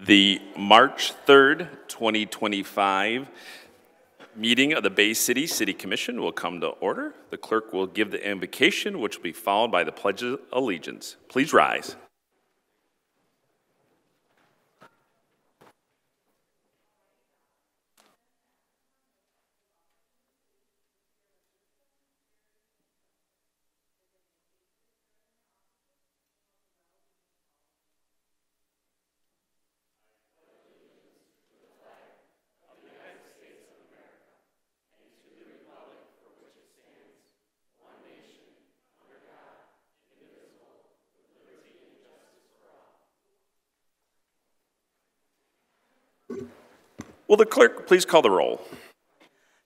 The March 3rd, 2025 meeting of the Bay City City Commission will come to order. The clerk will give the invocation, which will be followed by the Pledge of Allegiance. Please rise. Will the clerk please call the roll?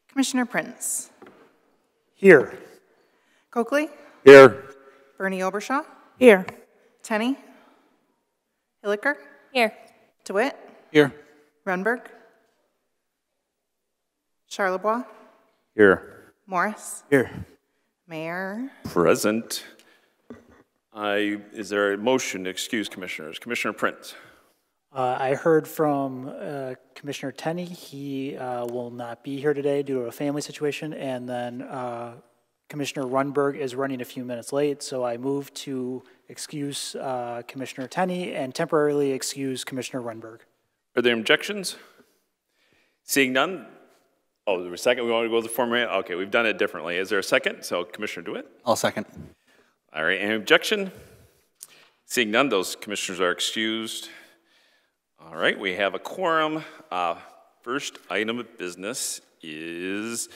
Commissioner Prince. Here. Coakley. Here. Bernie Obershaw. Here. Tenney. Hilliker. Here. DeWitt. Here. Runberg. Charlebois. Here. Morris. Here. Mayor. Present. Is there a motion to excuse commissioners? Commissioner Prince. I heard from Commissioner Tenney. He will not be here today due to a family situation, and then Commissioner Runberg is running a few minutes late, so I moved to excuse Commissioner Tenney and temporarily excuse Commissioner Runberg. Are there objections? Seeing none? Oh, there was a second. We want to go to the format? Okay, we've done it differently. Is there a second? So Commissioner DeWitt? I'll second. All right, any objection? Seeing none, those commissioners are excused. All right, we have a quorum. First item of business is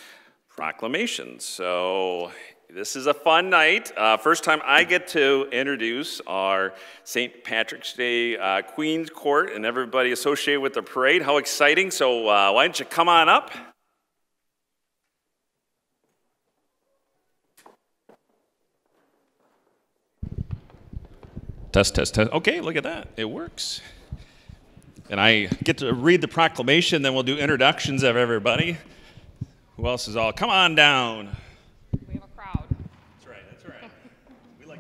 proclamations. So this is a fun night. First time I get to introduce our St. Patrick's Day Queen's Court and everybody associated with the parade. How exciting. So why don't you come on up? Test, test, test. Okay, look at that. It works. And I get to read the proclamation, then we'll do introductions of everybody. Who else is all? Come on down. We have a crowd. That's right, that's right. We like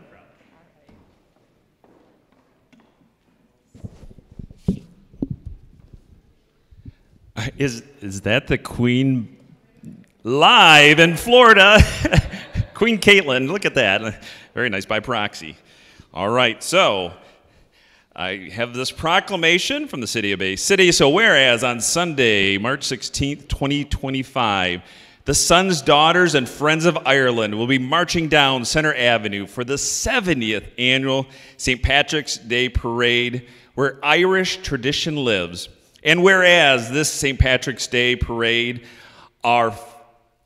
crowd. Is that the Queen live in Florida? Queen Caitlin, look at that. Very nice by proxy. All right, so I have this proclamation from the City of Bay City. So whereas on Sunday, March 16th, 2025, the Sons, Daughters, and Friends of Ireland will be marching down Center Avenue for the 70th annual St. Patrick's Day Parade, where Irish tradition lives. And whereas this St. Patrick's Day Parade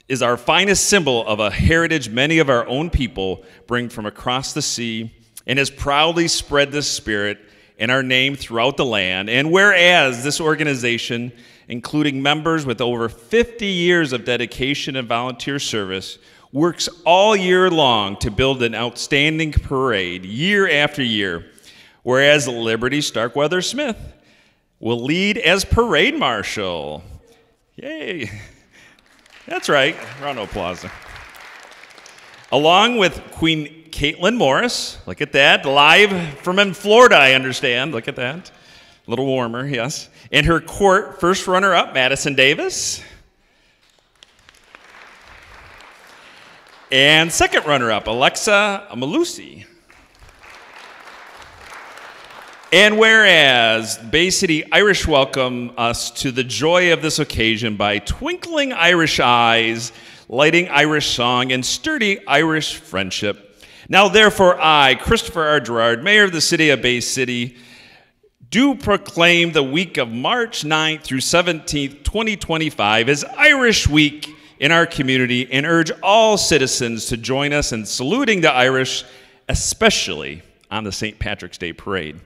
is our finest symbol of a heritage many of our own people bring from across the sea, and has proudly spread this spirit and our name throughout the land. And whereas this organization, including members with over 50 years of dedication and volunteer service, works all year long to build an outstanding parade year after year, whereas Liberty Starkweather-Smith will lead as parade marshal. Yay. That's right. Round of applause. Along with Queen Caitlin Morris, look at that, live from in Florida, I understand. Look at that. A little warmer, yes. And her court first runner-up, Madison Davis. And second runner-up, Alexa Malusi. And whereas Bay City Irish welcome us to the joy of this occasion by twinkling Irish eyes, lighting Irish song, and sturdy Irish friendship. Now, therefore, I, Christopher R. Gerard, Mayor of the City of Bay City, do proclaim the week of March 9th through 17th, 2025 as Irish Week in our community and urge all citizens to join us in saluting the Irish, especially on the St. Patrick's Day Parade.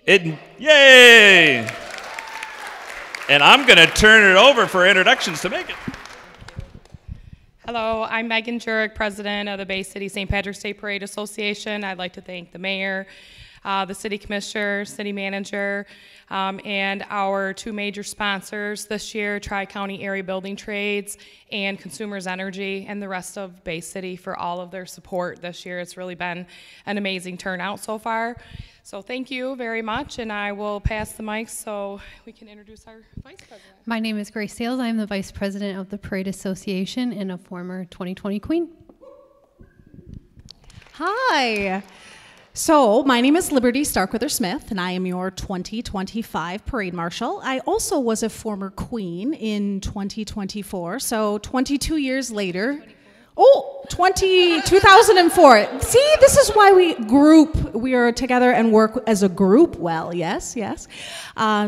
Yay! And I'm going to turn it over for introductions to Megan. Hello, I'm Megan Jurek, President of the Bay City St. Patrick's Day Parade Association. I'd like to thank the Mayor, the City Commissioner, City Manager, and our two major sponsors this year, Tri-County Area Building Trades and Consumers Energy, and the rest of Bay City for all of their support this year. It's really been an amazing turnout so far. So thank you very much, and I will pass the mic so we can introduce our Vice President. My name is Grace Sales. I am the Vice President of the Parade Association and a former 2020 Queen. Hi. So, my name is Liberty Starkweather-Smith, and I am your 2025 Parade Marshal. I also was a former Queen in 2024, so 22 years later. 2004. See, this is why we are together and work as a group well. Yes, yes.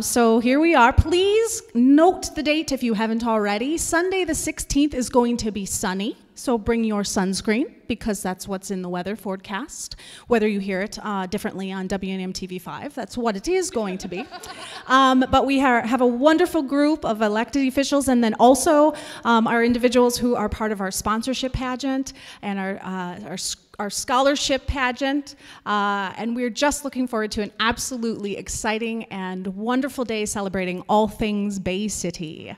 So here we are. Please note the date if you haven't already. Sunday the 16th is going to be sunny, so bring your sunscreen because that's what's in the weather forecast. Whether you hear it differently on WNM TV5, that's what it is going to be. But we have a wonderful group of elected officials, and then also our individuals who are part of our sponsorship pageant and our scholarship pageant, and we're just looking forward to an absolutely exciting and wonderful day celebrating all things Bay City.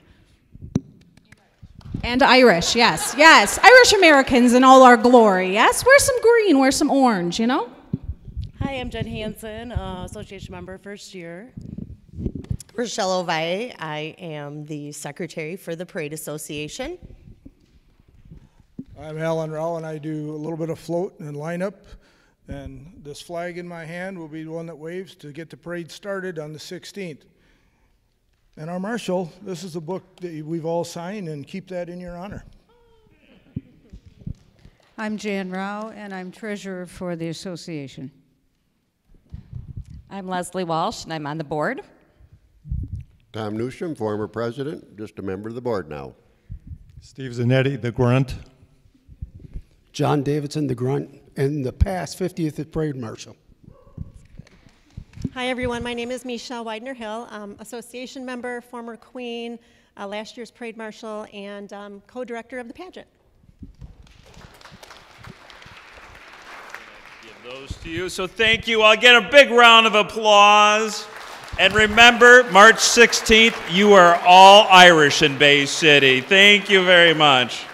And Irish, yes, yes. Irish Americans in all our glory, yes? Wear some green, wear some orange, you know? Hi, I'm Jen Hansen, association member, first year. Rochelle Ovalle, I am the secretary for the Parade Association. I'm Alan Rowell, and I do a little bit of float and lineup. And this flag in my hand will be the one that waves to get the parade started on the 16th. And our marshal, this is a book that we've all signed, and keep that in your honor. I'm Jan Rao, and I'm treasurer for the association. I'm Leslie Walsh, and I'm on the board. Tom Newsham, former president, just a member of the board now. Steve Zanetti, the grunt. John Davidson, the grunt, and the past 50th Parade Marshal. Hi everyone, my name is Michelle Widener-Hill, association member, former Queen, last year's Parade Marshal, and co-director of the pageant. Give those to you, so thank you. I'll get a big round of applause. And remember, March 16th, you are all Irish in Bay City. Thank you very much.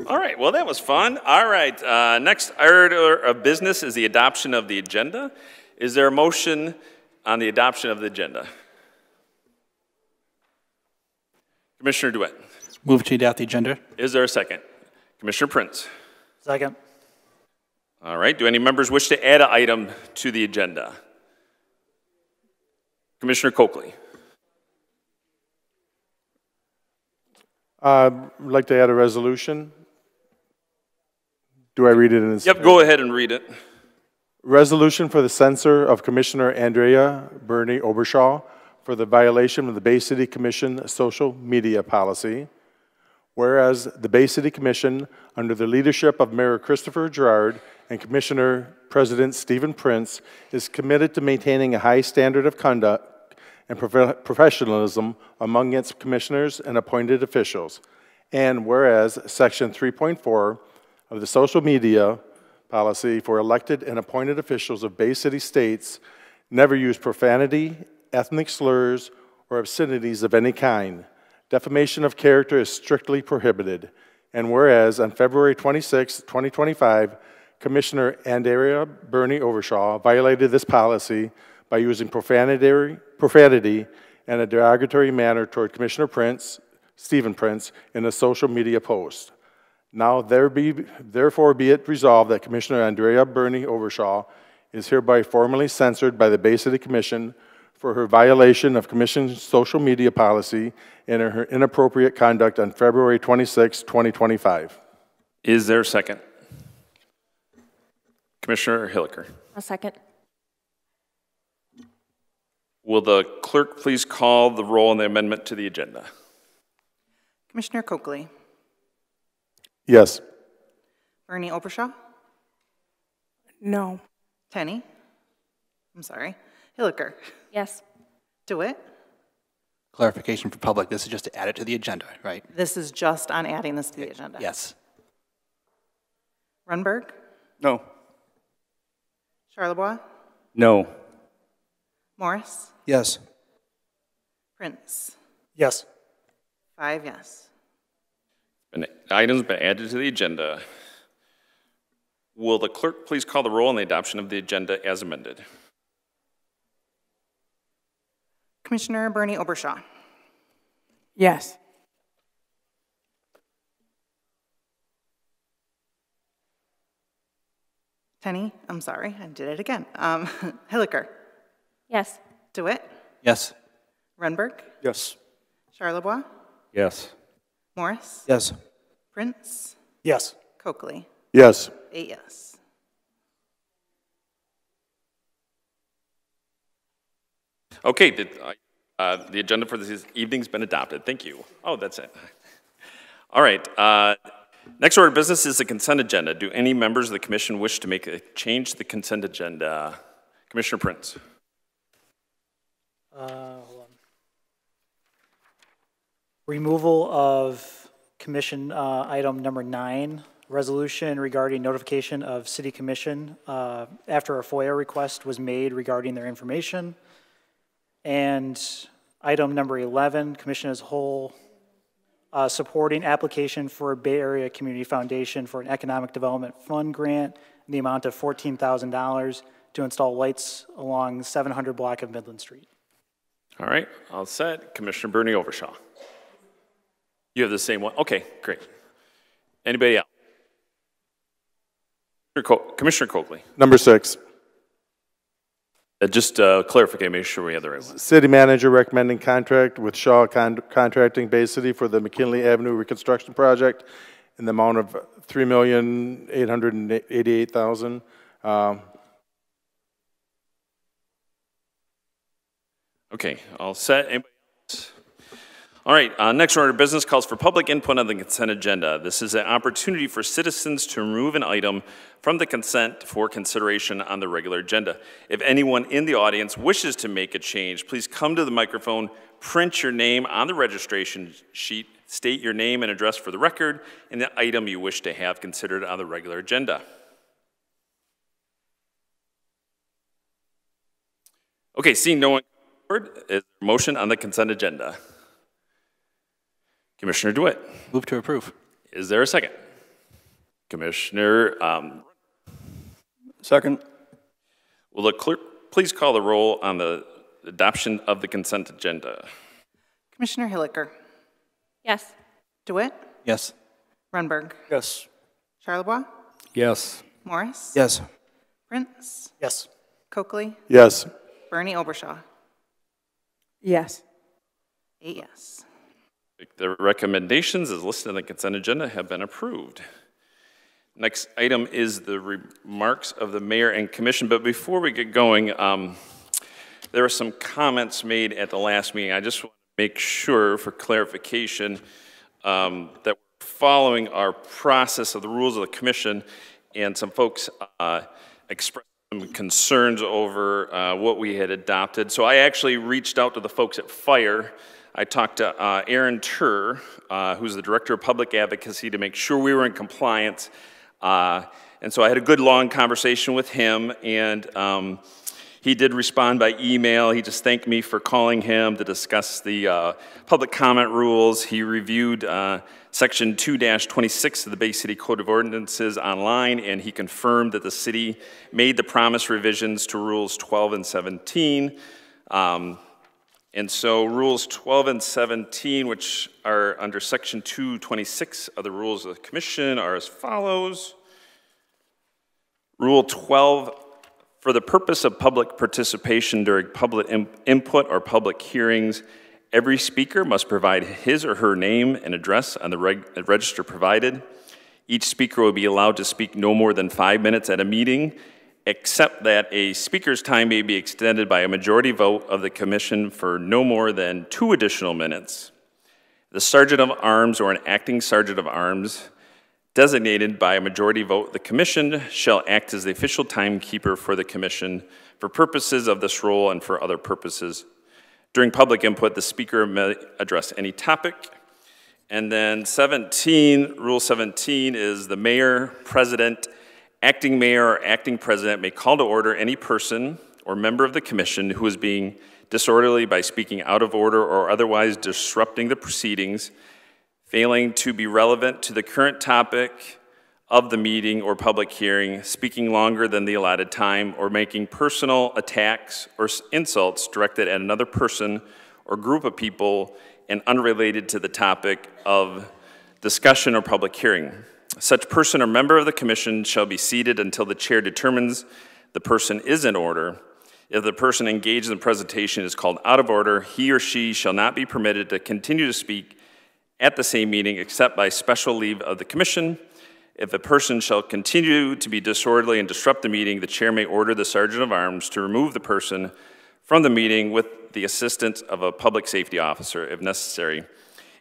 All right, well, that was fun. All right, next order of business is the adoption of the agenda. Is there a motion on the adoption of the agenda? Commissioner DeWitt. Move to adopt the agenda. Is there a second? Commissioner Prince. Second. All right, do any members wish to add an item to the agenda? Commissioner Coakley. I'd like to add a resolution. Do I read it in this? Yep, go ahead and read it. Resolution for the censure of Commissioner Andrea Bernie Obershaw for the violation of the Bay City Commission social media policy. Whereas the Bay City Commission, under the leadership of Mayor Christopher Gerard and Commissioner President Stephen Prince, is committed to maintaining a high standard of conduct and professionalism among its commissioners and appointed officials. And whereas Section 3.4 of the social media policy for elected and appointed officials of Bay City states never use profanity, ethnic slurs, or obscenities of any kind. Defamation of character is strictly prohibited. And whereas on February 26, 2025, Commissioner Andrea Bernie Overshaw violated this policy by using profanity and a derogatory manner toward Commissioner Prince, Stephen Prince, in a social media post. Now therefore be it resolved that Commissioner Andrea Bernie Overshaw is hereby formally censured by the Bay City Commission for her violation of Commission's social media policy and her inappropriate conduct on February 26, 2025. Is there a second? Commissioner Hilliker. A second. Will the clerk please call the roll on the amendment to the agenda? Commissioner Coakley. Yes. Bernie Obershaw. No. Tenney. I'm sorry. Hilliker. Yes. DeWitt. clarification for public, this is just to add it to the agenda, right? This is just on adding this to the agenda. Yes. Runberg, No. Charlebois, No. Morris, Yes. Prince. Yes. 5 yes. An item's been added to the agenda. Will the clerk please call the roll on the adoption of the agenda as amended? Commissioner Bernie Obershaw. Yes. Tenney, I'm sorry, I did it again. Hilliker, Yes. DeWitt, Yes. Runberg, Yes. Charlebois, Yes. Morris, Yes. Prince, Yes. Coakley. Yes. 8 yes. Okay, the agenda for this evening's been adopted. Thank you. Oh, that's it. All right. Next order of business is the consent agenda. Do any members of the commission wish to make a change to the consent agenda? Commissioner Prince. Hold on. Removal of commission item number 9, resolution regarding notification of city commission after a FOIA request was made regarding their information. And item number 11, commission as a whole, supporting application for a Bay Area Community Foundation for an Economic Development Fund grant in the amount of $14,000 to install lights along 700 block of Midland Street. All right, all set. Commissioner Bernie Overshaw. You have the same one? Okay, great. Anybody else? Commissioner Coakley. Number 6. Just clarification, make sure we have the right one. City manager recommending contract with Shaw Contracting Bay City for the McKinley Avenue reconstruction project in the amount of $3,888,000. Okay, all set. Anybody else? All right, next order of business calls for public input on the consent agenda. This is an opportunity for citizens to remove an item from the consent for consideration on the regular agenda. If anyone in the audience wishes to make a change, please come to the microphone, print your name on the registration sheet, state your name and address for the record, and the item you wish to have considered on the regular agenda. Okay, seeing no one, is there a motion on the consent agenda? Commissioner DeWitt. Move to approve. Is there a second? Commissioner, Second. will the clerk please call the roll on the adoption of the consent agenda? Commissioner Hilliker, Yes. DeWitt, Yes. Runberg, Yes. Charlebois, Yes. Morris, Yes. Prince, Yes. Coakley, Yes. Bernie Obershaw. Yes. 8 yes. The recommendations as listed on the consent agenda have been approved. Next item is the remarks of the mayor and commission. But before we get going, there were some comments made at the last meeting. I just want to make sure for clarification that we're following our process of the rules of the commission, and some folks expressed some concerns over what we had adopted. So I actually reached out to the folks at Fire. I talked to Aaron Turr, who's the Director of Public Advocacy, to make sure we were in compliance. And so I had a good long conversation with him, and he did respond by email. He just thanked me for calling him to discuss the public comment rules. He reviewed Section 2-26 of the Bay City Code of Ordinances online, and he confirmed that the city made the promised revisions to Rules 12 and 17. And so Rules 12 and 17, which are under Section 226 of the Rules of the Commission, are as follows. Rule 12, for the purpose of public participation during public input or public hearings, every speaker must provide his or her name and address on the register provided. Each speaker will be allowed to speak no more than 5 minutes at a meeting, except that a speaker's time may be extended by a majority vote of the commission for no more than 2 additional minutes. The Sergeant of Arms or an acting Sergeant of Arms designated by a majority vote of the commission shall act as the official timekeeper for the commission for purposes of this role and for other purposes. During public input, the speaker may address any topic. And then 17, Rule 17 is the mayor, president, acting mayor, or acting president may call to order any person or member of the commission who is being disorderly by speaking out of order or otherwise disrupting the proceedings, failing to be relevant to the current topic of the meeting or public hearing, speaking longer than the allotted time, or making personal attacks or insults directed at another person or group of people and unrelated to the topic of discussion or public hearing. Such person or member of the commission shall be seated until the chair determines the person is in order. If the person engaged in the presentation is called out of order, he or she shall not be permitted to continue to speak at the same meeting except by special leave of the commission. If a person shall continue to be disorderly and disrupt the meeting, the chair may order the sergeant of arms to remove the person from the meeting with the assistance of a public safety officer if necessary.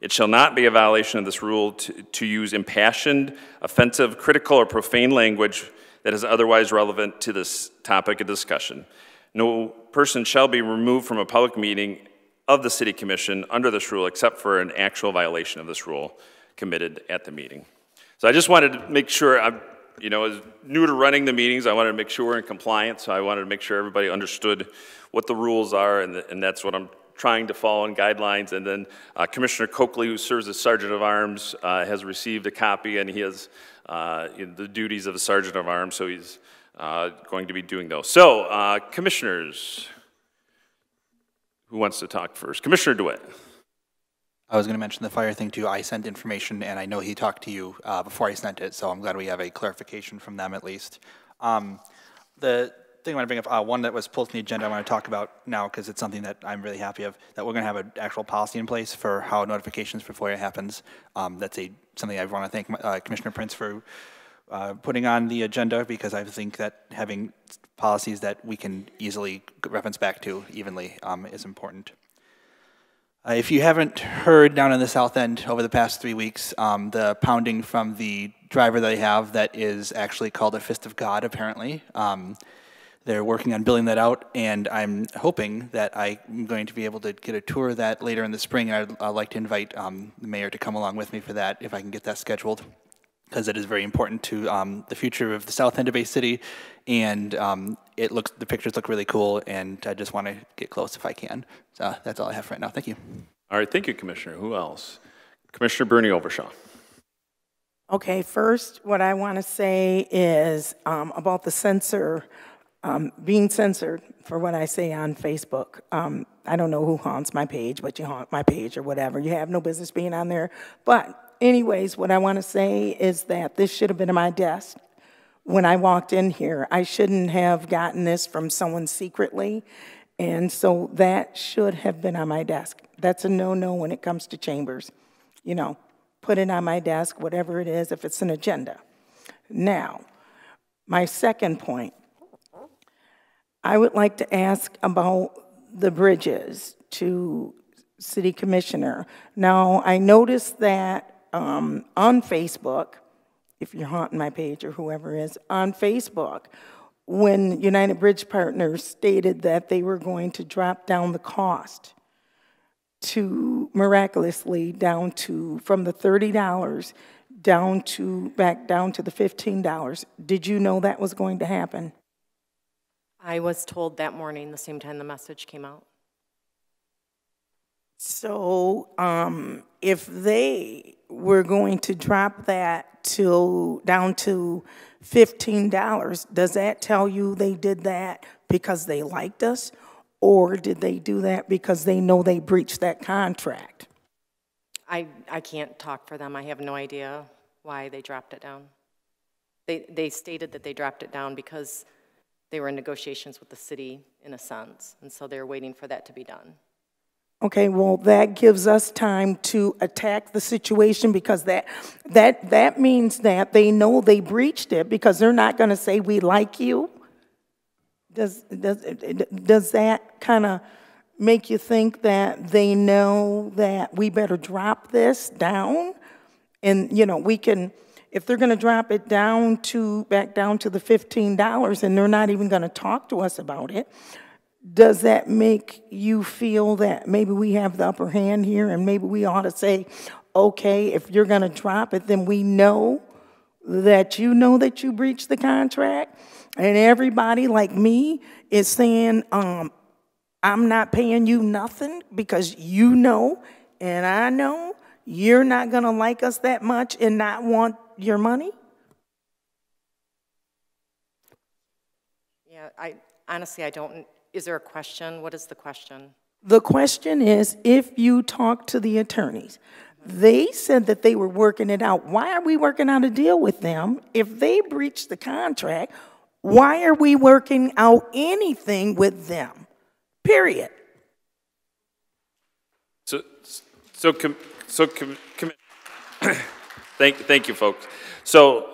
It shall not be a violation of this rule to use impassioned, offensive, critical, or profane language that is otherwise relevant to this topic of discussion. No person shall be removed from a public meeting of the City Commission under this rule except for an actual violation of this rule committed at the meeting. So I just wanted to make sure, as new to running the meetings, I wanted to make sure we're in compliance, so I wanted to make sure everybody understood what the rules are, and that's what I'm trying to follow in guidelines. And then Commissioner Coakley, who serves as Sergeant of Arms, has received a copy, and he has the duties of a Sergeant of Arms, so he's going to be doing those. So, commissioners, who wants to talk first? Commissioner DeWitt. I was going to mention the fire thing too. I sent information, and I know he talked to you before I sent it, so I'm glad we have a clarification from them at least. The thing I want to bring up, one that was pulled from the agenda I want to talk about now because it's something that I'm really happy of, that we're going to have an actual policy in place for how notifications for FOIA happens. That's something I want to thank Commissioner Prince for putting on the agenda, because I think that having policies that we can easily reference back to evenly is important. If you haven't heard down in the South End over the past 3 weeks, the pounding from the driver they have that is actually called a Fist of God, apparently. They're working on building that out, and I'm hoping that I'm going to be able to get a tour of that later in the spring. I'd like to invite the mayor to come along with me for that, if I can get that scheduled, because it is very important to the future of the South End of Bay City, and the pictures look really cool, and I just want to get close if I can. So that's all I have for right now. Thank you. All right, thank you, Commissioner. Who else? Commissioner Bernie Overshaw. Okay, first, what I want to say is about the censor, being censored for what I say on Facebook. I don't know who haunts my page, but you haunt my page or whatever. You have no business being on there. But anyways, what I want to say is that this should have been on my desk when I walked in here. I shouldn't have gotten this from someone secretly, and so that should have been on my desk. That's a no-no when it comes to chambers. Put it on my desk, whatever it is, if it's an agenda. Now, my second point, I would like to ask about the bridges to City Commissioner. Now, I noticed that on Facebook, if you're haunting my page or whoever is, on Facebook, when United Bridge Partners stated that they were going to drop down the cost to miraculously down to, from the $30 back down to the $15. Did you know that was going to happen? I was told that morning, the same time the message came out. So if they were going to drop that down to $15, does that tell you they did that because they liked us? Or did they do that because they know they breached that contract? I can't talk for them. I have no idea why they dropped it down. They stated that they dropped it down because they were in negotiations with the city, in a sense, and so they're waiting for that to be done. Okay, well, that gives us time to attack the situation, because that means that they know they breached it, because they're not going to say we like you. Does that kind of make you think that they know that we better drop this down? And we can, if they're going to drop it down back down to the $15, and they're not even going to talk to us about it, does that make you feel that maybe we have the upper hand here and maybe we ought to say, okay, if you're going to drop it, then we know that you breached the contract? And everybody like me is saying, I'm not paying you nothing because you know and I know you're not going to like us that much and not want your money? Yeah, honestly, I don't, is there a question? What is the question? The question is, if you talk to the attorneys, they said that they were working it out. Why are we working out a deal with them? If they breached the contract, why are we working out anything with them? Period. Thank you, folks. So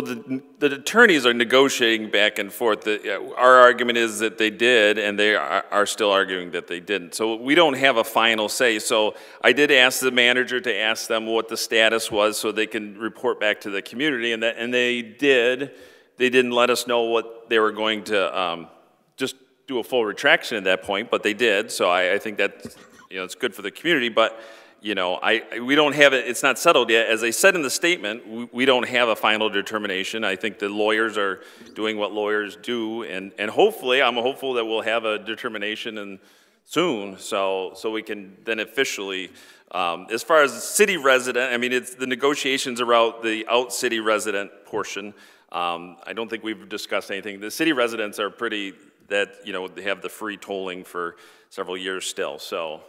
the attorneys are negotiating back and forth. Our argument is that they did, and they are still arguing that they didn't. So we don't have a final say. So I did ask the manager to ask them what the status was so they can report back to the community, and they did. They didn't let us know what they were going to just do a full retraction at that point, but they did. So I think that it's good for the community, but we don't have it. It's not settled yet. As I said in the statement, we don't have a final determination. I think the lawyers are doing what lawyers do, and hopefully, I'm hopeful that we'll have a determination soon, so we can then officially. As far as city resident, I mean, it's the negotiations about the out city resident portion. I don't think we've discussed anything. The city residents are pretty. That they have the free tolling for several years still. So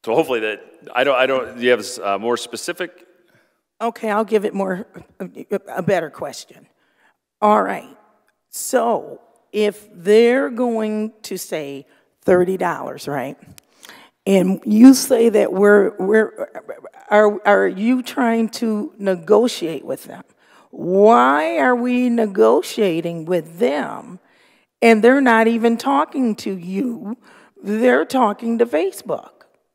hopefully that I don't. Do you have more specific? Okay, I'll give it a better question. All right. So if they're going to say $30, right? And you say that are you trying to negotiate with them? Why are we negotiating with them? And they're not even talking to you, they're talking to Facebook.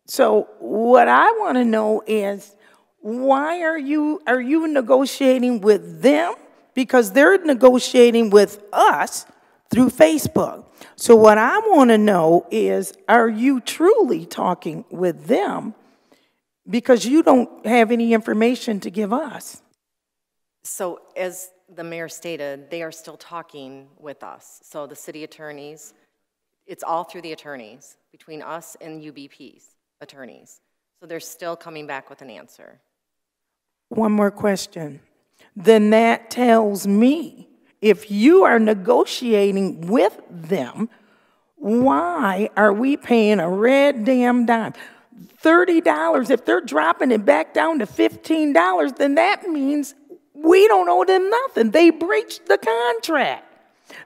So what I want to know is, why are you negotiating with them? Because they're negotiating with us through Facebook. So what I want to know is, are you truly talking with them? Because you don't have any information to give us. So as the mayor stated, they are still talking with us. So the city attorneys, it's all through the attorneys, between us and UBP's attorneys. So they're still coming back with an answer. One more question. Then that tells me, if you are negotiating with them, why are we paying a red damn dime? $30, if they're dropping it back down to $15, then that means we don't owe them nothing. They breached the contract.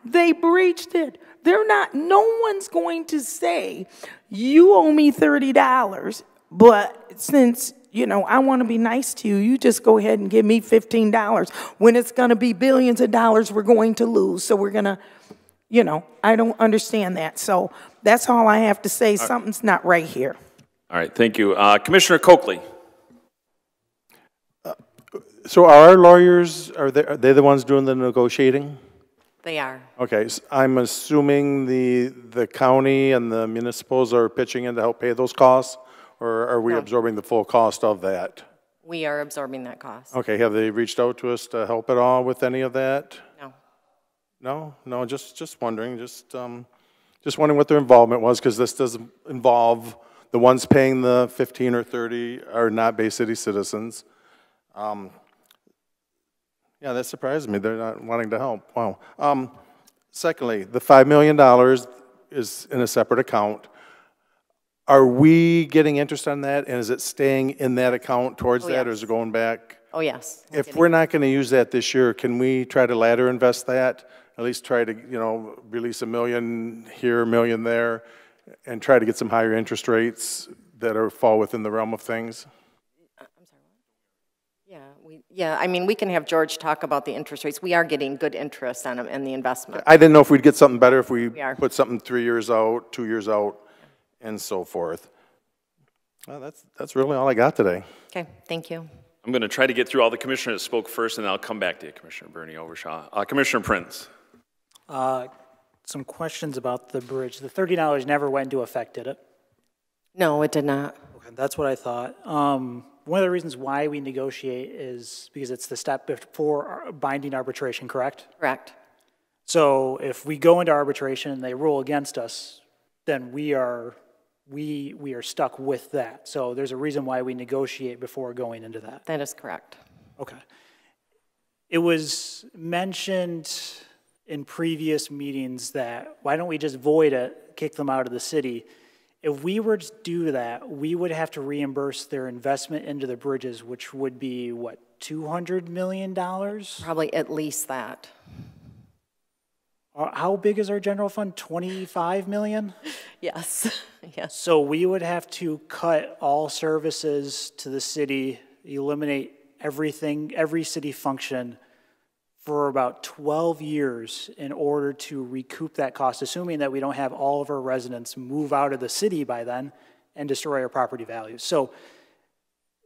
They breached it. No one's going to say, you owe me $30, but since, I want to be nice to you, you just go ahead and give me $15 when it's going to be billions of dollars we're going to lose. So we're going to, I don't understand that. So that's all I have to say. Something's not right here. All right, thank you. Commissioner Coakley. So are our lawyers, are they the ones doing the negotiating? They are. Okay, so I'm assuming the county and the municipals are pitching in to help pay those costs, or are we absorbing the full cost of that? We are absorbing that cost. Okay, have they reached out to us to help at all with any of that? No. No, just wondering, just wondering what their involvement was, because this doesn't involve the ones paying the 15 or 30 are not Bay City citizens. Yeah, that surprised me. They're not wanting to help. Wow. Secondly, the $5 million is in a separate account. Are we getting interest on that, and is it staying in that account towards that, or is it going back? Oh, yes. If we're not going to use that this year, can we try to ladder invest that? At least try to, release $1 million here, $1 million there, and try to get some higher interest rates that fall within the realm of things? Yeah, I mean, we can have George talk about the interest rates. We are getting good interest on them and the investment. I didn't know if we'd get something better if we put something 3 years out, 2 years out, and so forth. Well, that's really all I got today. Okay, thank you. I'm going to try to get through all the commissioners that spoke first, and then I'll come back to you, Commissioner Bernie Overshaw. Commissioner Prince. some questions about the bridge. The $30 never went into effect, did it? No, it did not. Okay, that's what I thought. One of the reasons why we negotiate is because it's the step before binding arbitration, correct? Correct. So if we go into arbitration and they rule against us, then we are stuck with that. So there's a reason why we negotiate before going into that. That is correct. Okay. It was mentioned in previous meetings that why don't we just void it, kick them out of the city? If we were to do that, we would have to reimburse their investment into the bridges, which would be, what, $200 million? Probably at least that. How big is our general fund? 25 million? Yes, yes. So we would have to cut all services to the city, eliminate everything, every city function for about 12 years in order to recoup that cost, assuming that we don't have all of our residents move out of the city by then and destroy our property values. So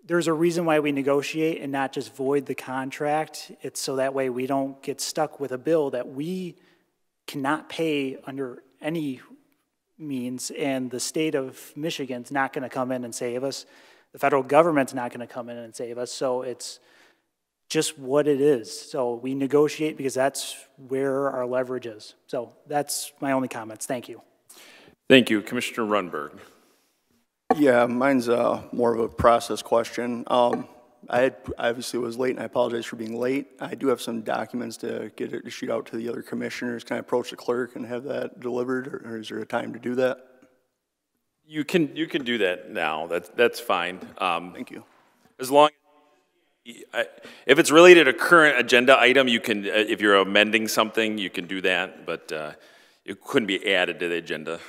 there's a reason why we negotiate and not just void the contract. It's so that way we don't get stuck with a bill that we cannot pay under any means, and the state of Michigan's not going to come in and save us. The federal government's not going to come in and save us, so it's just what it is. So we negotiate because that's where our leverage is. So that's my only comments. Thank you. Thank you. Commissioner Runberg. Yeah, mine's more of a process question. I obviously was late, and I apologize for being late. I do have some documents to get it issued out to the other commissioners. Can I approach the clerk and have that delivered, or is there a time to do that? You can do that now. That's fine. Thank you. As long if it's related to a current agenda item, you can. If you're amending something, you can do that, but it couldn't be added to the agenda.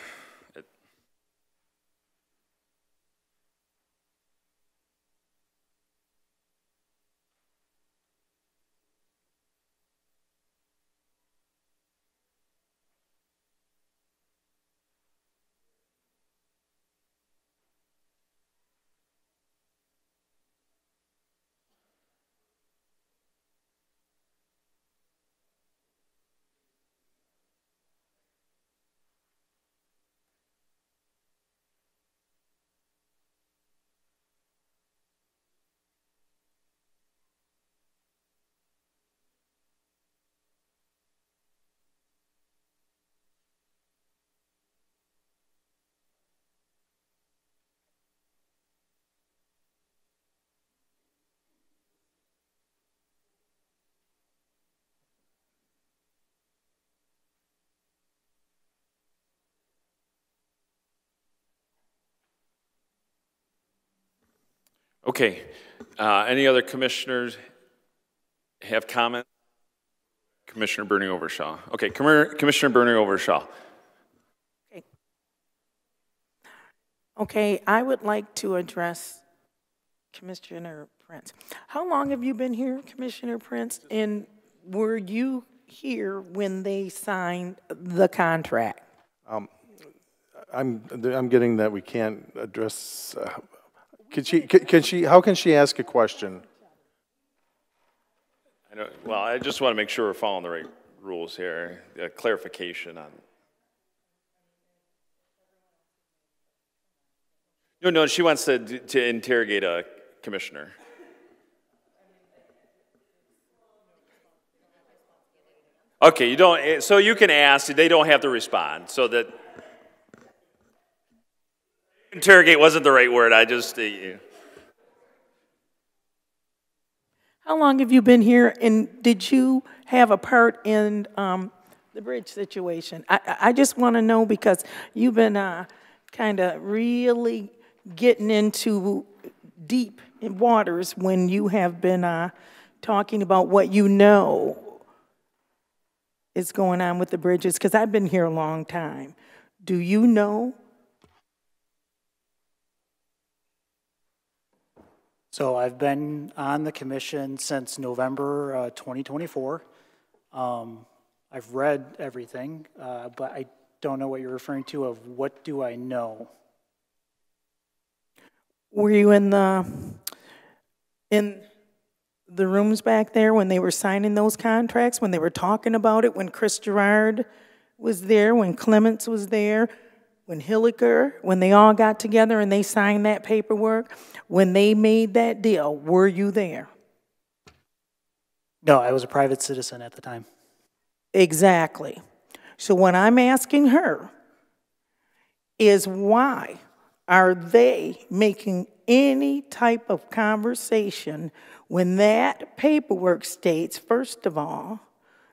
Okay. Any other commissioners have comments? Commissioner Bernie Overshaw. Okay, Commissioner Bernie Overshaw. Okay, I would like to address Commissioner Prince. How long have you been here, Commissioner Prince? And were you here when they signed the contract? I'm getting that we can't address. How can she ask a question? Well, I just want to make sure we're following the right rules here. Clarification on. No, she wants to interrogate a commissioner. Okay, you don't. So you can ask. They don't have to respond. So that interrogate wasn't the right word. I just. How long have you been here, and did you have a part in the bridge situation? I just want to know because you've been kind of really getting into deep waters when you have been talking about what you know is going on with the bridges, because I've been here a long time. Do you know? So I've been on the commission since November 2024. I've read everything, but I don't know what you're referring to of what do I know? Were you in the rooms back there when they were signing those contracts, when they were talking about it, when Chris Gerard was there, when Clements was there, when Hilliker, when they all got together and they signed that paperwork, when they made that deal, were you there? No, I was a private citizen at the time. Exactly. So what I'm asking her is, why are they making any type of conversation when that paperwork states, first of all,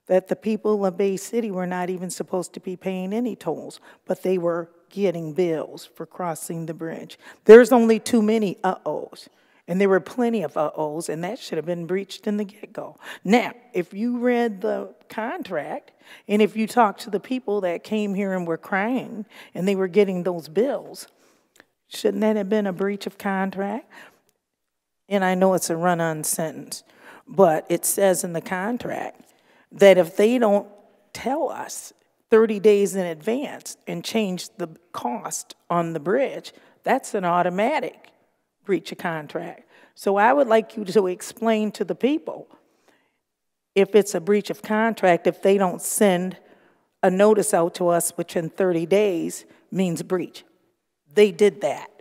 that the people of Bay City were not even supposed to be paying any tolls, but they were getting bills for crossing the bridge? There's only too many uh-ohs, and there were plenty of uh-ohs, and that should have been breached in the get-go. Now, if you read the contract, and if you talk to the people that came here and were crying, and they were getting those bills, shouldn't that have been a breach of contract? And I know it's a run-on sentence, but it says in the contract that if they don't tell us 30 days in advance and change the cost on the bridge, that's an automatic breach of contract. So I would like you to explain to the people, if it's a breach of contract, if they don't send a notice out to us, which in 30 days means breach. They did that.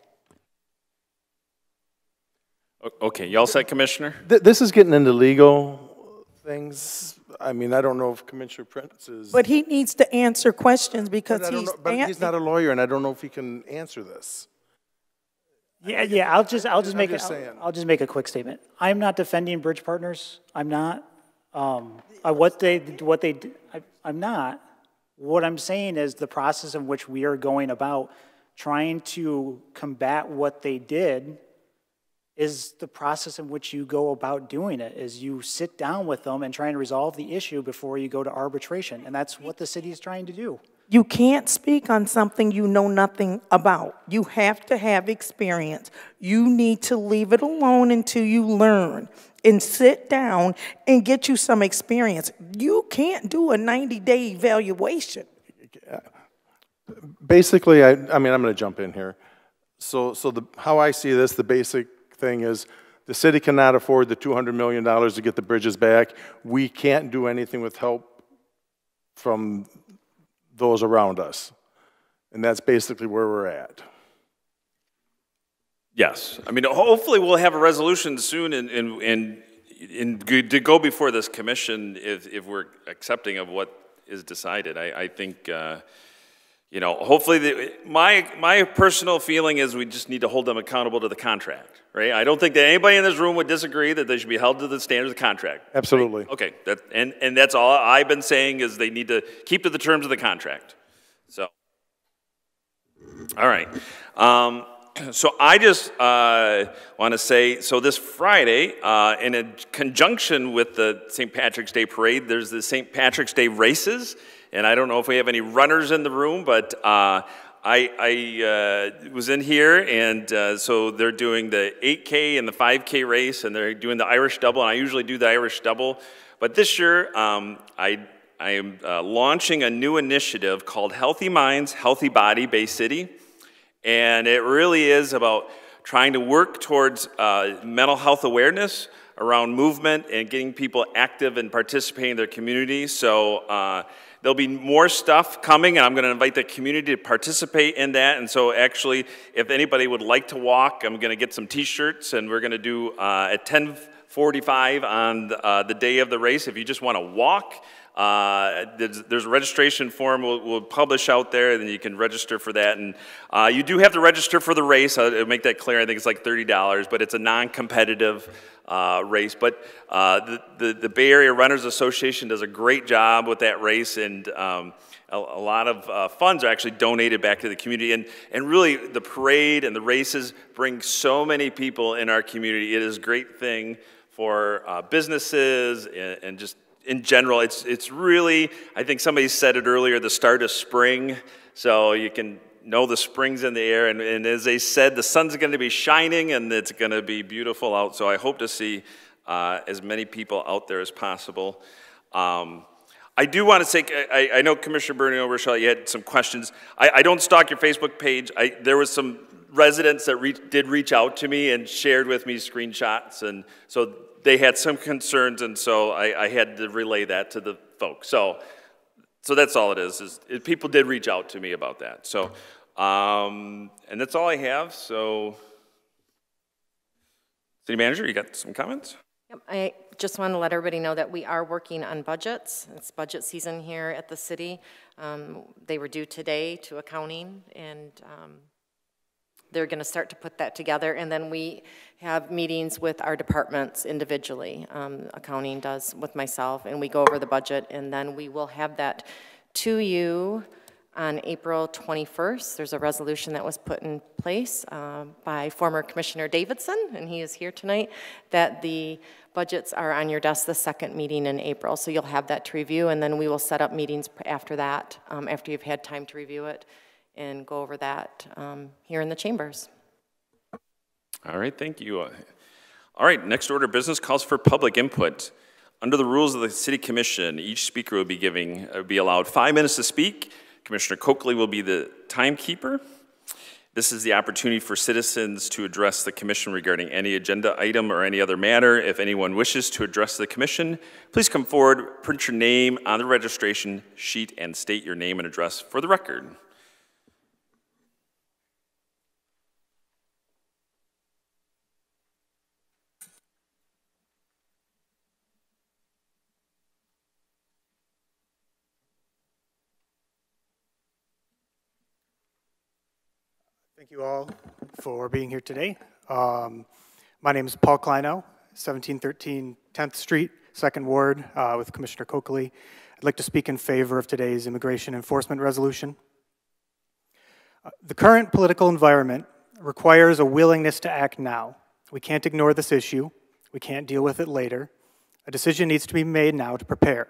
Okay, you all set, Commissioner? This is getting into legal things. I mean, I don't know if Commissioner Prince is... But he needs to answer questions because he's not a lawyer, and I don't know if he can answer this. Yeah. I'll just make a quick statement. I'm not defending Bridge Partners. I'm not. I'm not. What I'm saying is the process in which we are going about trying to combat what they did is the process in which you go about doing it, is you sit down with them and try and resolve the issue before you go to arbitration. And that's what the city is trying to do. You can't speak on something you know nothing about. You have to have experience. You need to leave it alone until you learn and sit down and get you some experience. You can't do a 90-day evaluation. Basically, I mean, I'm going to jump in here. So how I see this, the basic thing is the city cannot afford the $200 million to get the bridges back. We can't do anything with help from those around us. And that's basically where we're at. Yes. I mean, hopefully we'll have a resolution soon and to go before this commission if we're accepting of what is decided. I think, you know, hopefully my personal feeling is we just need to hold them accountable to the contract, right? I don't think that anybody in this room would disagree that they should be held to the standards of the contract. Absolutely. Right? Okay, and that's all I've been saying is they need to keep to the terms of the contract. So, all right. So I just want to say, so this Friday, in a conjunction with the St. Patrick's Day Parade, there's the St. Patrick's Day races. And I don't know if we have any runners in the room, but I was in here, and so they're doing the 8K and the 5K race, and they're doing the Irish double, and I usually do the Irish double. But this year, I am launching a new initiative called Healthy Minds, Healthy Body, Bay City. And it really is about trying to work towards mental health awareness around movement and getting people active and participating in their community. So there'll be more stuff coming, and I'm going to invite the community to participate in that. And so actually, if anybody would like to walk, I'm going to get some T-shirts, and we're going to do at 10:45 on the day of the race. If you just want to walk, there's a registration form we'll publish out there, and then you can register for that. And you do have to register for the race. I'll make that clear. I think it's like $30, but it's a non-competitive race. But the Bay Area Runners Association does a great job with that race, and a lot of funds are actually donated back to the community. And really, the parade and the races bring so many people in our community. It is a great thing for businesses and just in general. It's really, I think somebody said it earlier, the start of spring. So you can know the spring's in the air. And as they said, the sun's going to be shining and it's going to be beautiful out. So I hope to see as many people out there as possible. I do want to say, I know Commissioner Bernie Obershaw, you had some questions. I don't stalk your Facebook page. There was some residents that did reach out to me and shared with me screenshots. And so they had some concerns, and so I had to relay that to the folks. So So that's all it is people did reach out to me about that. So, and that's all I have. So, City Manager, you got some comments? Yep, I just want to let everybody know that we are working on budgets. It's budget season here at the city. They were due today to accounting, and they're going to start to put that together. And then we have meetings with our departments individually. Accounting does with myself, and we go over the budget, and then we will have that to you on April 21st. There's a resolution that was put in place by former Commissioner Davidson, and he is here tonight, that the budgets are on your desk the second meeting in April. So you'll have that to review, and then we will set up meetings after that, after you've had time to review it, and go over that here in the chambers. All right, thank you. All right, next order of business calls for public input. Under the rules of the City Commission, each speaker will be allowed 5 minutes to speak. Commissioner Coakley will be the timekeeper. This is the opportunity for citizens to address the commission regarding any agenda item or any other matter. If anyone wishes to address the commission, please come forward, print your name on the registration sheet, and state your name and address for the record. Thank you all for being here today. My name is Paul Kleinow, 1713 10th Street, 2nd Ward, with Commissioner Coakley. I'd like to speak in favor of today's immigration enforcement resolution. The current political environment requires a willingness to act now. We can't ignore this issue. We can't deal with it later. A decision needs to be made now to prepare.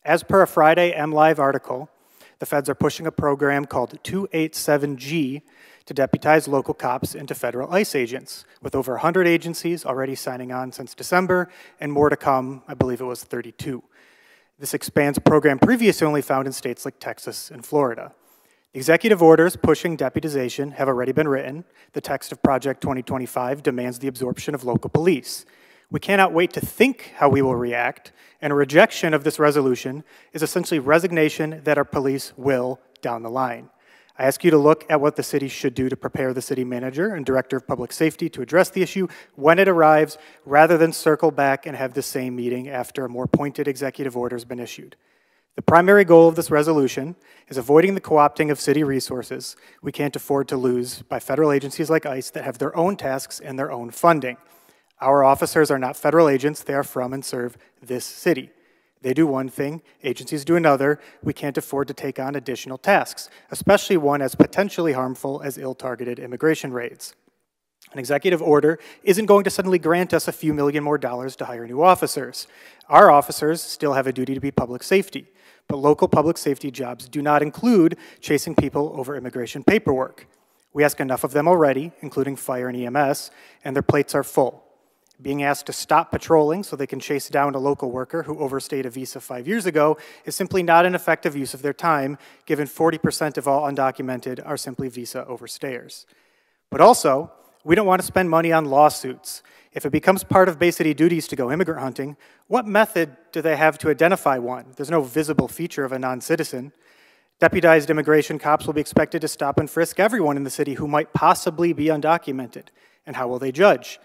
As per a Friday MLive article, the feds are pushing a program called 287G to deputize local cops into federal ICE agents, with over 100 agencies already signing on since December, and more to come. I believe it was 32. This expands a program previously only found in states like Texas and Florida. The executive orders pushing deputization have already been written. The text of Project 2025 demands the absorption of local police. We cannot wait to think how we will react, and a rejection of this resolution is essentially resignation that our police will down the line. I ask you to look at what the city should do to prepare the city manager and director of public safety to address the issue when it arrives, rather than circle back and have the same meeting after a more pointed executive order has been issued. The primary goal of this resolution is avoiding the co-opting of city resources we can't afford to lose by federal agencies like ICE that have their own tasks and their own funding. Our officers are not federal agents. They are from and serve this city. They do one thing, agencies do another. We can't afford to take on additional tasks, especially one as potentially harmful as ill-targeted immigration raids. An executive order isn't going to suddenly grant us a few million more dollars to hire new officers. Our officers still have a duty to be public safety, but local public safety jobs do not include chasing people over immigration paperwork. We ask enough of them already, including fire and EMS, and their plates are full. Being asked to stop patrolling so they can chase down a local worker who overstayed a visa 5 years ago is simply not an effective use of their time, given 40% of all undocumented are simply visa overstayers. But also, we don't want to spend money on lawsuits. If it becomes part of Bay City duties to go immigrant hunting, what method do they have to identify one? There's no visible feature of a non-citizen. Deputized immigration cops will be expected to stop and frisk everyone in the city who might possibly be undocumented. And how will they judge?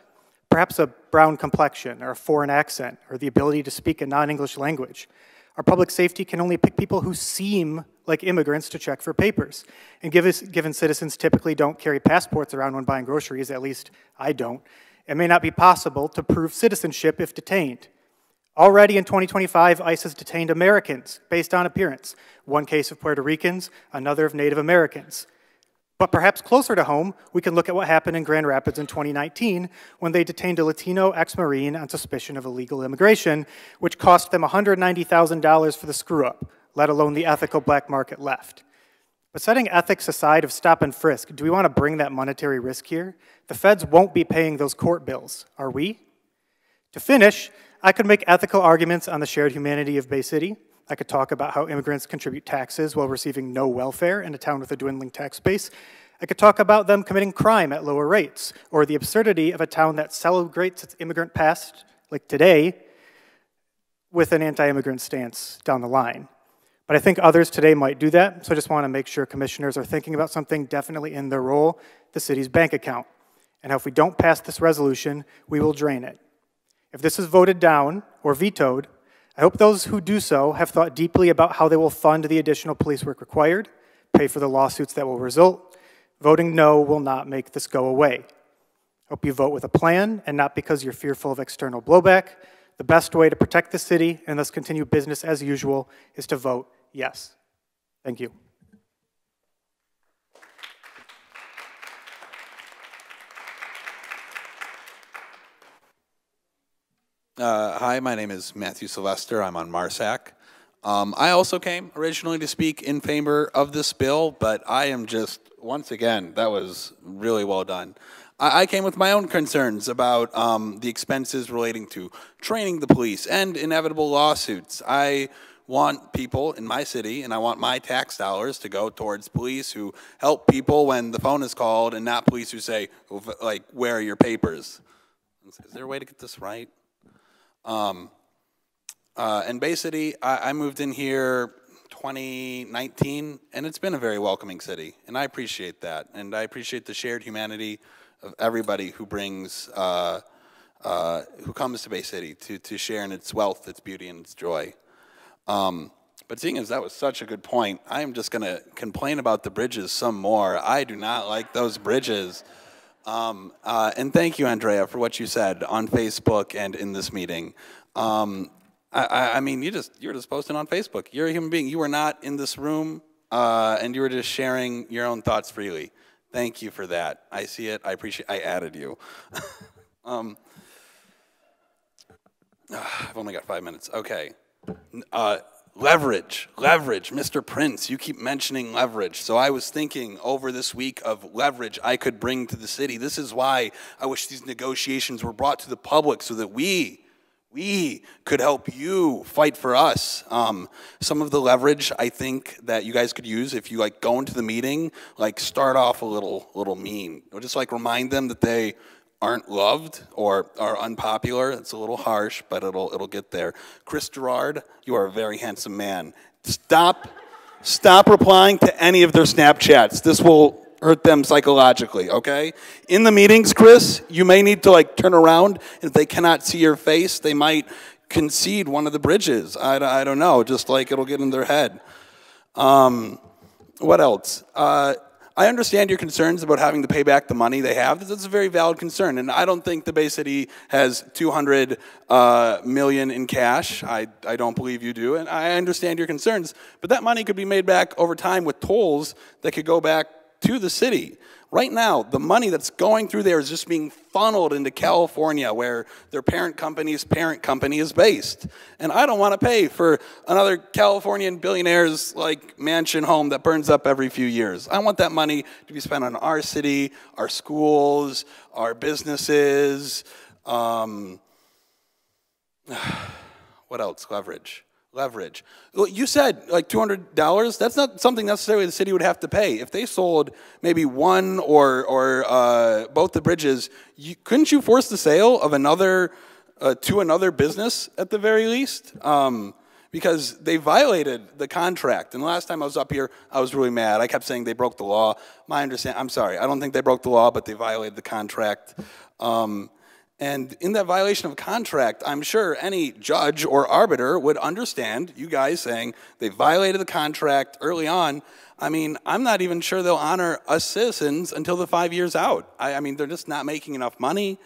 Perhaps a brown complexion, or a foreign accent, or the ability to speak a non-English language. Our public safety can only pick people who seem like immigrants to check for papers. And given citizens typically don't carry passports around when buying groceries, at least I don't, it may not be possible to prove citizenship if detained. Already in 2025, ICE has detained Americans based on appearance. One case of Puerto Ricans, another of Native Americans. But perhaps closer to home, we can look at what happened in Grand Rapids in 2019 when they detained a Latino ex-Marine on suspicion of illegal immigration, which cost them $190,000 for the screw-up, let alone the ethical black market left. But setting ethics aside of stop and frisk, do we want to bring that monetary risk here? The feds won't be paying those court bills, are we? To finish, I could make ethical arguments on the shared humanity of Bay City. I could talk about how immigrants contribute taxes while receiving no welfare in a town with a dwindling tax base. I could talk about them committing crime at lower rates, or the absurdity of a town that celebrates its immigrant past, like today, with an anti-immigrant stance down the line. But I think others today might do that, so I just want to make sure commissioners are thinking about something definitely in their role, the city's bank account. And if we don't pass this resolution, we will drain it. If this is voted down or vetoed, I hope those who do so have thought deeply about how they will fund the additional police work required, pay for the lawsuits that will result. Voting no will not make this go away. Hope you vote with a plan and not because you're fearful of external blowback. The best way to protect the city and thus continue business as usual is to vote yes. Thank you. Hi, my name is Matthew Sylvester. I'm on MARSAC. I also came originally to speak in favor of this bill, but I am just, once again, that was really well done. I came with my own concerns about the expenses relating to training the police and inevitable lawsuits. I want people in my city, and I want my tax dollars to go towards police who help people when the phone is called, and not police who say, like, where are your papers? Is there a way to get this right? And basically, I moved in here 2019, and it's been a very welcoming city, and I appreciate that. And I appreciate the shared humanity of everybody who brings, who comes to Bay City to share in its wealth, its beauty, and its joy. But seeing as that was such a good point, I am just going to complain about the bridges some more. I do not like those bridges. And thank you, Andrea, for what you said on Facebook and in this meeting. I mean, you're just posting on Facebook. You're a human being. You were not in this room, and you were just sharing your own thoughts freely. Thank you for that. I see it. I appreciate. I added you. I've only got 5 minutes. Okay. Leverage, Mr. Prince, you keep mentioning leverage. So I was thinking over this week of leverage I could bring to the city. This is why I wish these negotiations were brought to the public so that we could help you fight for us. Some of the leverage I think that you guys could use if you like go into the meeting, like start off a little mean. Or just like remind them that they aren't loved or are unpopular. It's a little harsh, but it'll get there. Chris Gerard, you are a very handsome man. Stop replying to any of their Snapchats. This will hurt them psychologically, okay? In the meetings, Chris, you may need to like turn around, and if they cannot see your face, they might concede one of the bridges. I don't know, just like it'll get in their head. What else? I understand your concerns about having to pay back the money they have. That's a very valid concern, and I don't think the Bay City has $200 million in cash. I don't believe you do, and I understand your concerns. But that money could be made back over time with tolls that could go back to the city. Right now, the money that's going through there is just being funneled into California, where their parent company is based. And I don't want to pay for another Californian billionaire's like mansion home that burns up every few years. I want that money to be spent on our city, our schools, our businesses. What else? Leverage. Well, you said like $200. That's not something necessarily the city would have to pay. If they sold maybe one or both the bridges, couldn't you force the sale of another to another business at the very least? Because they violated the contract. And the last time I was up here, I was really mad. I kept saying they broke the law. I'm sorry. I don't think they broke the law, but they violated the contract. And in that violation of contract, I'm sure any judge or arbiter would understand you guys saying they violated the contract early on. I mean, I'm not even sure they'll honor us citizens until the 5 years out. I mean, they're just not making enough money.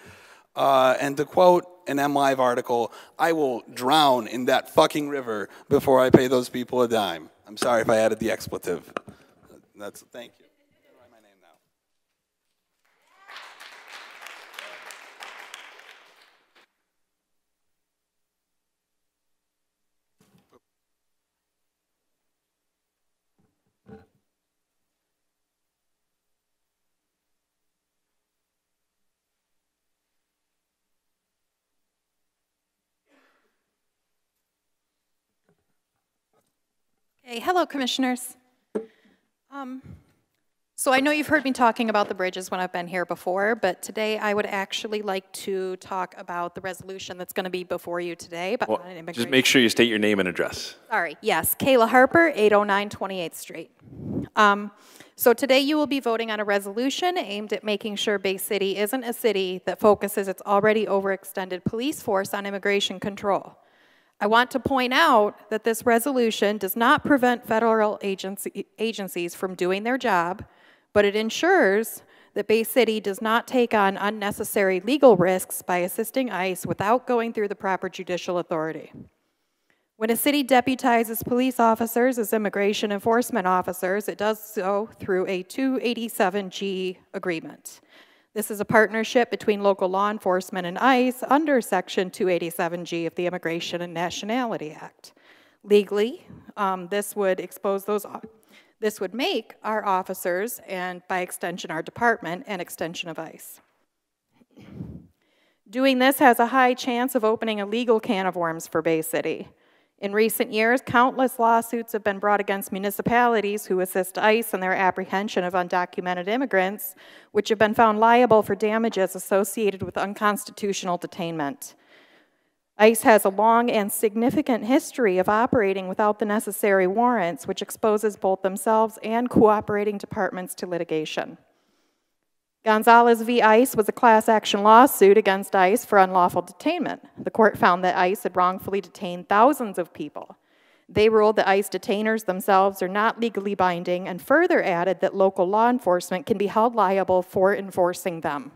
And to quote an MLive article, I will drown in that fucking river before I pay those people a dime. I'm sorry if I added the expletive. Thank you. Okay, hello, commissioners. So I know you've heard me talking about the bridges when I've been here before, but today I would actually like to talk about the resolution that's going to be before you today. But Well, just make sure you state your name and address. Sorry, yes, Kayla Harper, 809 28th Street. So today you will be voting on a resolution aimed at making sure Bay City isn't a city that focuses its already overextended police force on immigration control. I want to point out that this resolution does not prevent federal agencies from doing their job, but it ensures that Bay City does not take on unnecessary legal risks by assisting ICE without going through the proper judicial authority. When a city deputizes police officers as immigration enforcement officers, it does so through a 287G agreement. This is a partnership between local law enforcement and ICE under Section 287G of the Immigration and Nationality Act. Legally, this would make our officers, and by extension our department, an extension of ICE. Doing this has a high chance of opening a legal can of worms for Bay City. In recent years, countless lawsuits have been brought against municipalities who assist ICE in their apprehension of undocumented immigrants, which have been found liable for damages associated with unconstitutional detainment. ICE has a long and significant history of operating without the necessary warrants, which exposes both themselves and cooperating departments to litigation. Gonzalez v. ICE was a class action lawsuit against ICE for unlawful detainment. The court found that ICE had wrongfully detained thousands of people. They ruled that ICE detainers themselves are not legally binding and further added that local law enforcement can be held liable for enforcing them.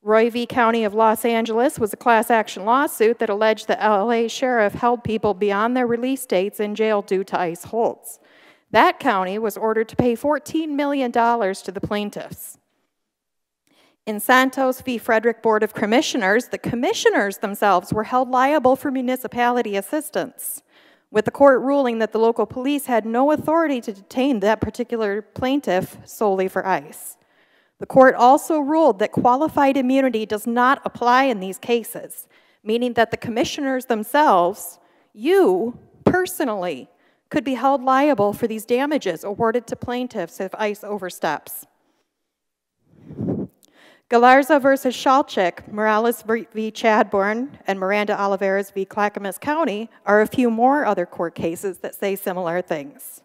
Roy v. County of Los Angeles was a class action lawsuit that alleged that LA sheriff held people beyond their release dates in jail due to ICE holds. That county was ordered to pay $14 million to the plaintiffs. In Santos v. Frederick Board of Commissioners, the commissioners themselves were held liable for municipality assistance, with the court ruling that the local police had no authority to detain that particular plaintiff solely for ICE. The court also ruled that qualified immunity does not apply in these cases, meaning that the commissioners themselves, you personally, could be held liable for these damages awarded to plaintiffs if ICE oversteps. Galarza versus Shalchik, Morales v. Chadbourne, and Miranda Olivares v. Clackamas County are a few more other court cases that say similar things.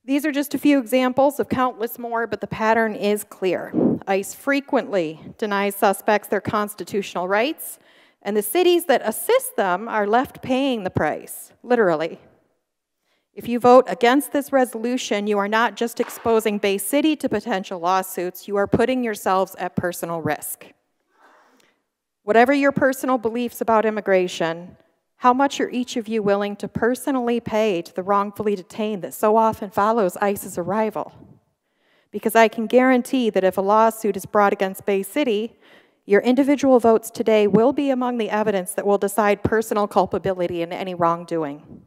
These are just a few examples of countless more, but the pattern is clear. ICE frequently denies suspects their constitutional rights, and the cities that assist them are left paying the price, literally. If you vote against this resolution, you are not just exposing Bay City to potential lawsuits, you are putting yourselves at personal risk. Whatever your personal beliefs about immigration, how much are each of you willing to personally pay to the wrongfully detained that so often follows ICE's arrival? Because I can guarantee that if a lawsuit is brought against Bay City, your individual votes today will be among the evidence that will decide personal culpability in any wrongdoing.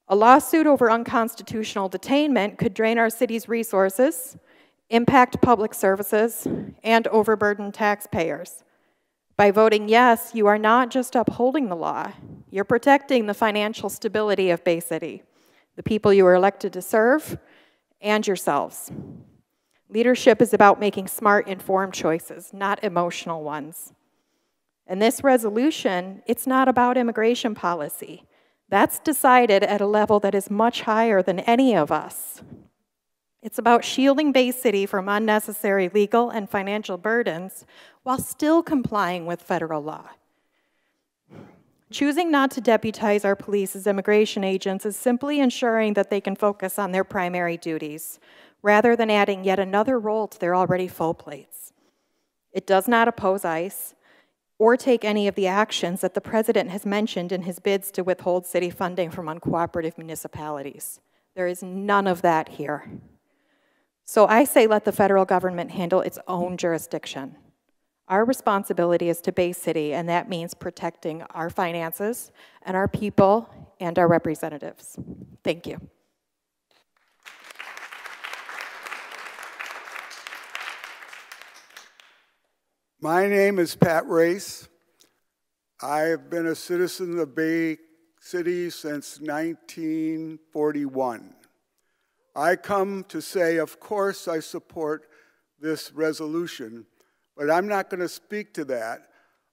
A lawsuit over unconstitutional detainment could drain our city's resources, impact public services, and overburden taxpayers. By voting yes, you are not just upholding the law, you're protecting the financial stability of Bay City, the people you are elected to serve, and yourselves. Leadership is about making smart, informed choices, not emotional ones. And this resolution, it's not about immigration policy. That's decided at a level that is much higher than any of us. It's about shielding Bay City from unnecessary legal and financial burdens while still complying with federal law. Choosing not to deputize our police as immigration agents is simply ensuring that they can focus on their primary duties, rather than adding yet another role to their already full plates. It does not oppose ICE or take any of the actions that the President has mentioned in his bids to withhold city funding from uncooperative municipalities. There is none of that here. So I say let the federal government handle its own jurisdiction. Our responsibility is to Bay City, and that means protecting our finances and our people and our representatives. Thank you. My name is Pat Race. I have been a citizen of Bay City since 1941. I come to say, of course, I support this resolution, but I'm not going to speak to that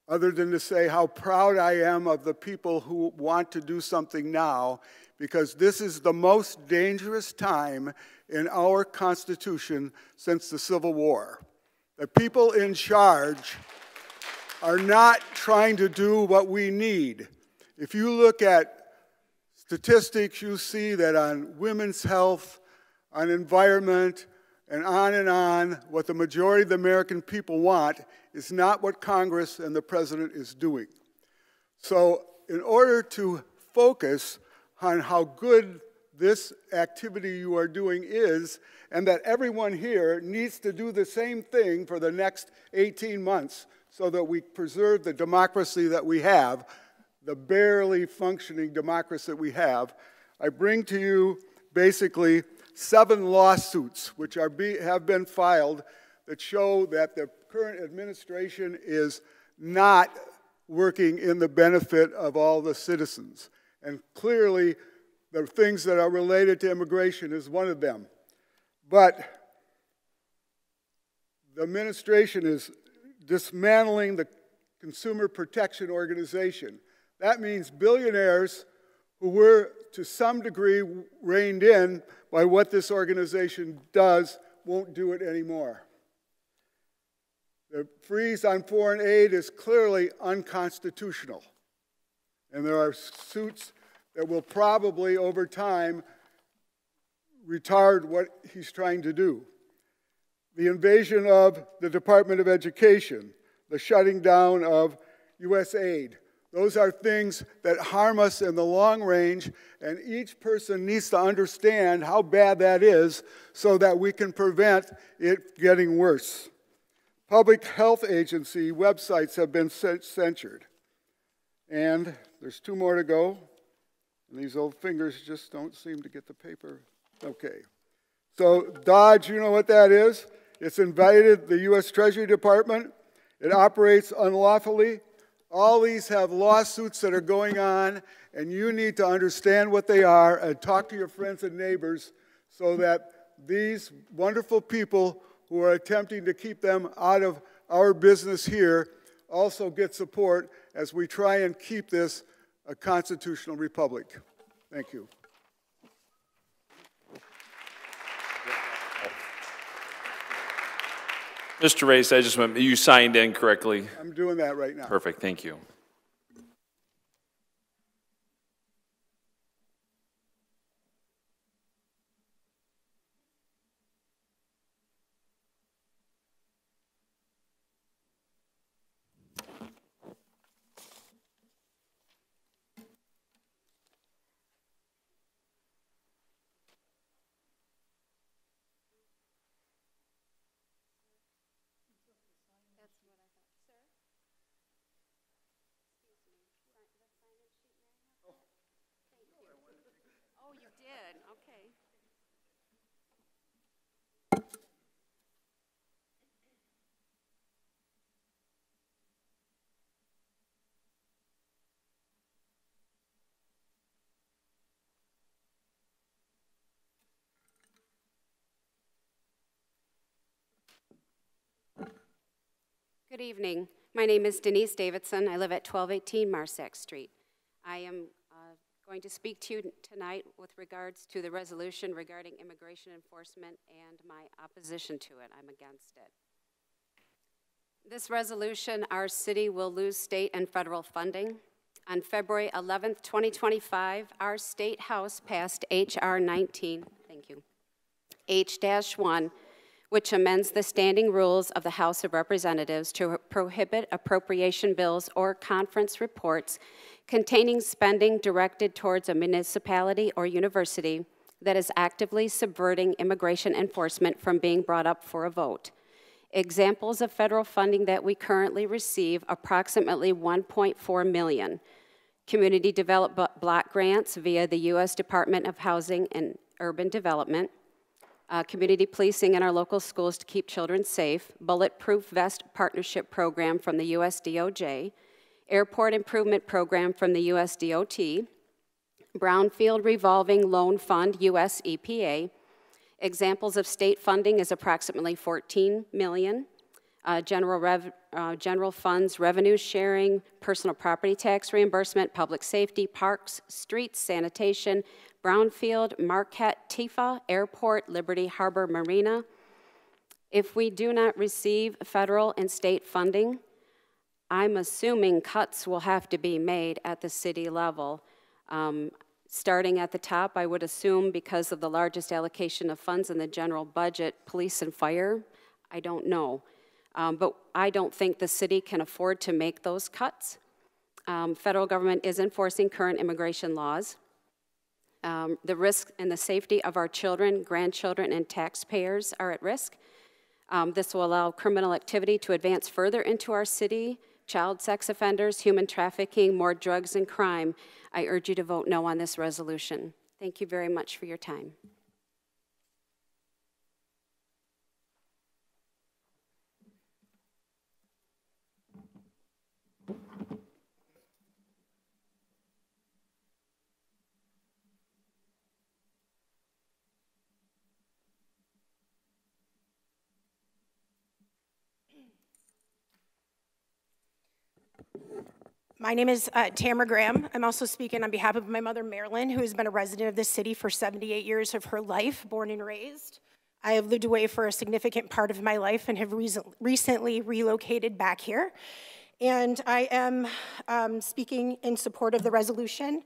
other than to say how proud I am of the people who want to do something now, because this is the most dangerous time in our Constitution since the Civil War. The people in charge are not trying to do what we need. If you look at statistics, you see that on women's health, on environment, and on, what the majority of the American people want is not what Congress and the President is doing. So in order to focus on how good this activity you are doing is, and that everyone here needs to do the same thing for the next 18 months so that we preserve the democracy that we have, the barely functioning democracy that we have, I bring to you basically 7 lawsuits which have been filed that show that the current administration is not working in the benefit of all the citizens. And clearly, the things that are related to immigration is one of them. But the administration is dismantling the Consumer Protection Organization. That means billionaires who were, to some degree, reined in by what this organization does won't do it anymore. The freeze on foreign aid is clearly unconstitutional. And there are suits that will probably, over time, retard what he's trying to do. The invasion of the Department of Education, the shutting down of U.S. aid. Those are things that harm us in the long range, and each person needs to understand how bad that is so that we can prevent it getting worse. Public health agency websites have been censored. And there's 2 more to go. And these old fingers just don't seem to get the paper. Okay. So Dodge, you know what that is? It's invaded the U.S. Treasury Department. It operates unlawfully. All these have lawsuits that are going on, and you need to understand what they are and talk to your friends and neighbors so that these wonderful people who are attempting to keep them out of our business here also get support as we try and keep this a constitutional republic. Thank you. Mr. Race, I just want, you signed in correctly? I'm doing that right now. Perfect, thank you. Oh, you did? Okay. Good evening. My name is Denise Davidson. I live at 1218 Marsack Street. I am going to speak to you tonight with regards to the resolution regarding immigration enforcement and my opposition to it. I'm against it. This resolution, our city will lose state and federal funding. On February 11th, 2025, our State House passed H.R. 19, thank you, H-1, which amends the standing rules of the House of Representatives to prohibit appropriation bills or conference reports containing spending directed towards a municipality or university that is actively subverting immigration enforcement from being brought up for a vote. Examples of federal funding that we currently receive, approximately $1.4 million. Community development block grants via the U.S. Department of Housing and Urban Development, community policing in our local schools to keep children safe, Bulletproof Vest Partnership Program from the U.S. DOJ, Airport Improvement Program from the U.S. DOT, Brownfield Revolving Loan Fund, U.S. EPA, Examples of state funding is approximately $14 million. General funds, revenue sharing, personal property tax reimbursement, public safety, parks, streets, sanitation, brownfield, Marquette, Tifa, airport, Liberty Harbor Marina. If we do not receive federal and state funding, I'm assuming cuts will have to be made at the city level. Starting at the top, I would assume because of the largest allocation of funds in the general budget, police and fire, I don't know. But I don't think the city can afford to make those cuts. Federal government is enforcing current immigration laws. The risk and the safety of our children, grandchildren, and taxpayers are at risk. This will allow criminal activity to advance further into our city, child sex offenders, human trafficking, more drugs and crime. I urge you to vote no on this resolution. Thank you very much for your time. My name is Tamara Graham. I'm also speaking on behalf of my mother, Marilyn, who has been a resident of this city for 78 years of her life, born and raised. I have lived away for a significant part of my life and have recently relocated back here. And I am speaking in support of the resolution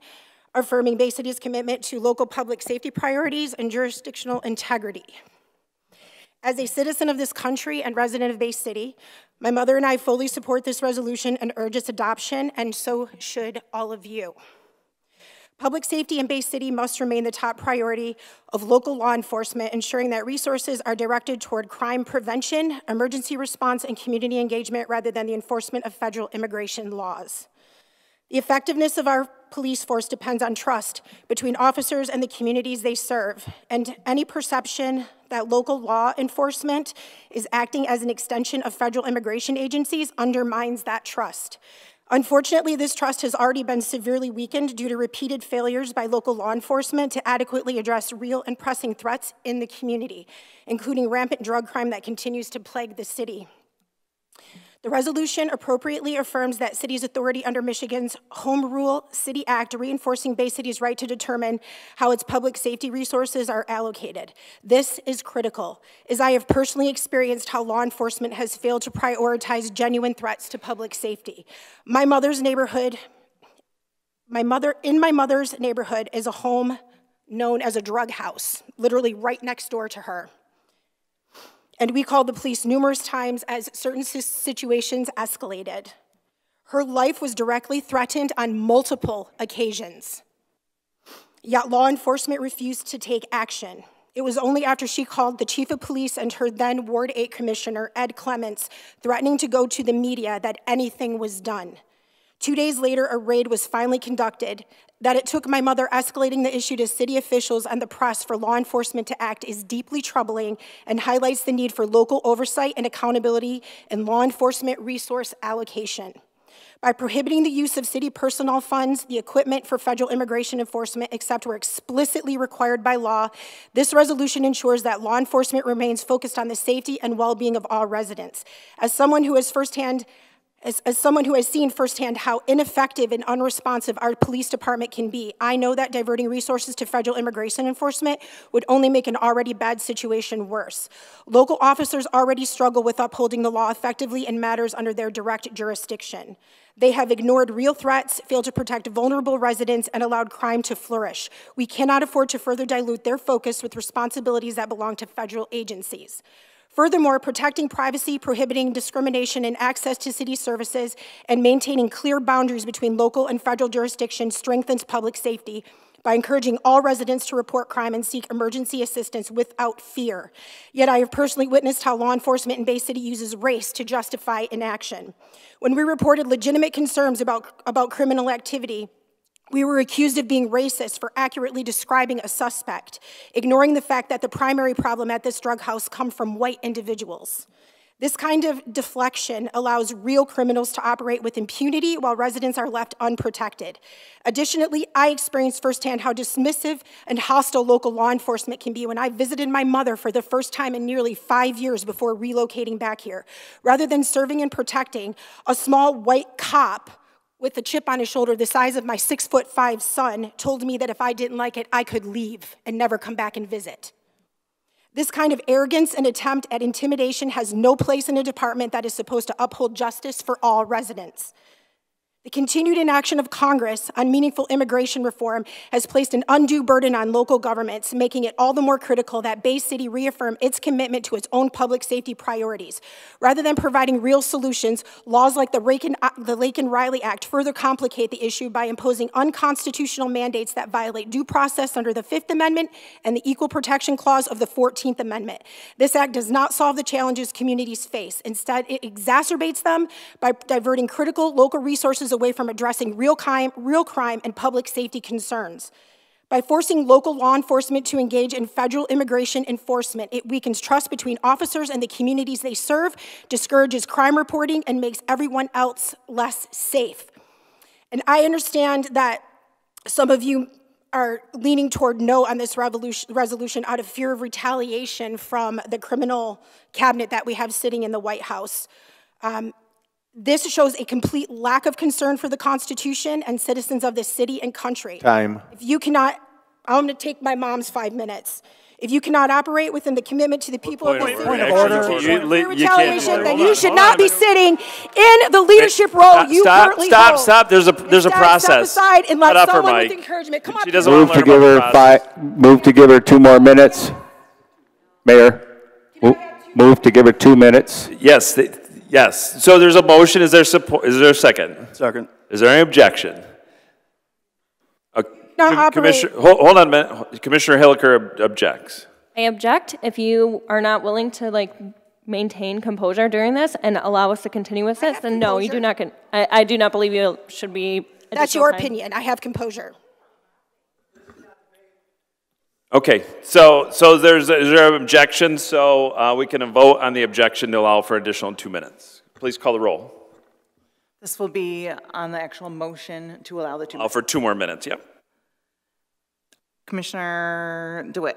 affirming Bay City's commitment to local public safety priorities and jurisdictional integrity. As a citizen of this country and resident of Bay City, my mother and I fully support this resolution and urge its adoption, and so should all of you. Public safety in Bay City must remain the top priority of local law enforcement, ensuring that resources are directed toward crime prevention, emergency response, and community engagement rather than the enforcement of federal immigration laws. The effectiveness of our police force depends on trust between officers and the communities they serve, and any perception that local law enforcement is acting as an extension of federal immigration agencies undermines that trust. Unfortunately, this trust has already been severely weakened due to repeated failures by local law enforcement to adequately address real and pressing threats in the community, including rampant drug crime that continues to plague the city. The resolution appropriately affirms that city's authority under Michigan's Home Rule City Act, reinforcing Bay City's right to determine how its public safety resources are allocated. This is critical, as I have personally experienced how law enforcement has failed to prioritize genuine threats to public safety. In my mother's neighborhood is a home known as a drug house, literally right next door to her. And we called the police numerous times as certain situations escalated. Her life was directly threatened on multiple occasions. Yet law enforcement refused to take action. It was only after she called the chief of police and her then Ward 8 commissioner, Ed Clements, threatening to go to the media that anything was done. 2 days later, a raid was finally conducted. That it took my mother escalating the issue to city officials and the press for law enforcement to act is deeply troubling and highlights the need for local oversight and accountability in law enforcement resource allocation. By prohibiting the use of city personnel funds, the equipment for federal immigration enforcement, except where explicitly required by law, this resolution ensures that law enforcement remains focused on the safety and well-being of all residents. As someone who has seen firsthand how ineffective and unresponsive our police department can be, I know that diverting resources to federal immigration enforcement would only make an already bad situation worse. Local officers already struggle with upholding the law effectively in matters under their direct jurisdiction. They have ignored real threats, failed to protect vulnerable residents, and allowed crime to flourish. We cannot afford to further dilute their focus with responsibilities that belong to federal agencies. Furthermore, protecting privacy, prohibiting discrimination in access to city services, and maintaining clear boundaries between local and federal jurisdictions strengthens public safety by encouraging all residents to report crime and seek emergency assistance without fear. Yet I have personally witnessed how law enforcement in Bay City uses race to justify inaction. When we reported legitimate concerns about criminal activity, we were accused of being racist for accurately describing a suspect, ignoring the fact that the primary problem at this drug house come from white individuals. This kind of deflection allows real criminals to operate with impunity while residents are left unprotected. Additionally, I experienced firsthand how dismissive and hostile local law enforcement can be when I visited my mother for the first time in nearly 5 years before relocating back here. Rather than serving and protecting, a small white cop with a chip on his shoulder the size of my 6'5" son told me that if I didn't like it, I could leave and never come back and visit. This kind of arrogance and attempt at intimidation has no place in a department that is supposed to uphold justice for all residents. The continued inaction of Congress on meaningful immigration reform has placed an undue burden on local governments, making it all the more critical that Bay City reaffirm its commitment to its own public safety priorities. Rather than providing real solutions, laws like the Laken-Riley Act further complicate the issue by imposing unconstitutional mandates that violate due process under the Fifth Amendment and the Equal Protection Clause of the 14th Amendment. This act does not solve the challenges communities face. Instead, it exacerbates them by diverting critical local resources away from addressing real crime and public safety concerns. By forcing local law enforcement to engage in federal immigration enforcement, it weakens trust between officers and the communities they serve, discourages crime reporting, and makes everyone else less safe. And I understand that some of you are leaning toward no on this resolution out of fear of retaliation from the criminal cabinet that we have sitting in the White House. This shows a complete lack of concern for the Constitution and citizens of this city and country. Time. If you cannot, I'm going to take my mom's 5 minutes. If you cannot operate within the commitment to the people of this city, retaliation, then you should not be sitting in the leadership role you currently hold. Stop. There's a process. Step aside and let someone with encouragement come up. She doesn't want to learn about the process. Move to give her 2 more minutes. Mayor, move to give her 2 minutes. Yes. Yes. So there's a motion. Is there support? Is there a second? Second. Is there any objection? Commissioner, hold on a minute. Commissioner Hilliker objects. I object if you are not willing to maintain composure during this and allow us to continue with this. Then no, you do not. I do not believe you should be. That's your opinion. I have composure. Okay, so is there an objection? So we can vote on the objection to allow for additional 2 minutes. Please call the roll. This will be on the actual motion to allow the 2 minutes. For 2 more minutes, yep. Commissioner DeWitt.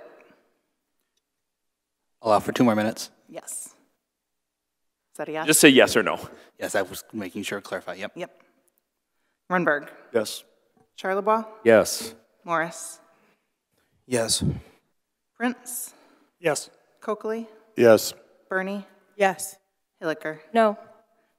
Allow for 2 more minutes. Yes. Is that a yes? Just say yes or no. Yes, I was making sure to clarify. Yep. Yep. Runberg. Yes. Charlebois. Yes. Morris. Yes. Prince. Yes. Coakley. Yes. Bernie. Yes. Hilliker. No.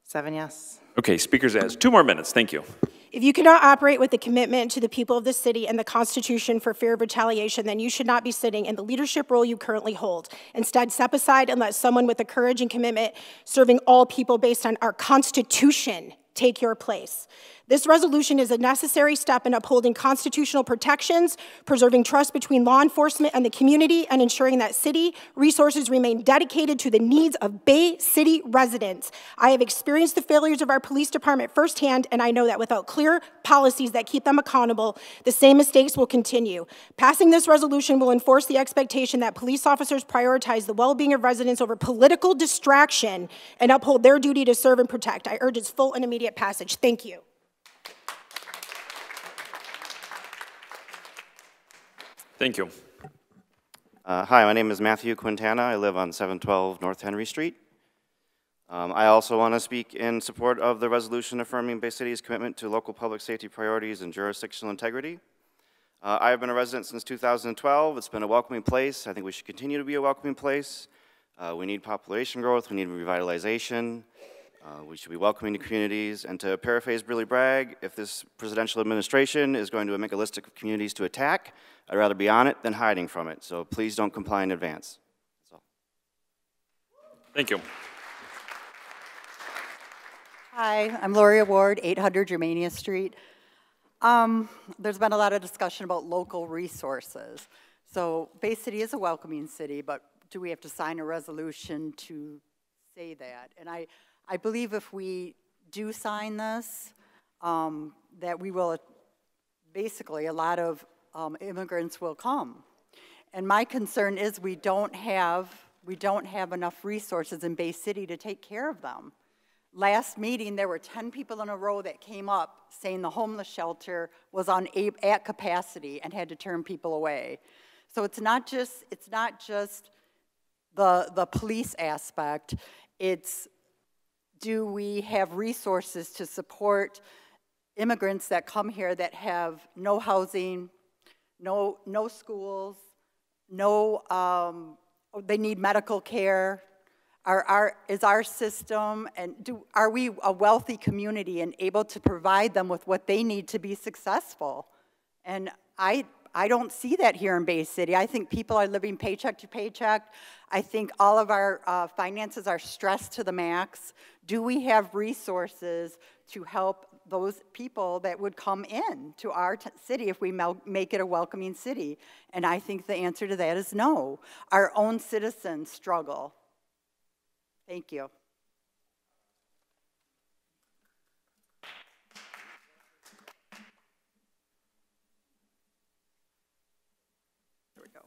7 yes. Okay, speakers has 2 more minutes. Thank you. If you cannot operate with the commitment to the people of the city and the Constitution for fear of retaliation, then you should not be sitting in the leadership role you currently hold. Instead, step aside and let someone with the courage and commitment serving all people based on our Constitution take your place. This resolution is a necessary step in upholding constitutional protections, preserving trust between law enforcement and the community, and ensuring that city resources remain dedicated to the needs of Bay City residents. I have experienced the failures of our police department firsthand, and I know that without clear policies that keep them accountable, the same mistakes will continue. Passing this resolution will enforce the expectation that police officers prioritize the well-being of residents over political distraction and uphold their duty to serve and protect. I urge its full and immediate passage. Thank you. Thank you. Hi, my name is Matthew Quintana. I live on 712 North Henry Street. I also want to speak in support of the resolution affirming Bay City's commitment to local public safety priorities and jurisdictional integrity. I have been a resident since 2012. It's been a welcoming place. I think we should continue to be a welcoming place. We need population growth. We need revitalization. We should be welcoming to communities. And to paraphrase Billy Bragg, if this presidential administration is going to make a list of communities to attack, I'd rather be on it than hiding from it. So please don't comply in advance. That's all. Thank you. Hi, I'm Lori Ward, 800 Germania Street. There's been a lot of discussion about local resources. So Bay City is a welcoming city, but do we have to sign a resolution to say that? And I believe if we do sign this, that we will, basically a lot of immigrants will come. And my concern is we don't have We don't have enough resources in Bay City to take care of them. Last meeting, there were 10 people in a row that came up saying the homeless shelter was at capacity and had to turn people away. So it's not just the police aspect, it's do we have resources to support immigrants that come here that have no housing, no schools, they need medical care. Is our system, and are we a wealthy community and able to provide them with what they need to be successful? And I don't see that here in Bay City. I think people are living paycheck to paycheck. I think all of our finances are stressed to the max. Do we have resources to help those people that would come in to our city if we make it a welcoming city? And I think the answer to that is no. Our own citizens struggle. Thank you. There we go.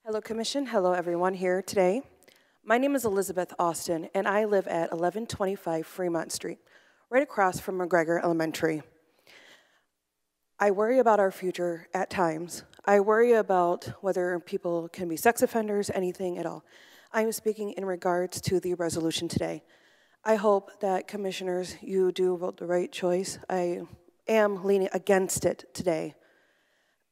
Hello, Commission. Hello, everyone here today. My name is Elizabeth Austin, and I live at 1125 Fremont Street, right across from McGregor Elementary. I worry about our future at times. I worry about whether people can be sex offenders, anything at all. I am speaking in regards to the resolution today. I hope that, Commissioners, you do vote the right choice. I am leaning against it today.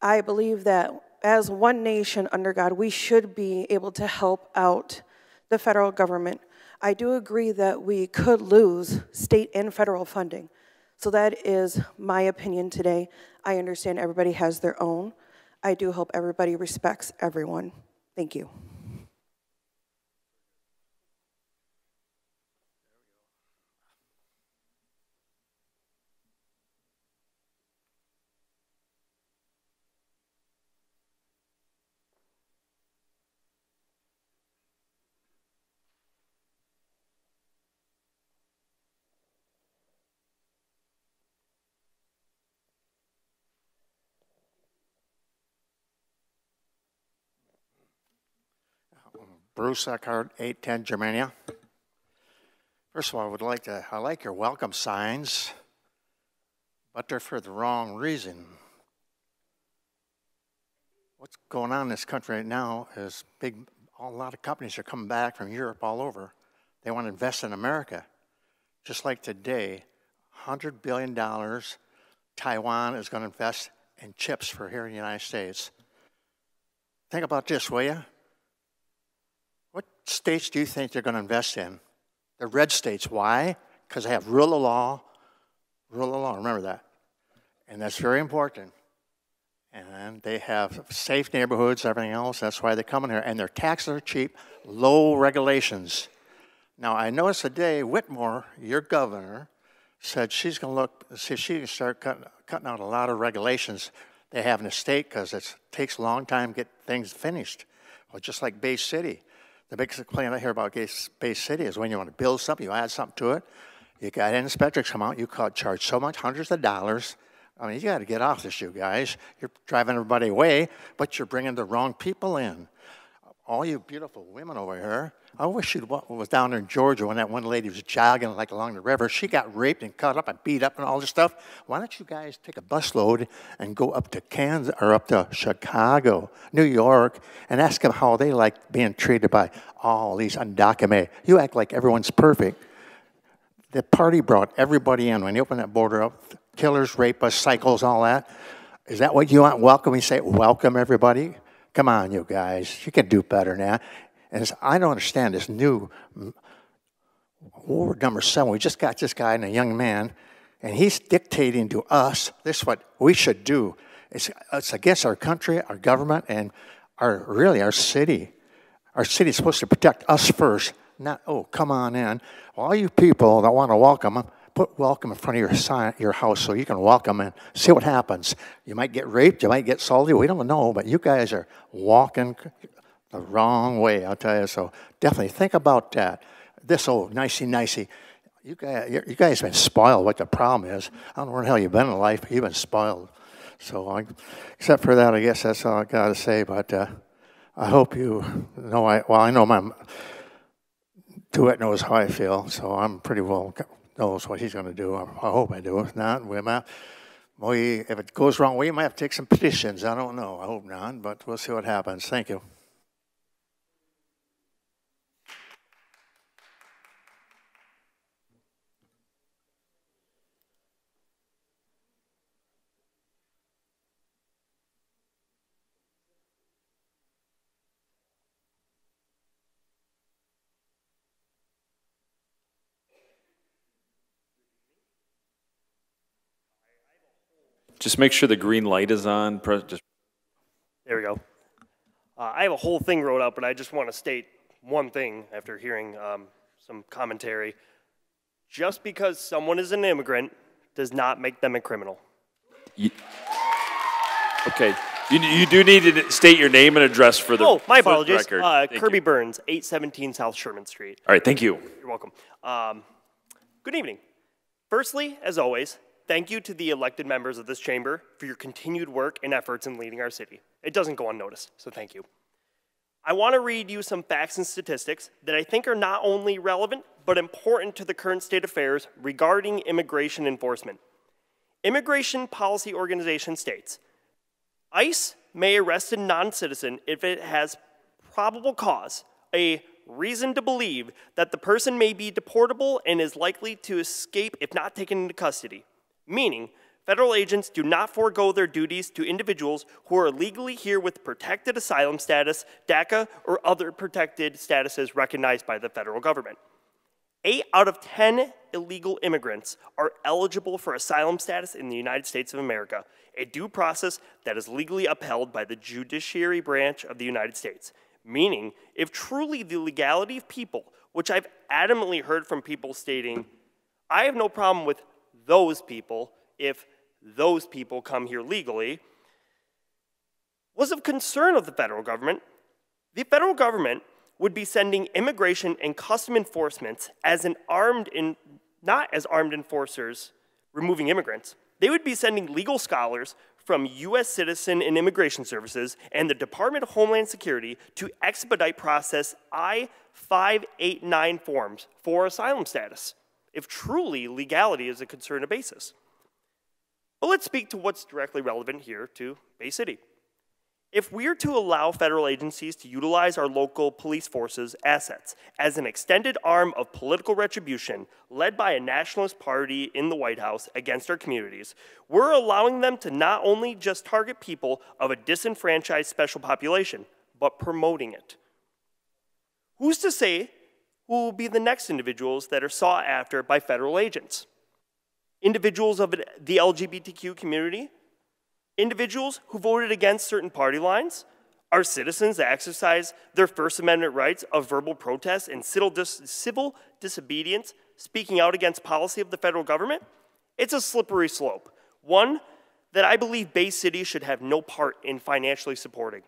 I believe that as one nation under God, we should be able to help out the federal government. I do agree that we could lose state and federal funding. So that is my opinion today. I understand everybody has their own. I do hope everybody respects everyone. Thank you. Bruce Eckhart, 810 Germania. First of all, I like your welcome signs, but they're for the wrong reason. What's going on in this country right now is a lot of companies are coming back from Europe all over. They want to invest in America. Just like today, $100 billion, Taiwan is going to invest in chips for here in the United States. Think about this, will you? What states do you think they're going to invest in? The red states. Why? Because they have rule of law. Rule of law, remember that. And that's very important. And they have safe neighborhoods, everything else. That's why they come in here. And their taxes are cheap, low regulations. Now, I noticed today, Whitmore, your governor, said she's going to see if she can start cutting out a lot of regulations they have in the state because it takes a long time to get things finished. Well, just like Bay City. The biggest complaint I hear about Bay City is when you want to build something, you add something to it, you got inspectors come out, you charge so much, hundreds of dollars. I mean, you got to get off this, you guys. You're driving everybody away, but you're bringing the wrong people in. All you beautiful women over here, I wish you was down there in Georgia when that one lady was jogging like along the river. She got raped and cut up and beat up and all this stuff. Why don't you guys take a busload and go up to Kansas or up to Chicago, New York, and ask them how they like being treated by all these undocumented. You act like everyone's perfect. The party brought everybody in when you opened that border up. Killers, rapists, psychos, all that. Is that what you want? Welcome? We say, welcome everybody. Come on, you guys. You can do better now. And I don't understand this new Ward number 7. We just got this guy and a young man, and he's dictating to us. This is what we should do. It's against our country, our government, and really our city. Our city is supposed to protect us first, not, oh, come on in. All you people that want to welcome them, put welcome in front of your house so you can welcome and see what happens. You might get raped, you might get salty, we don't know, but you guys are walking the wrong way, I'll tell you. So definitely think about that. This old nicey. You guys have been spoiled. What the problem is, I don't know where the hell you've been in life, but you've been spoiled. So except for that, I guess that's all I got to say. But I hope you know, I know my Duet knows how I feel, so I'm pretty well knows what he's going to do. I hope I do. If not, if it goes wrong, we might have to take some petitions. I don't know. I hope not, but we'll see what happens. Thank you. Just make sure the green light is on. There we go. I have a whole thing wrote up, but I just want to state one thing after hearing some commentary. Just because someone is an immigrant does not make them a criminal. Okay. You do need to state your name and address for the my apologies. record. Kirby Burns, 817 South Sherman Street. All right, thank you. You're welcome. Good evening. Firstly, as always, thank you to the elected members of this chamber for your continued work and efforts in leading our city. It doesn't go unnoticed, so thank you. I want to read you some facts and statistics that I think are not only relevant, but important to the current state of affairs regarding immigration enforcement. Immigration Policy Organization states, ICE may arrest a non-citizen if it has probable cause, a reason to believe that the person may be deportable and is likely to escape if not taken into custody. Meaning, federal agents do not forego their duties to individuals who are legally here with protected asylum status, DACA, or other protected statuses recognized by the federal government. 8 out of 10 illegal immigrants are eligible for asylum status in the United States of America, a due process that is legally upheld by the judiciary branch of the United States. Meaning, if truly the legality of people, which I've adamantly heard from people stating, I have no problem with those people if those people come here legally, was of concern of the federal government, would be sending immigration and custom enforcement as not as armed enforcers removing immigrants. They would be sending legal scholars from U.S. Citizen and Immigration Services and the Department of Homeland Security to expedite process I-589 forms for asylum status, if truly legality is a concern of basis. But let's speak to what's directly relevant here to Bay City. If we're to allow federal agencies to utilize our local police forces' assets as an extended arm of political retribution led by a nationalist party in the White House against our communities, we're allowing them to not only just target people of a disenfranchised special population, but promoting it. Who's to say who will be the next individuals that are sought after by federal agents? Individuals of the LGBTQ community? Individuals who voted against certain party lines? Are citizens that exercise their First Amendment rights of verbal protest and civil disobedience, speaking out against policy of the federal government? It's a slippery slope, one that I believe Bay City should have no part in financially supporting.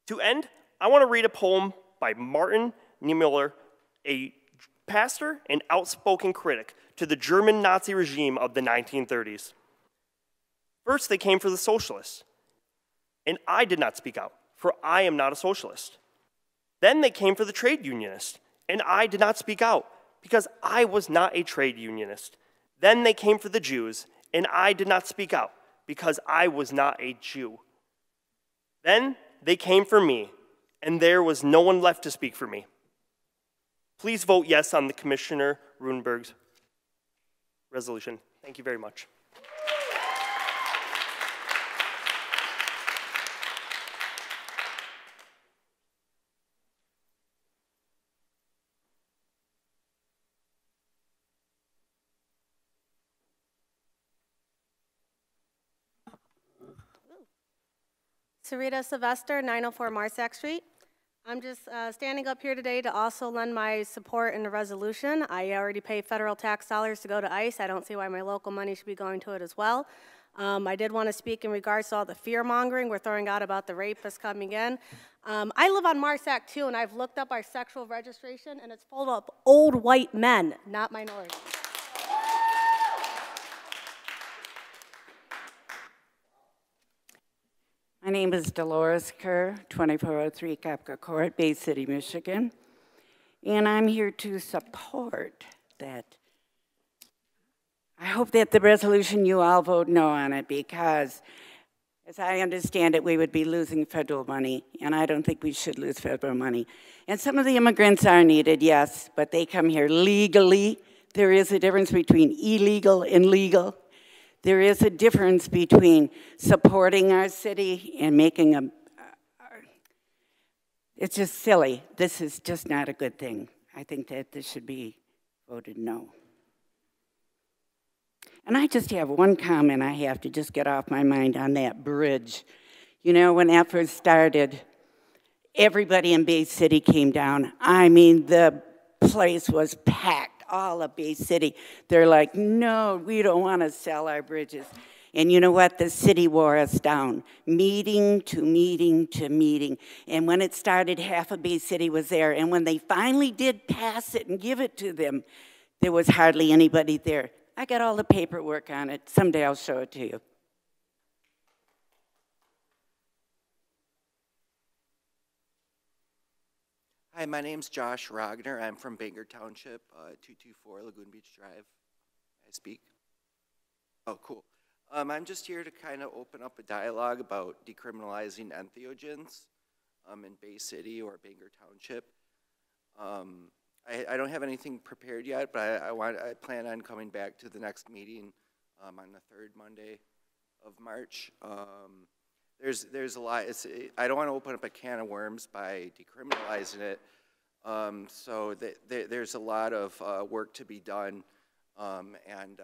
To end, I want to read a poem by Martin Niemöller, a pastor and outspoken critic to the German Nazi regime of the 1930s. First, they came for the socialists, and I did not speak out, for I am not a socialist. Then they came for the trade unionists, and I did not speak out, because I was not a trade unionist. Then they came for the Jews, and I did not speak out, because I was not a Jew. Then they came for me, and there was no one left to speak for me. Please vote yes on the Commissioner Rudenberg's resolution. Thank you very much. Sarita Sylvester, 904 Marsack Street. I'm just standing up here today to also lend my support in the resolution. I already pay federal tax dollars to go to ICE. I don't see why my local money should be going to it as well. I did want to speak in regards to all the fear mongering we're throwing out about the rapists coming in. I live on Marsac too, and I've looked up our sexual registration, and it's full of old white men, not minorities. My name is Dolores Kerr, 2403 Kapka Court, Bay City, Michigan. And I'm here to support that. I hope that the resolution, you all vote no on it, because as I understand it, we would be losing federal money, and I don't think we should lose federal money. And some of the immigrants are needed, yes, but they come here legally. There is a difference between illegal and legal. There is a difference between supporting our city and making a, it's just silly. This is just not a good thing. I think that this should be voted no. And I just have one comment I have to just get off my mind on that bridge. You know, when that first started, everybody in Bay City came down. I mean, the place was packed. All of Bay City. They're like, no, we don't want to sell our bridges. And you know what? The city wore us down, meeting to meeting to meeting. And when it started, half of Bay City was there. And when they finally did pass it and give it to them, there was hardly anybody there. I got all the paperwork on it. Someday I'll show it to you. Hi, my name's Josh Rogner. I'm from Bangor Township, 224 Lagoon Beach Drive. I speak. Oh, cool. I'm just here to kind of open up a dialogue about decriminalizing entheogens in Bay City or Bangor Township. I don't have anything prepared yet, but I plan on coming back to the next meeting on the third Monday of March. There's a lot. I don't want to open up a can of worms by decriminalizing it. So there's a lot of work to be done, and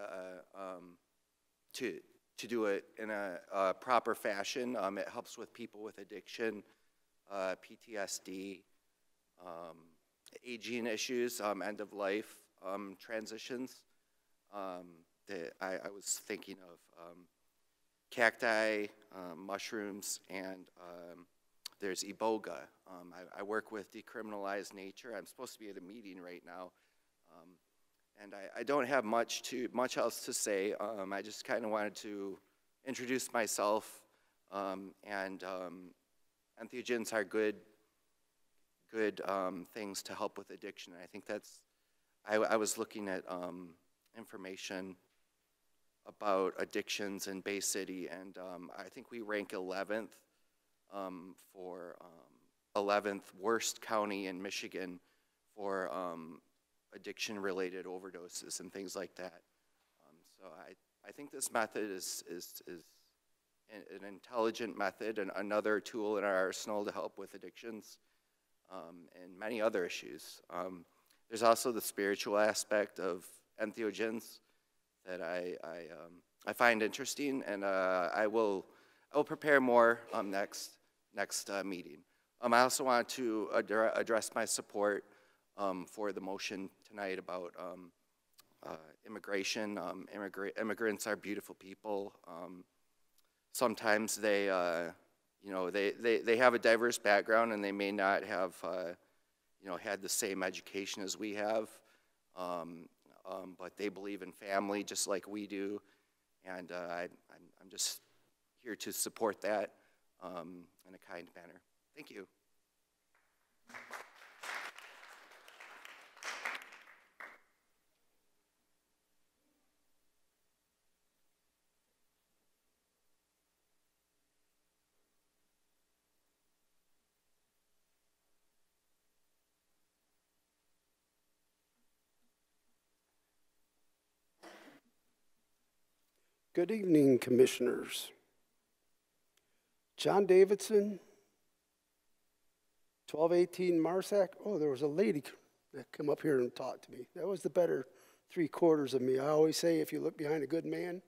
to do it in a proper fashion. It helps with people with addiction, PTSD, aging issues, end of life transitions. I was thinking of cacti, mushrooms, and there's iboga. I work with Decriminalize Nature. I'm supposed to be at a meeting right now, and I don't have much else to say. I just kind of wanted to introduce myself, and entheogens are good things to help with addiction. I think that's. I was looking at information about addictions in Bay City, and I think we rank 11th for 11th worst county in Michigan for addiction-related overdoses and things like that. So I think this method is an intelligent method and another tool in our arsenal to help with addictions and many other issues. There's also the spiritual aspect of entheogens that I find interesting, and I will prepare more next meeting. I also want to address my support for the motion tonight about immigration. Immigrants are beautiful people. Sometimes they have a diverse background, and they may not have had the same education as we have. But they believe in family just like we do, and I'm just here to support that in a kind manner. Thank you. Good evening, commissioners. John Davidson, 1218 Marsac. Oh, there was a lady that came up here and talked to me. That was the better 3/4 of me. I always say if you look behind a good man,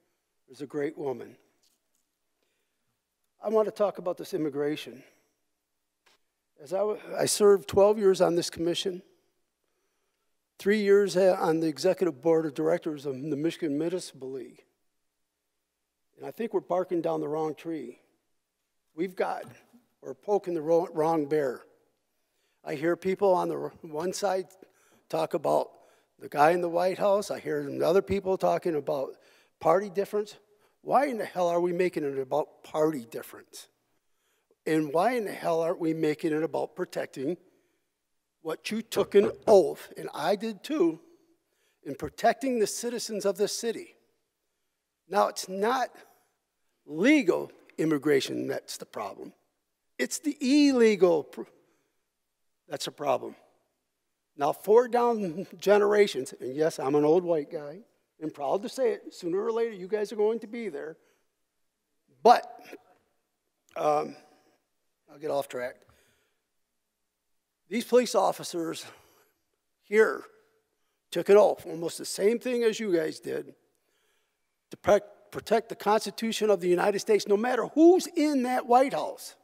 there's a great woman. I want to talk about this immigration. I served 12 years on this commission, 3 years on the executive board of directors of the Michigan Municipal League. And I think we're barking down the wrong tree. We're poking the wrong bear. I hear people on the one side talk about the guy in the White House. I hear other people talking about party difference. Why in the hell are we making it about party difference? And why in the hell aren't we making it about protecting what you took an oath, and I did too, in protecting the citizens of this city? Now, it's not legal immigration that's the problem. It's the illegal that's a problem. Now, 4 down generations, and yes, I'm an old white guy, and proud to say it, sooner or later you guys are going to be there. But, I'll get off track. These police officers here took an oath, almost the same thing as you guys did, to protect the Constitution of the United States, no matter who's in that White House.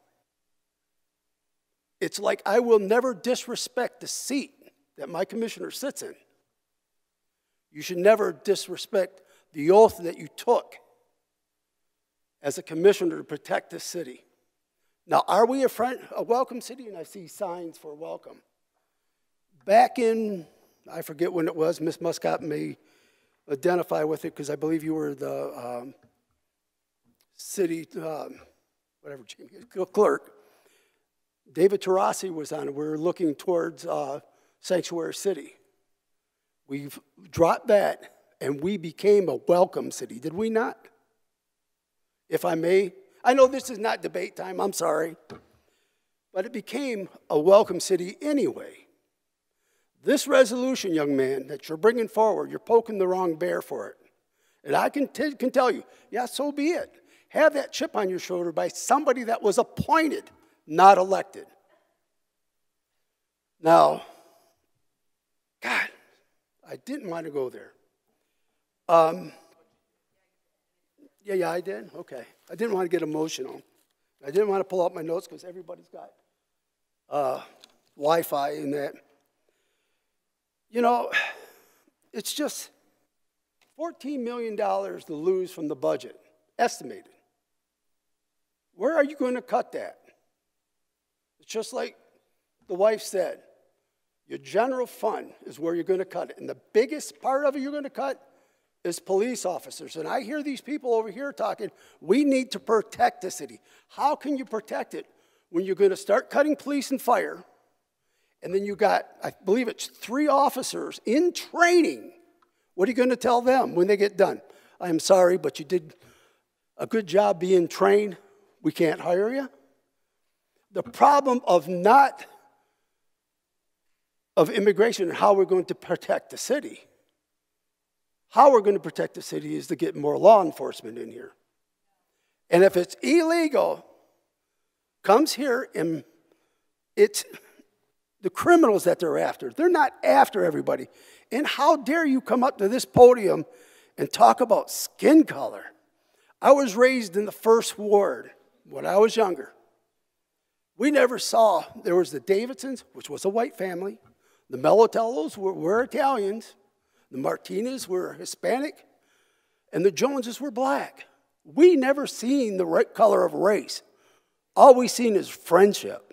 It's like I will never disrespect the seat that my commissioner sits in. You should never disrespect the oath that you took as a commissioner to protect this city. Now, are we a welcome city? And I see signs for welcome. Back in, I forget when it was, Ms. Muscat may identify with it because I believe you were the city, clerk. David Tarasi was on it. We were looking towards Sanctuary City. We've dropped that and we became a welcome city, did we not? If I may. I know this is not debate time, I'm sorry. But it became a welcome city anyway. This resolution, young man, that you're bringing forward, you're poking the wrong bear for it. And I can tell you, yeah, so be it. Have that chip on your shoulder by somebody that was appointed, not elected. Now, God, I didn't want to go there. Yeah, I did? Okay. I didn't want to get emotional. I didn't want to pull out my notes because everybody's got Wi-Fi in that. You know, it's just $14 million to lose from the budget, estimated. Where are you going to cut that? It's just like the wife said, your general fund is where you're going to cut it. And the biggest part of it you're going to cut is police officers. And I hear these people over here talking, we need to protect the city. How can you protect it when you're going to start cutting police and fire, and then you got, I believe it's 3 officers in training? What are you going to tell them when they get done? I'm sorry, but you did a good job being trained. We can't hire you. The problem of immigration and how we're going to protect the city. How we're going to protect the city is to get more law enforcement in here. And if it's illegal, comes here and it's the criminals that they're after. They're not after everybody. And how dare you come up to this podium and talk about skin color? I was raised in the 1st Ward when I was younger. We never saw, there was the Davidsons, which was a white family. The Melitellos were Italians. The Martinez were Hispanic, and the Joneses were black. We never seen the right color of race. All we seen is friendship.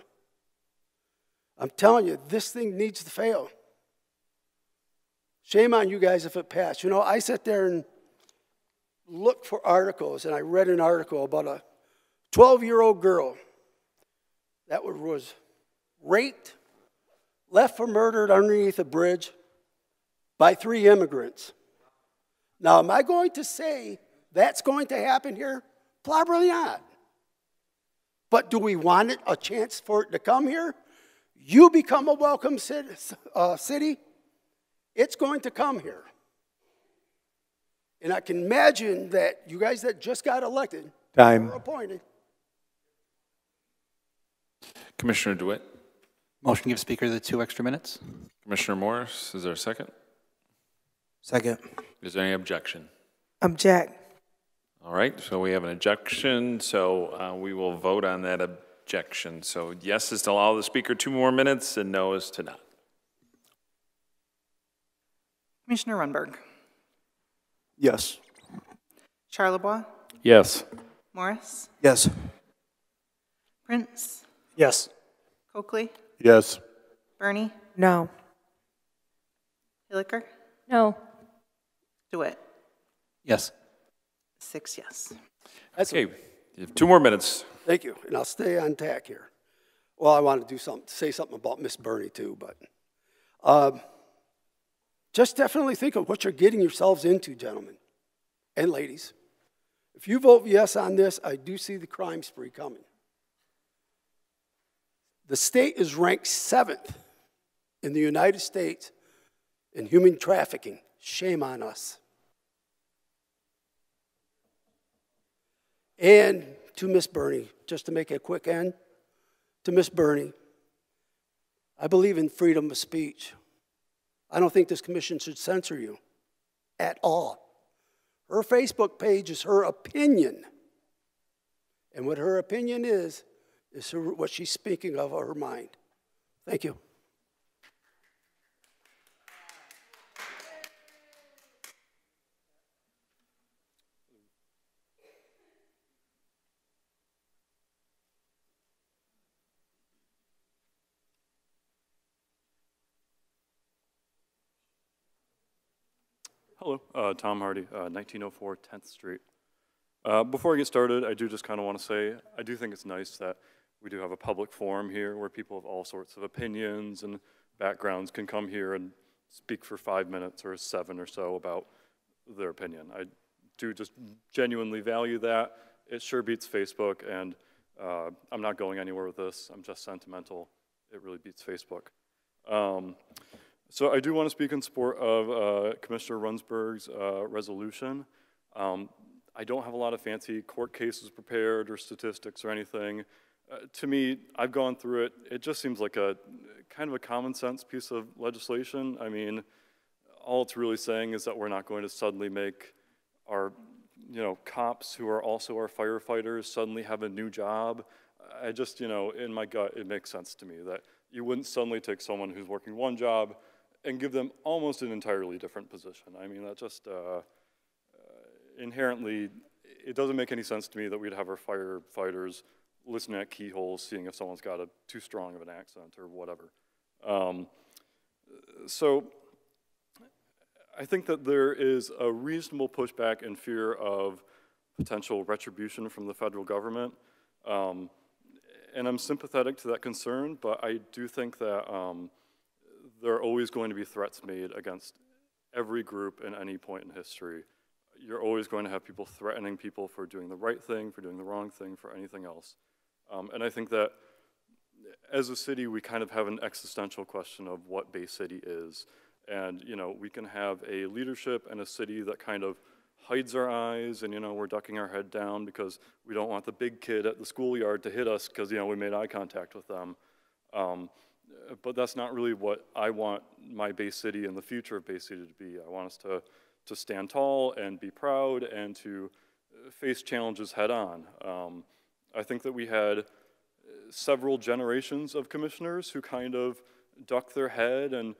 I'm telling you, this thing needs to fail. Shame on you guys if it passed. You know, I sat there and looked for articles, and I read an article about a 12-year-old girl that was raped, left for murdered underneath a bridge by 3 immigrants. Now, am I going to say that's going to happen here? Probably not. But do we want it, a chance for it to come here? You become a welcome city, it's going to come here. And I can imagine that you guys that just got elected Time. or appointed. Commissioner DeWitt. Motion to give Speaker the 2 extra minutes. Commissioner Morris, is there a second? Second. Is there any objection? Object. All right, so we have an objection, so we will vote on that objection. So yes is to allow the speaker 2 more minutes, and no is to not. Commissioner Runberg. Yes. Charlebois. Yes. Morris. Yes. Prince. Yes. Coakley. Yes. Bernie. No. Hilliker. No. DeWitt. Yes. 6 yes. Okay, you have 2 more minutes. Thank you, and I'll stay on tack here. Well, I want to say something about Miss Bernie too, but just definitely think of what you're getting yourselves into, gentlemen and ladies. If you vote yes on this, I do see the crime spree coming. The state is ranked 7th in the United States in human trafficking. Shame on us. And to Miss Bernie, just to make a quick end, to Miss Bernie, I believe in freedom of speech. I don't think this commission should censor you at all. Her Facebook page is her opinion. And what her opinion is what she's speaking of her mind. Thank you. Hello, Tom Hardy, 1904 10th Street. Before I get started, I do just kind of want to say, I do think it's nice that we do have a public forum here where people of all sorts of opinions and backgrounds can come here and speak for 5 minutes or 7 or so about their opinion. I do just genuinely value that. It sure beats Facebook, and I'm not going anywhere with this. I'm just sentimental. It really beats Facebook. So I do want to speak in support of Commissioner Runberg's resolution. I don't have a lot of fancy court cases prepared or statistics or anything. To me, I've gone through it. It just seems like a kind of a common sense piece of legislation. I mean, all it's really saying is that we're not going to suddenly make our, cops who are also our firefighters suddenly have a new job. I just, in my gut, it makes sense to me that you wouldn't suddenly take someone who's working one job and give them almost an entirely different position. I mean, that just inherently, it doesn't make any sense to me that we'd have our firefighters listening at keyholes, seeing if someone's got too strong of an accent or whatever. So I think that there is a reasonable pushback and fear of potential retribution from the federal government. And I'm sympathetic to that concern, but I do think that there are always going to be threats made against every group in any point in history. You're always going to have people threatening people for doing the right thing, for doing the wrong thing, for anything else. And I think that as a city, we kind of have an existential question of what Bay City is. And, we can have a leadership and a city that kind of hides our eyes and, we're ducking our head down because we don't want the big kid at the schoolyard to hit us because, we made eye contact with them. But that's not really what I want my Bay City and the future of Bay City to be. I want us to stand tall and be proud and to face challenges head on. I think that we had several generations of commissioners who kind of ducked their head and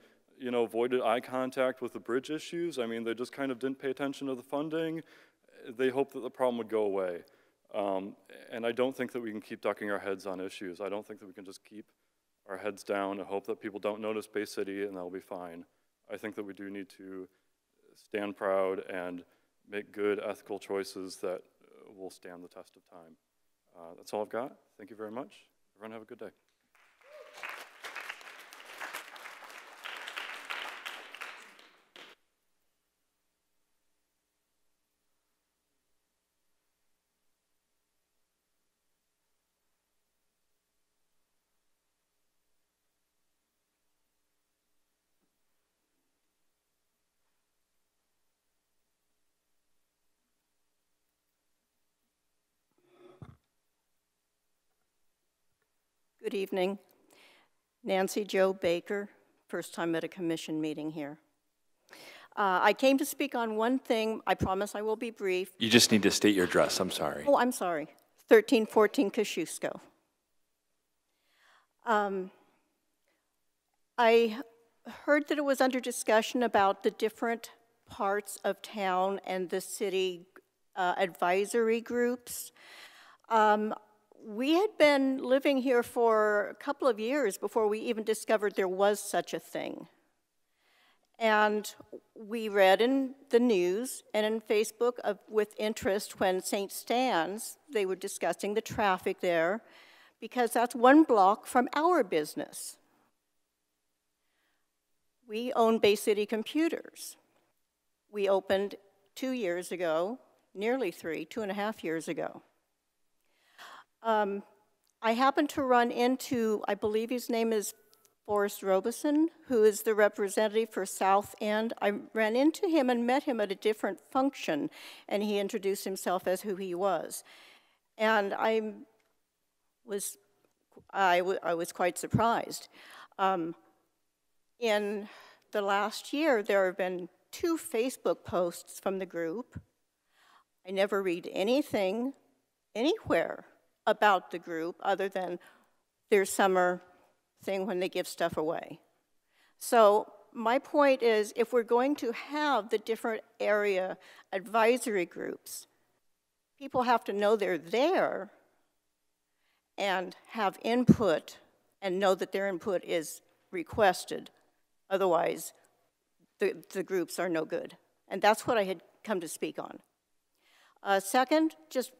avoided eye contact with the bridge issues. I mean, they just kind of didn't pay attention to the funding. They hoped that the problem would go away. And I don't think that we can keep ducking our heads on issues. I don't think that we can just keep our heads down and hope that people don't notice Bay City and they'll be fine. I think that we do need to stand proud and make good ethical choices that will stand the test of time. That's all I've got. Thank you very much. Everyone have a good day. Good evening. Nancy Jo Baker, first time at a commission meeting here. I came to speak on one thing. I promise I will be brief. You just need to state your address. I'm sorry. Oh, I'm sorry. 1314 Kosciuszko. I heard that it was under discussion about the different parts of town and the city advisory groups. We had been living here for a couple of years before we even discovered there was such a thing. And we read in the news and in Facebook with interest when St. Stan's, they were discussing the traffic there, because that's 1 block from our business. We own Bay City Computers. We opened 2 years ago, nearly 2.5 years ago. I happened to run into, I believe his name is Forrest Robeson, who is the representative for South End. I ran into him and met him at a different function, and he introduced himself as who he was. And I was quite surprised. In the last year, there have been 2 Facebook posts from the group. I never read anything anywhere about the group other than their summer thing when they give stuff away. So my point is, if we're going to have the different area advisory groups, people have to know they're there and have input and know that their input is requested. Otherwise, the groups are no good. And that's what I had come to speak on. Second, just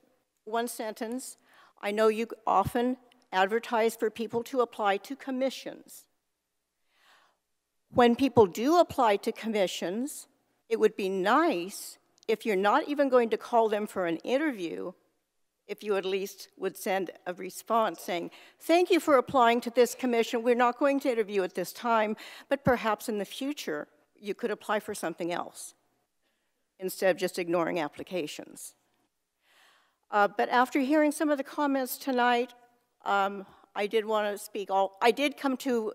1 sentence. I know you often advertise for people to apply to commissions. When people do apply to commissions, it would be nice if you're not even going to call them for an interview, if you at least would send a response saying, thank you for applying to this commission. We're not going to interview at this time, but perhaps in the future you could apply for something else instead of just ignoring applications. But after hearing some of the comments tonight, I did want to speak. I did come to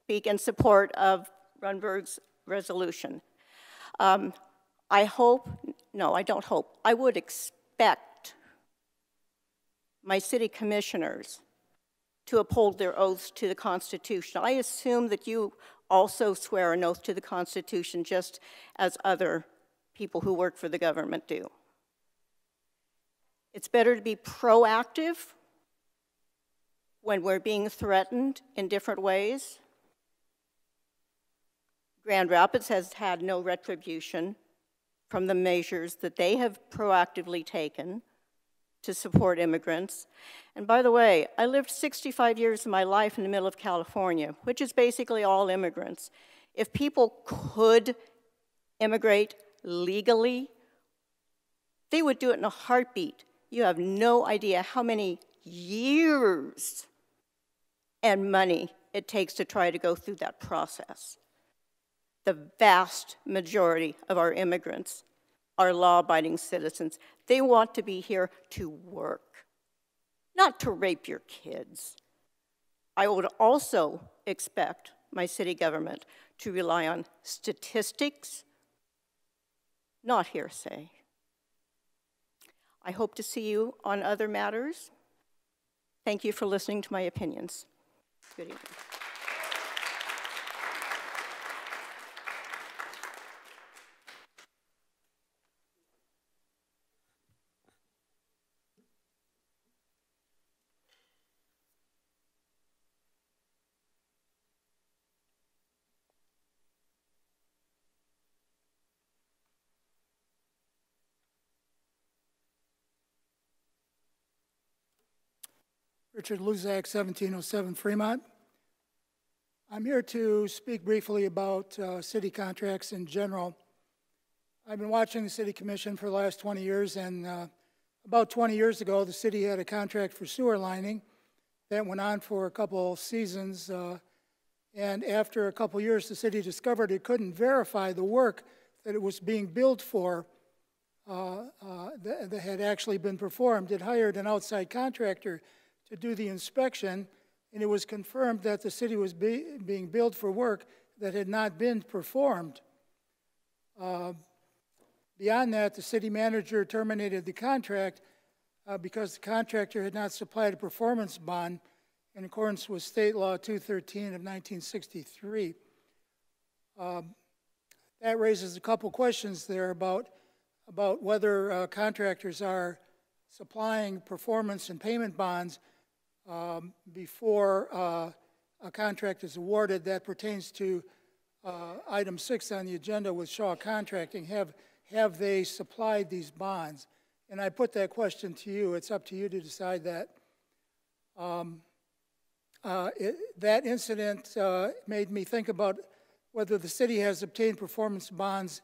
speak in support of Runberg's resolution. I hope, no, I don't hope, I would expect my city commissioners to uphold their oaths to the Constitution. I assume that you also swear an oath to the Constitution just as other people who work for the government do. It's better to be proactive when we're being threatened in different ways. Grand Rapids has had no retribution from the measures that they have proactively taken to support immigrants. And by the way, I lived 65 years of my life in the middle of California, which is basically all immigrants. If people could immigrate legally, they would do it in a heartbeat. You have no idea how many years and money it takes to try to go through that process. The vast majority of our immigrants are law-abiding citizens. They want to be here to work, not to rape your kids. I would also expect my city government to rely on statistics, not hearsay. I hope to see you on other matters. Thank you for listening to my opinions. Good evening. Richard Luzak, 1707 Fremont. I'm here to speak briefly about city contracts in general. I've been watching the City Commission for the last 20 years, and about 20 years ago, the city had a contract for sewer lining that went on for a couple seasons, and after a couple years, the city discovered it couldn't verify the work that it was being billed for that had actually been performed. It hired an outside contractor to do the inspection, and it was confirmed that the city was being billed for work that had not been performed. Beyond that, the city manager terminated the contract because the contractor had not supplied a performance bond, in accordance with State Law 213 of 1963. That raises a couple questions there about whether contractors are supplying performance and payment bonds before a contract is awarded. That pertains to item 6 on the agenda with Shaw Contracting. Have they supplied these bonds? And I put that question to you. It's up to you to decide that. That incident made me think about whether the city has obtained performance bonds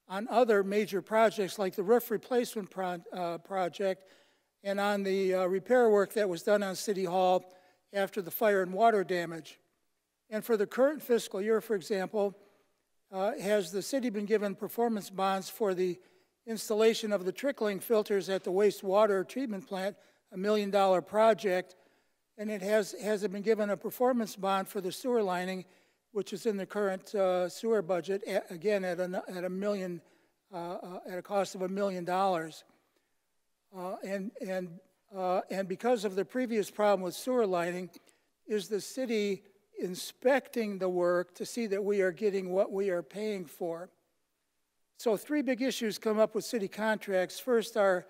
on other major projects like the roof replacement project and on the repair work that was done on City Hall after the fire and water damage. And for the current fiscal year, for example, has the city been given performance bonds for the installation of the trickling filters at the wastewater treatment plant, $1 million project, and has it been given a performance bond for the sewer lining, which is in the current sewer budget, again at a cost of $1 million. And because of the previous problem with sewer lining, is the city inspecting the work to see that we are getting what we are paying for? So 3 big issues come up with city contracts. First, are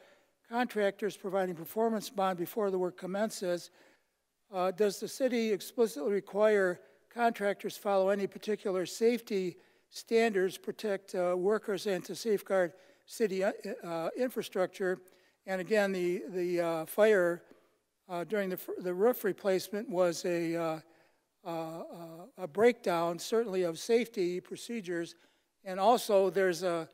contractors providing performance bond before the work commences? Does the city explicitly require contractors follow any particular safety standards, protect workers, and to safeguard city infrastructure? And again, the fire during the roof replacement was a breakdown, certainly, of safety procedures. And also, there's a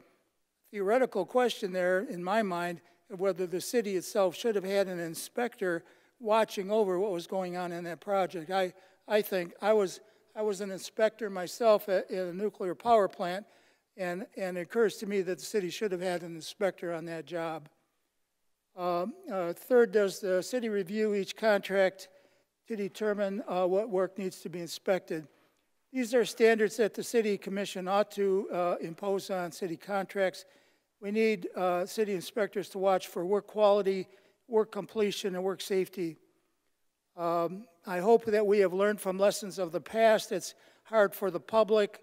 theoretical question there, in my mind, of whether the city itself should have had an inspector watching over what was going on in that project. I think I was an inspector myself at a nuclear power plant, and it occurs to me that the city should have had an inspector on that job. Third, does the city review each contract to determine what work needs to be inspected? These are standards that the City Commission ought to impose on city contracts. We need city inspectors to watch for work quality, work completion, and work safety. I hope that we have learned from lessons of the past. It's hard for the public,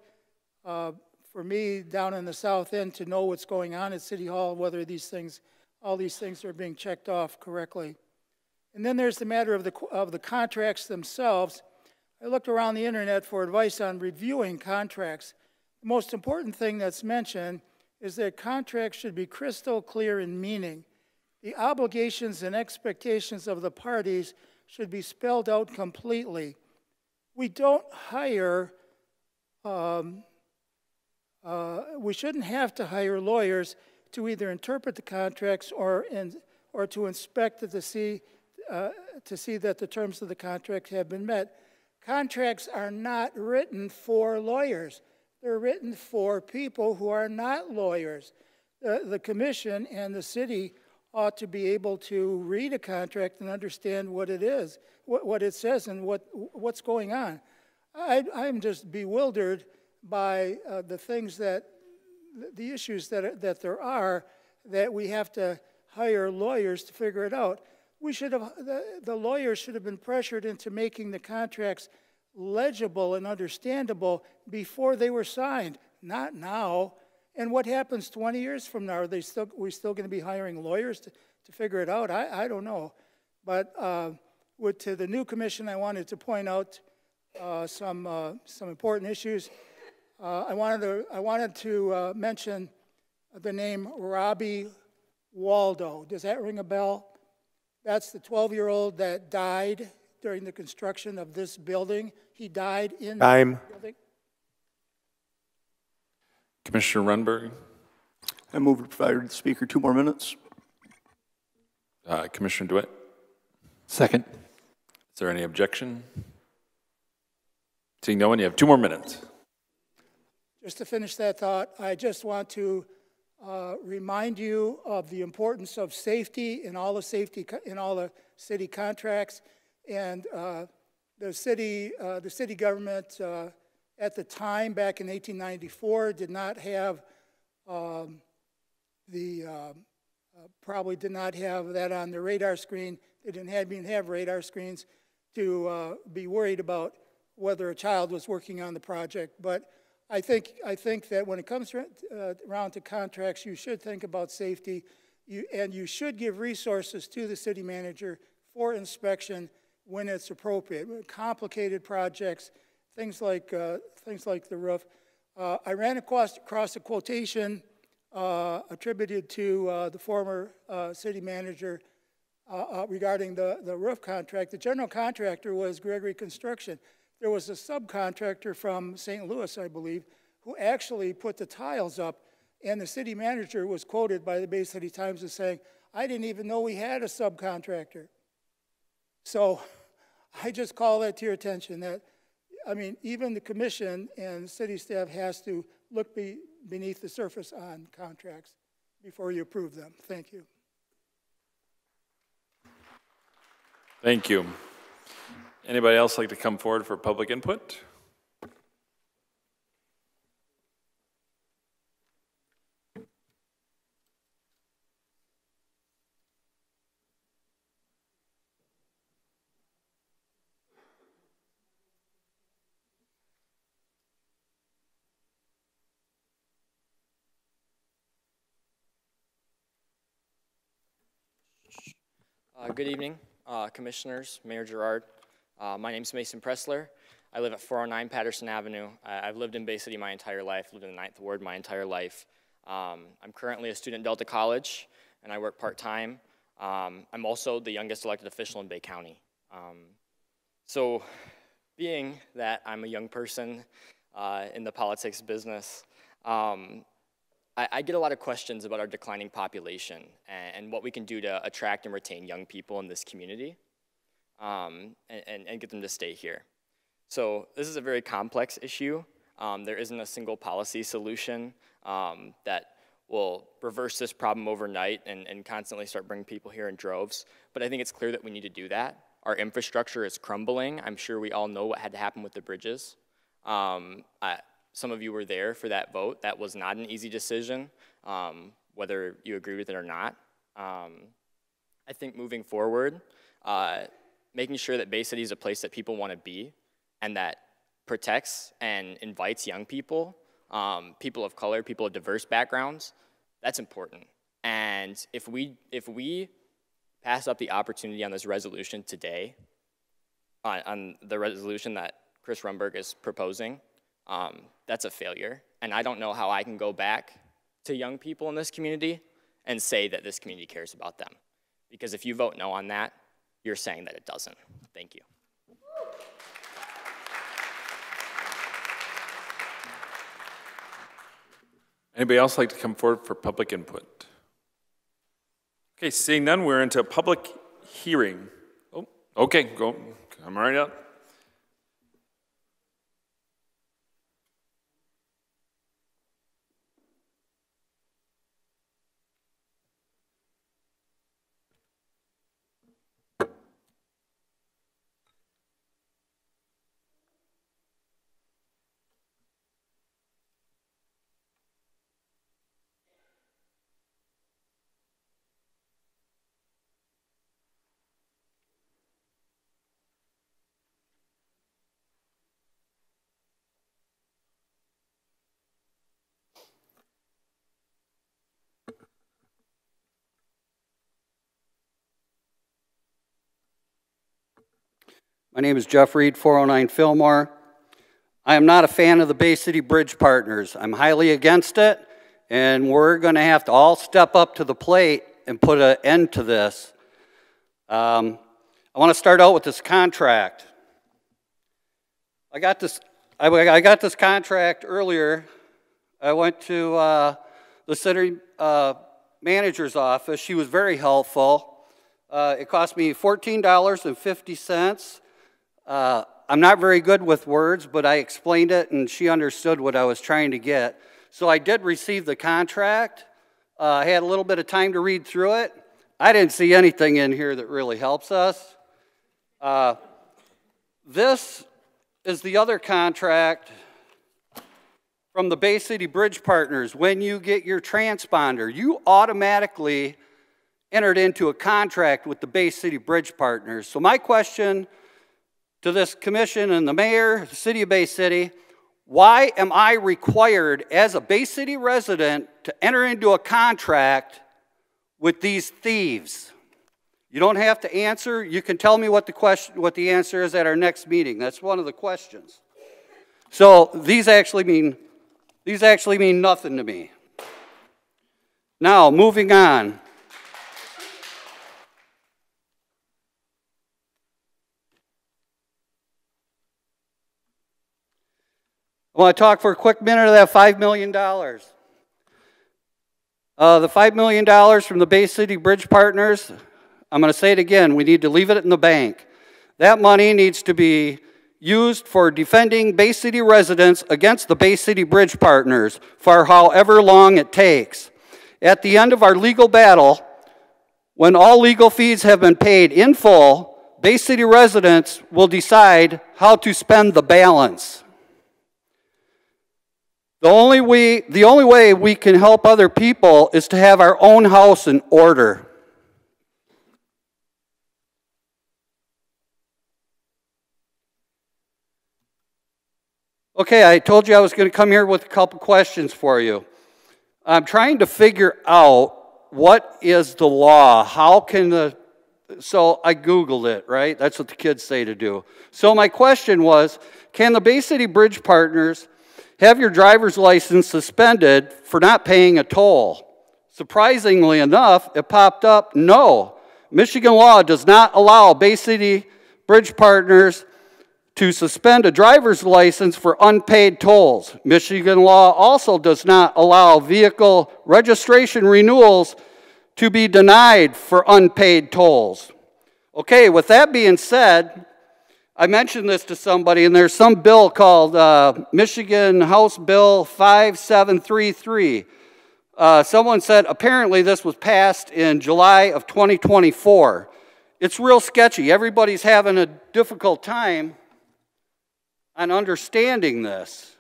for me down in the south end, to know what's going on at City Hall, whether all these things are being checked off correctly. And then there's the matter of the contracts themselves. I looked around the internet for advice on reviewing contracts. The most important thing that's mentioned is that contracts should be crystal clear in meaning. The obligations and expectations of the parties should be spelled out completely. We don't hire, we shouldn't have to hire lawyers to either interpret the contracts or to inspect it to see that the terms of the contract have been met. Contracts are not written for lawyers. They're written for people who are not lawyers. The commission and the city ought to be able to read a contract and understand what it is, what it says, and what's going on. I'm just bewildered by the issues that there are, that we have to hire lawyers to figure it out. The lawyers should have been pressured into making the contracts legible and understandable before they were signed, not now. And what happens 20 years from now? Are we still going to be hiring lawyers to figure it out? I don't know. But to the new commission, I wanted to point out some important issues. I wanted to mention the name Robbie Waldo. Does that ring a bell? That's the 12-year-old that died during the construction of this building. He died in the building. Commissioner Runberg. I move to provide the speaker 2 more minutes. Commissioner DeWitt. Second. Is there any objection? Seeing no one, you have 2 more minutes. Just to finish that thought, I just want to remind you of the importance of safety in all the city contracts, and the city government at the time, back in 1894, did not have probably did not have that on the radar screen. They didn't even have radar screens. to be worried about whether a child was working on the project. But I think that when it comes around to contracts, you should think about safety, and you should give resources to the city manager for inspection when it's appropriate. Complicated projects, things like the roof. I ran across a quotation attributed to the former city manager regarding the roof contract. The general contractor was Gregory Construction. There was a subcontractor from St. Louis, I believe, who actually put the tiles up, and the city manager was quoted by the Bay City Times as saying, "I didn't even know we had a subcontractor." So I just call that to your attention that, I mean, even the commission and city staff has to look beneath the surface on contracts before you approve them. Thank you. Thank you. Anybody else like to come forward for public input? Good evening, Commissioners, Mayor Gerard. My name is Mason Pressler. I live at 409 Patterson Avenue. I've lived in Bay City my entire life, lived in the 9th Ward my entire life. I'm currently a student at Delta College, and I work part-time. I'm also the youngest elected official in Bay County. So being that I'm a young person in the politics business, I get a lot of questions about our declining population and what we can do to attract and retain young people in this community and get them to stay here. So this is a very complex issue. There isn't a single policy solution that will reverse this problem overnight and constantly start bringing people here in droves. But I think it's clear that we need to do that. Our infrastructure is crumbling. I'm sure we all know what had to happen with the bridges. Some of you were there for that vote. That was not an easy decision, whether you agree with it or not. I think moving forward, making sure that Bay City is a place that people want to be and that protects and invites young people, people of color, people of diverse backgrounds, that's important. And if we pass up the opportunity on this resolution today, on the resolution that Chris Rumberg is proposing, that's a failure. And I don't know how I can go back to young people in this community and say that this community cares about them. Because if you vote no on that, you're saying that it doesn't. Thank you. Anybody else like to come forward for public input? Okay, seeing none, we're into a public hearing. Oh, okay, come right up. My name is Jeff Reed, 409 Fillmore. I am not a fan of the Bay City Bridge Partners. I'm highly against it, and we're going to have to all step up to the plate and put an end to this. I want to start out with this contract. I got this contract earlier. I went to the city manager's office. She was very helpful. It cost me $14.50. I'm not very good with words, but I explained it, and she understood what I was trying to get. So I did receive the contract. I had a little bit of time to read through it. I didn't see anything in here that really helps us. This is the other contract from the Bay City Bridge Partners. When you get your transponder, you automatically entered into a contract with the Bay City Bridge Partners. So my question to this commission and the mayor, the city of Bay City, why am I required as a Bay City resident to enter into a contract with these thieves? You don't have to answer. You can tell me what the answer is at our next meeting. That's one of the questions. So these actually mean nothing to me. Now, moving on. I want to talk for a quick minute of that $5 million. The $5 million from the Bay City Bridge Partners, I'm going to say it again, we need to leave it in the bank. That money needs to be used for defending Bay City residents against the Bay City Bridge Partners for however long it takes. At the end of our legal battle, when all legal fees have been paid in full, Bay City residents will decide how to spend the balance. The only way we can help other people is to have our own house in order. Okay, I told you I was going to come here with a couple questions for you. I'm trying to figure out what is the law. So I Googled it, right? That's what the kids say to do. So my question was, can the Bay City Bridge Partners have your driver's license suspended for not paying a toll? Surprisingly enough, it popped up, no. Michigan law does not allow Bay City Bridge Partners to suspend a driver's license for unpaid tolls. Michigan law also does not allow vehicle registration renewals to be denied for unpaid tolls. Okay, with that being said, I mentioned this to somebody, and there's some bill called Michigan House Bill 5733. Someone said apparently this was passed in July of 2024. It's real sketchy. Everybody's having a difficult time on understanding this.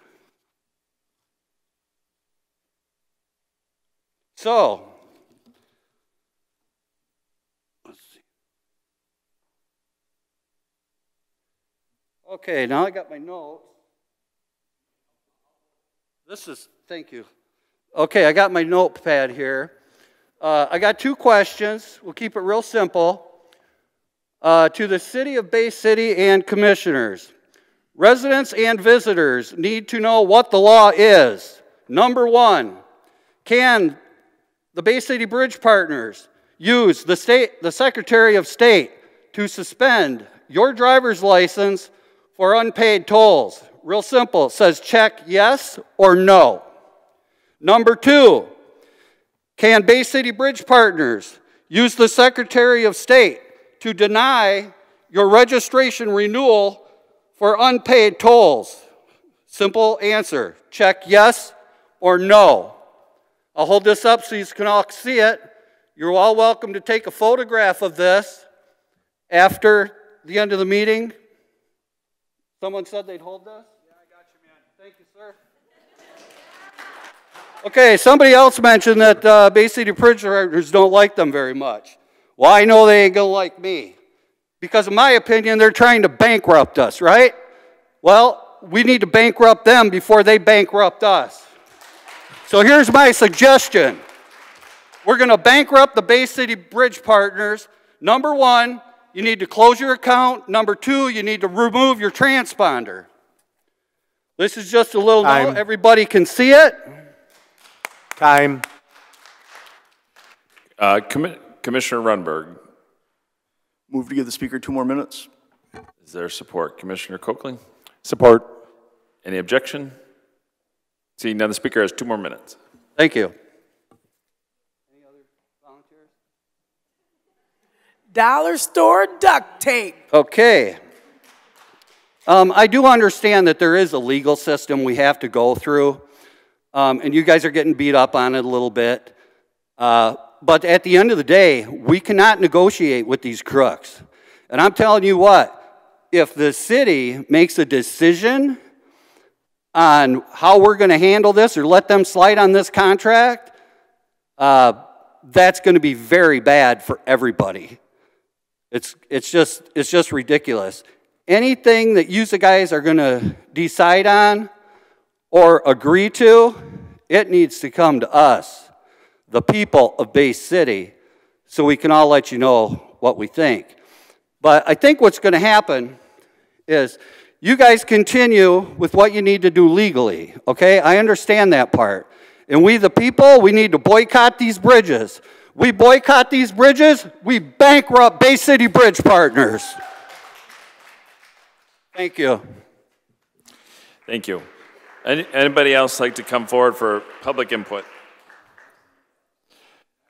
So, let's see. Okay, now I got my notes. Thank you. Okay, I got my notepad here. I got two questions. We'll keep it real simple. To the City of Bay City and commissioners. Residents and visitors need to know what the law is. Number one, can the Bay City Bridge Partners use the Secretary of State to suspend your driver's license for unpaid tolls? Real simple. It says check yes or no. Number two, can Bay City Bridge Partners use the Secretary of State to deny your registration renewal for unpaid tolls? Simple answer. Check yes or no. I'll hold this up so you can all see it. You're all welcome to take a photograph of this after the end of the meeting. Someone said they'd hold this? Yeah, I got you, man. Thank you, sir. Okay, somebody else mentioned that Bay City Bridge Partners don't like them very much. Well, I know they ain't gonna like me. Because in my opinion, they're trying to bankrupt us, right? Well, we need to bankrupt them before they bankrupt us. So here's my suggestion. We're going to bankrupt the Bay City Bridge Partners. Number one, you need to close your account. Number two, you need to remove your transponder. This is just a little note. Everybody can see it. Time. Commissioner Runberg. Move to give the speaker 2 more minutes. Is there support? Commissioner Coakley? Support. Any objection? Seeing none, the speaker has 2 more minutes. Thank you. Any other volunteers? Dollar store duct tape. Okay. I do understand that there is a legal system we have to go through, and you guys are getting beat up on it a little bit. But at the end of the day, we cannot negotiate with these crooks. And I'm telling you what, if the city makes a decision on how we're going to handle this or let them slide on this contract, that's going to be very bad for everybody. It's just ridiculous. anything that you guys are going to decide on or agree to, it needs to come to us, the people of Bay City, so we can all let you know what we think. But I think what's going to happen is you guys continue with what you need to do legally, okay? I understand that part. And we, the people, we need to boycott these bridges. We boycott these bridges, we bankrupt Bay City Bridge Partners. Thank you. Thank you. Anybody else like to come forward for public input?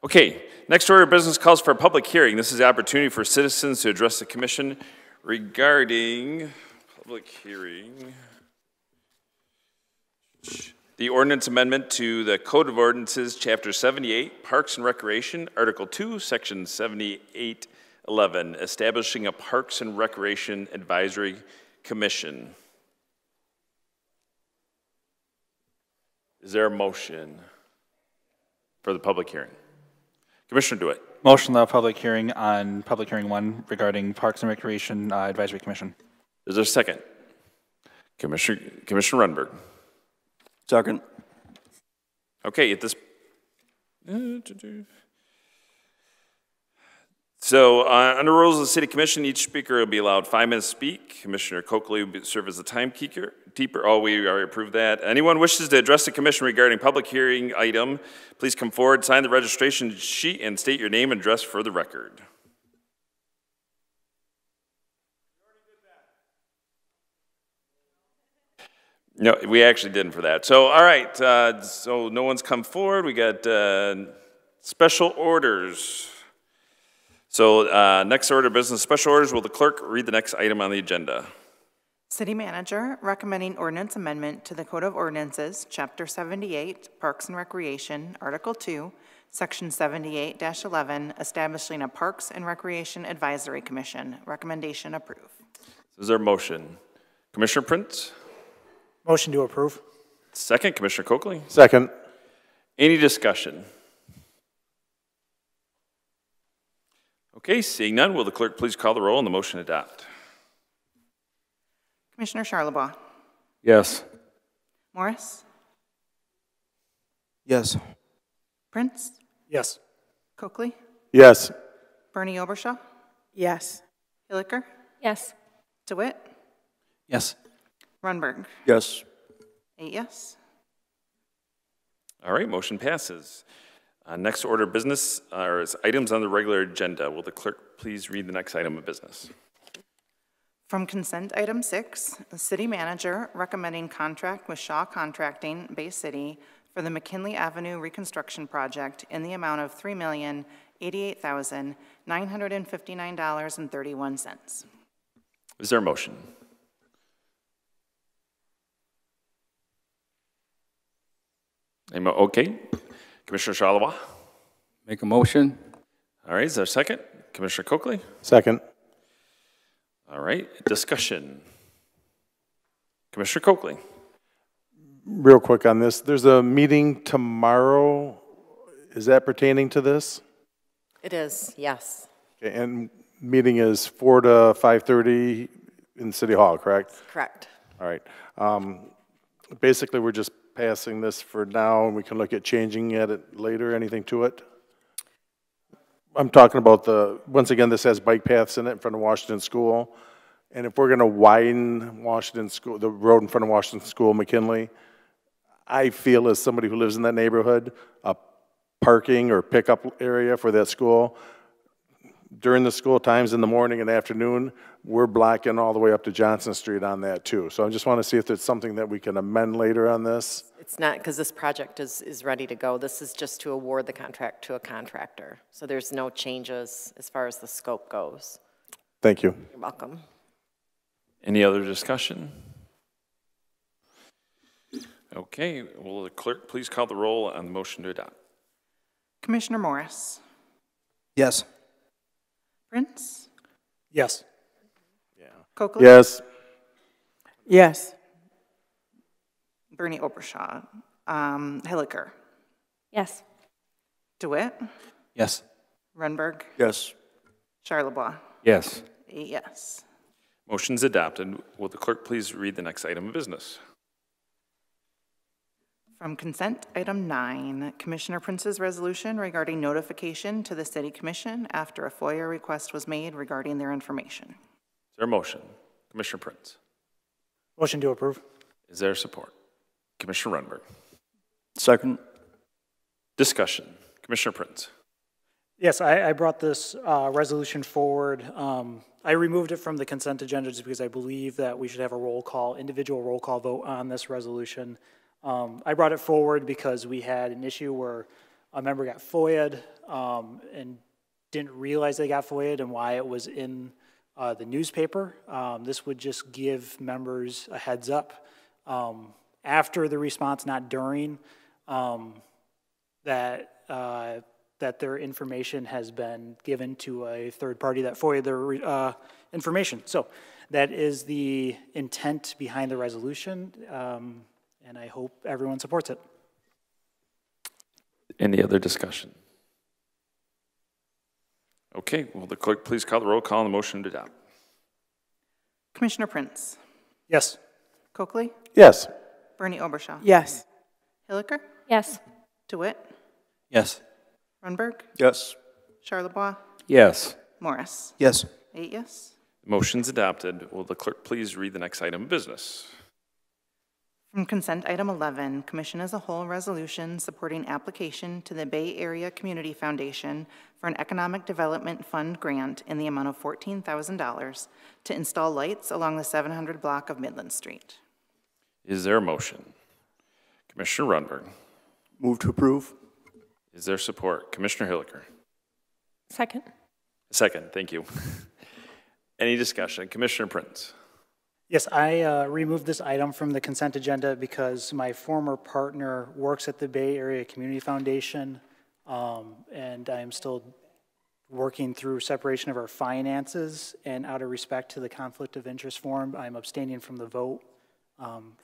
Okay, next order of business calls for a public hearing. This is the opportunity for citizens to address the commission regarding public hearing. The ordinance amendment to the Code of Ordinances, Chapter 78, Parks and Recreation, Article 2, Section 7811, establishing a Parks and Recreation Advisory Commission. Is there a motion for the public hearing? Commissioner DeWitt. Motion the public hearing on public hearing 1 regarding Parks and Recreation Advisory Commission. Is there a second? Commissioner Rundberg. Second. Okay, at this. So, under rules of the City Commission, each speaker will be allowed 5 minutes to speak. Commissioner Coakley will serve as the timekeeper. Oh, we already approved that. Anyone wishes to address the commission regarding public hearing item, please come forward, sign the registration sheet, and state your name and address for the record. No, we actually didn't for that. So, all right, so no one's come forward. We got special orders. So, next order of business, special orders. Will the clerk read the next item on the agenda? City Manager recommending ordinance amendment to the Code of Ordinances, Chapter 78, Parks and Recreation, Article 2, Section 78-11, establishing a Parks and Recreation Advisory Commission. Recommendation approved. Is there a motion? Commissioner Prince? Motion to approve. Second, Commissioner Coakley. Second. Any discussion? Okay, seeing none, will the clerk please call the roll on the motion adopt? Commissioner Charlebois. Yes. Morris. Yes. Prince. Yes. Coakley. Yes. Bernie Obershaw. Yes. Hilliker. Yes. DeWitt. Yes. Rundberg. Yes. 8 yes. All right, motion passes. Next order of business are items on the regular agenda. Will the clerk please read the next item of business? From consent item 6, the city manager recommending contract with Shaw Contracting, Bay City, for the McKinley Avenue reconstruction project in the amount of $3,088,959.31. Is there a motion? Okay. Commissioner Charlebois. Make a motion. All right, is there a second? Commissioner Coakley. Second. All right, discussion. Commissioner Coakley. Real quick on this, there's a meeting tomorrow. Is that pertaining to this? It is, yes. Okay, and meeting is 4 to 5:30 in City Hall, correct? Correct. All right. Basically, we're just passing this for now, and we can look at changing it later. Anything to it? I'm talking about once again, this has bike paths in it in front of Washington School. And if we're going to widen Washington School, the road in front of Washington School, McKinley, I feel as somebody who lives in that neighborhood, a parking or pickup area for that school, during the school times in the morning and afternoon, we're blocking all the way up to Johnson Street on that too. So I just want to see if there's something that we can amend later on this. It's not, because this project is ready to go. This is just to award the contract to a contractor. So there's no changes as far as the scope goes. Thank you. You're welcome. Any other discussion? Okay, will the clerk please call the roll on the motion to adopt? Commissioner Morris. Yes. Prince. Yes. Coakley. Yes. Yes. Bernie Obershaw. Hilliker. Yes. DeWitt. Yes. Rundberg. Yes. Charlebois. Yes. 8 yes. Motion's adopted. Will the clerk please read the next item of business? From consent, item 9, Commissioner Prince's resolution regarding notification to the City Commission after a FOIA request was made regarding their information. Is there a motion? Commissioner Prince. Motion to approve. Is there support? Commissioner Rundberg. Second. Discussion. Commissioner Prince. Yes, I brought this resolution forward. I removed it from the consent agenda just because I believe that we should have a roll call, individual roll call vote on this resolution. I brought it forward because we had an issue where a member got FOIA'd and didn't realize they got FOIA'd and why it was in the newspaper. This would just give members a heads up after the response, not during, that their information has been given to a third party that FOIA'd their information. So that is the intent behind the resolution, and I hope everyone supports it. Any other discussion? Okay, will the clerk please call the roll call on the motion to adopt? Commissioner Prince. Yes. Coakley. Yes. Bernie Obershaw. Yes. Hilliker. Yes. DeWitt. Yes. Runberg. Yes. Charlebois. Yes. Morris. Yes. 8 yes. Motion's adopted. Will the clerk please read the next item of business? From consent, item 11, Commission as a whole resolution supporting application to the Bay Area Community Foundation for an Economic Development Fund grant in the amount of $14,000 to install lights along the 700 block of Midland Street. Is there a motion? Commissioner Rundberg. Move to approve. Is there support? Commissioner Hilliker. Second. Second, thank you. Any discussion? Commissioner Prince. Yes, I removed this item from the consent agenda because my former partner works at the Bay Area Community Foundation, and I'm still working through separation of our finances, and out of respect to the conflict of interest form, I'm abstaining from the vote,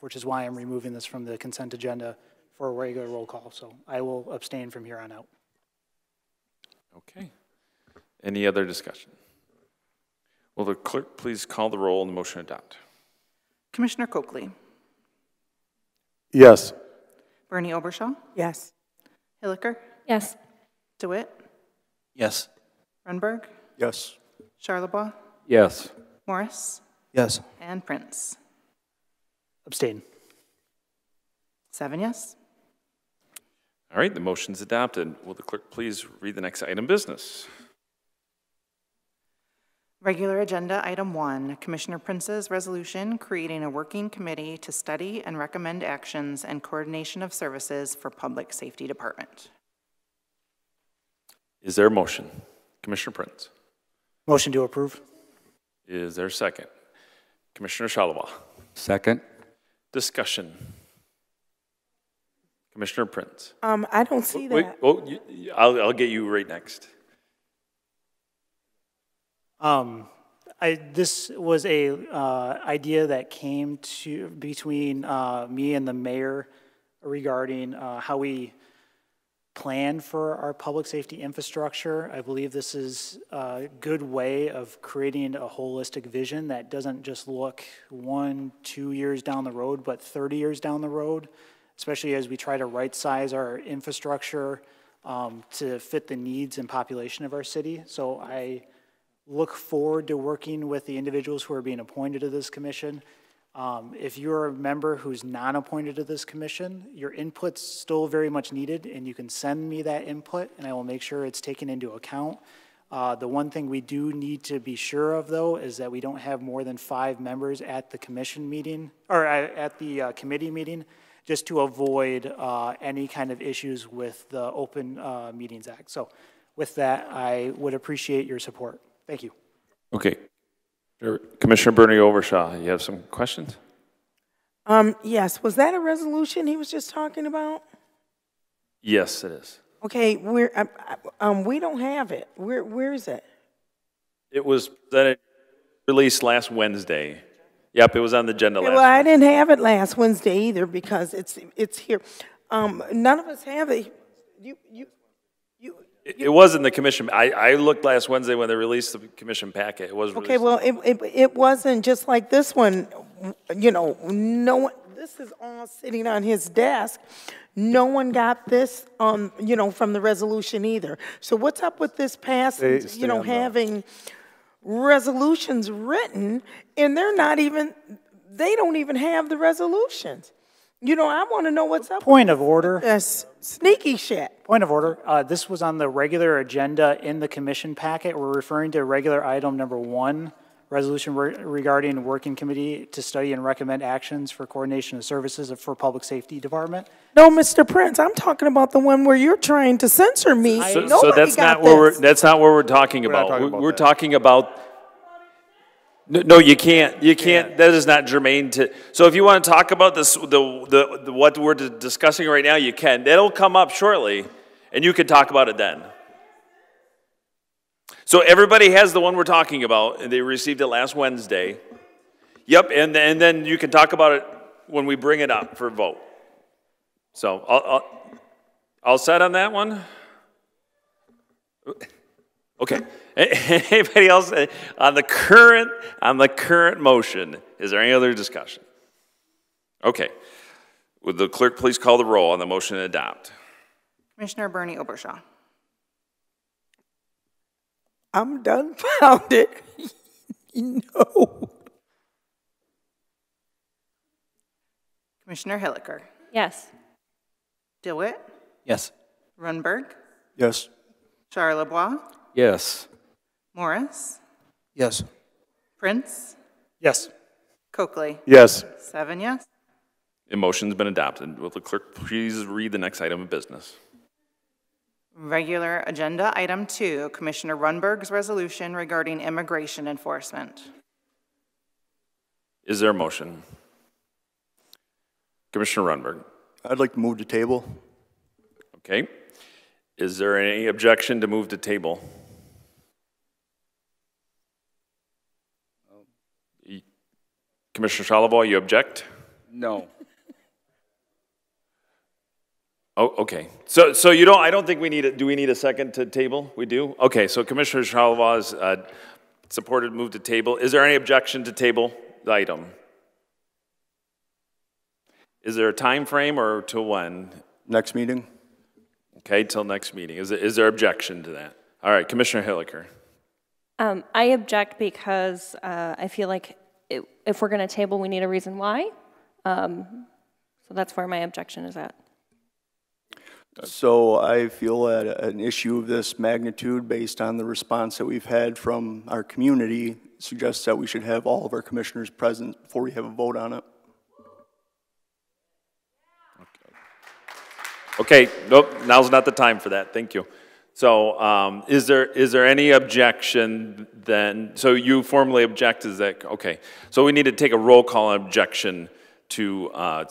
which is why I'm removing this from the consent agenda for a regular roll call. So I will abstain from here on out. Okay. Any other discussion? Will the clerk please call the roll on the motion to adopt? Commissioner Coakley. Yes. Bernie Obershaw. Yes. Hilliker. Yes. DeWitt. Yes. Runberg. Yes. Charlebois. Yes. Morris. Yes. And Prince. Abstain. 7 yes. All right, the motion's adopted. Will the clerk please read the next item of business? Regular agenda item 1, Commissioner Prince's resolution creating a working committee to study and recommend actions and coordination of services for Public Safety Department. Is there a motion? Commissioner Prince. Motion to approve. Is there a second? Commissioner Charlebois. Second. Discussion. Commissioner Prince. I don't see Wait, that. oh, I'll get you right next. This was a idea that came to between me and the mayor regarding how we plan for our public safety infrastructure. I believe this is a good way of creating a holistic vision that doesn't just look 1-2 years down the road, but 30 years down the road, especially as we try to right-size our infrastructure to fit the needs and population of our city. So I look forward to working with the individuals who are being appointed to this commission. If you're a member who's not appointed to this commission, your input's still very much needed, and you can send me that input, and I will make sure it's taken into account. The one thing we do need to be sure of, though, is that we don't have more than 5 members at the commission meeting, or at the committee meeting, just to avoid any kind of issues with the Open Meetings Act. So with that, I would appreciate your support. Thank you. Okay. Commissioner Bernie Obershaw, you have some questions? Yes. Was that a resolution he was just talking about? Yes, it is. Okay, we don't have it. Where is it? It was released last Wednesday. Yep, it was on the agenda last Well, I didn't have it last Wednesday either because it's here. None of us have it. It was in the commission. I looked last Wednesday when they released the commission packet. It was released. Okay, well, it wasn't just like this one, you know, no one, this is all sitting on his desk. No one got this, you know, from the resolution either. So what's up with this passage, you know, having resolutions written, and they're not even, they don't even have the resolutions. You know, I want to know what's up. Point of order. That's sneaky shit. Point of order. This was on the regular agenda in the commission packet. We're referring to regular item number 1, resolution regarding working committee to study and recommend actions for coordination of services for public safety department. No, Mr. Prince, I'm talking about the one where you're trying to censor me. So that's not where that's not what we're talking about. We're talking about. No, you can't. You can't. That is not germane to. So if you want to talk about this, what we're discussing right now, you can. That'll come up shortly, and you can talk about it then. So everybody has the one we're talking about, and they received it last Wednesday. Yep, and then you can talk about it when we bring it up for vote. So I'll set on that one. Okay. Anybody else on the current motion? Is there any other discussion? Okay. Would the clerk please call the roll on the motion to adopt? Commissioner Bernie Obershaw. I'm dumbfounded. No. Commissioner Hilliker. Yes. DeWitt. Yes. Runberg. Yes. Charlebois. Yes. Morris. Yes. Prince. Yes. Coakley. Yes. 7 yes. The motion's been adopted. Will the clerk please read the next item of business? Regular agenda item 2, Commissioner Runberg's resolution regarding immigration enforcement. Is there a motion? Commissioner Runberg. I'd like to move to table. Okay. Is there any objection to move to table? Commissioner Charlebois, you object? No. Oh, okay. So you don't. I don't think we need it. Do we need a second to table? We do. Okay. So Commissioner Charlebois is supported move to table. Is there any objection to table the item? Is there a time frame or till when? Next meeting. Okay, till next meeting. Is there objection to that? All right, Commissioner Hilliker. I object because I feel like if we're going to table, we need a reason why. So that's where my objection is at. So I feel that an issue of this magnitude, based on the response that we've had from our community, suggests that we should have all of our commissioners present before we have a vote on it. Okay, nope, now's not the time for that. Thank you. So is there any objection then? So you formally object, is that, okay. So we need to take a roll call on objection to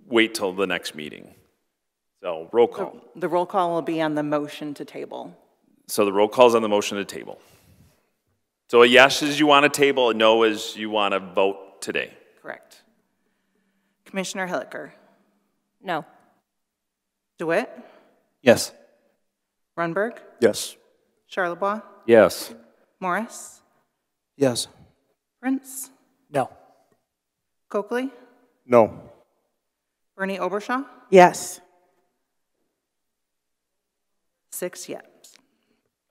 wait till the next meeting. So roll call. The roll call will be on the motion to table. So the roll call is on the motion to table. So a yes is you want to table, a no is you want to vote today. Correct. Commissioner Hilliker. No. DeWitt. Yes. Runberg. Yes. Charlebois. Yes. Morris. Yes. Prince. No. Coakley. No. Bernie Obershaw. Yes. 6 yes.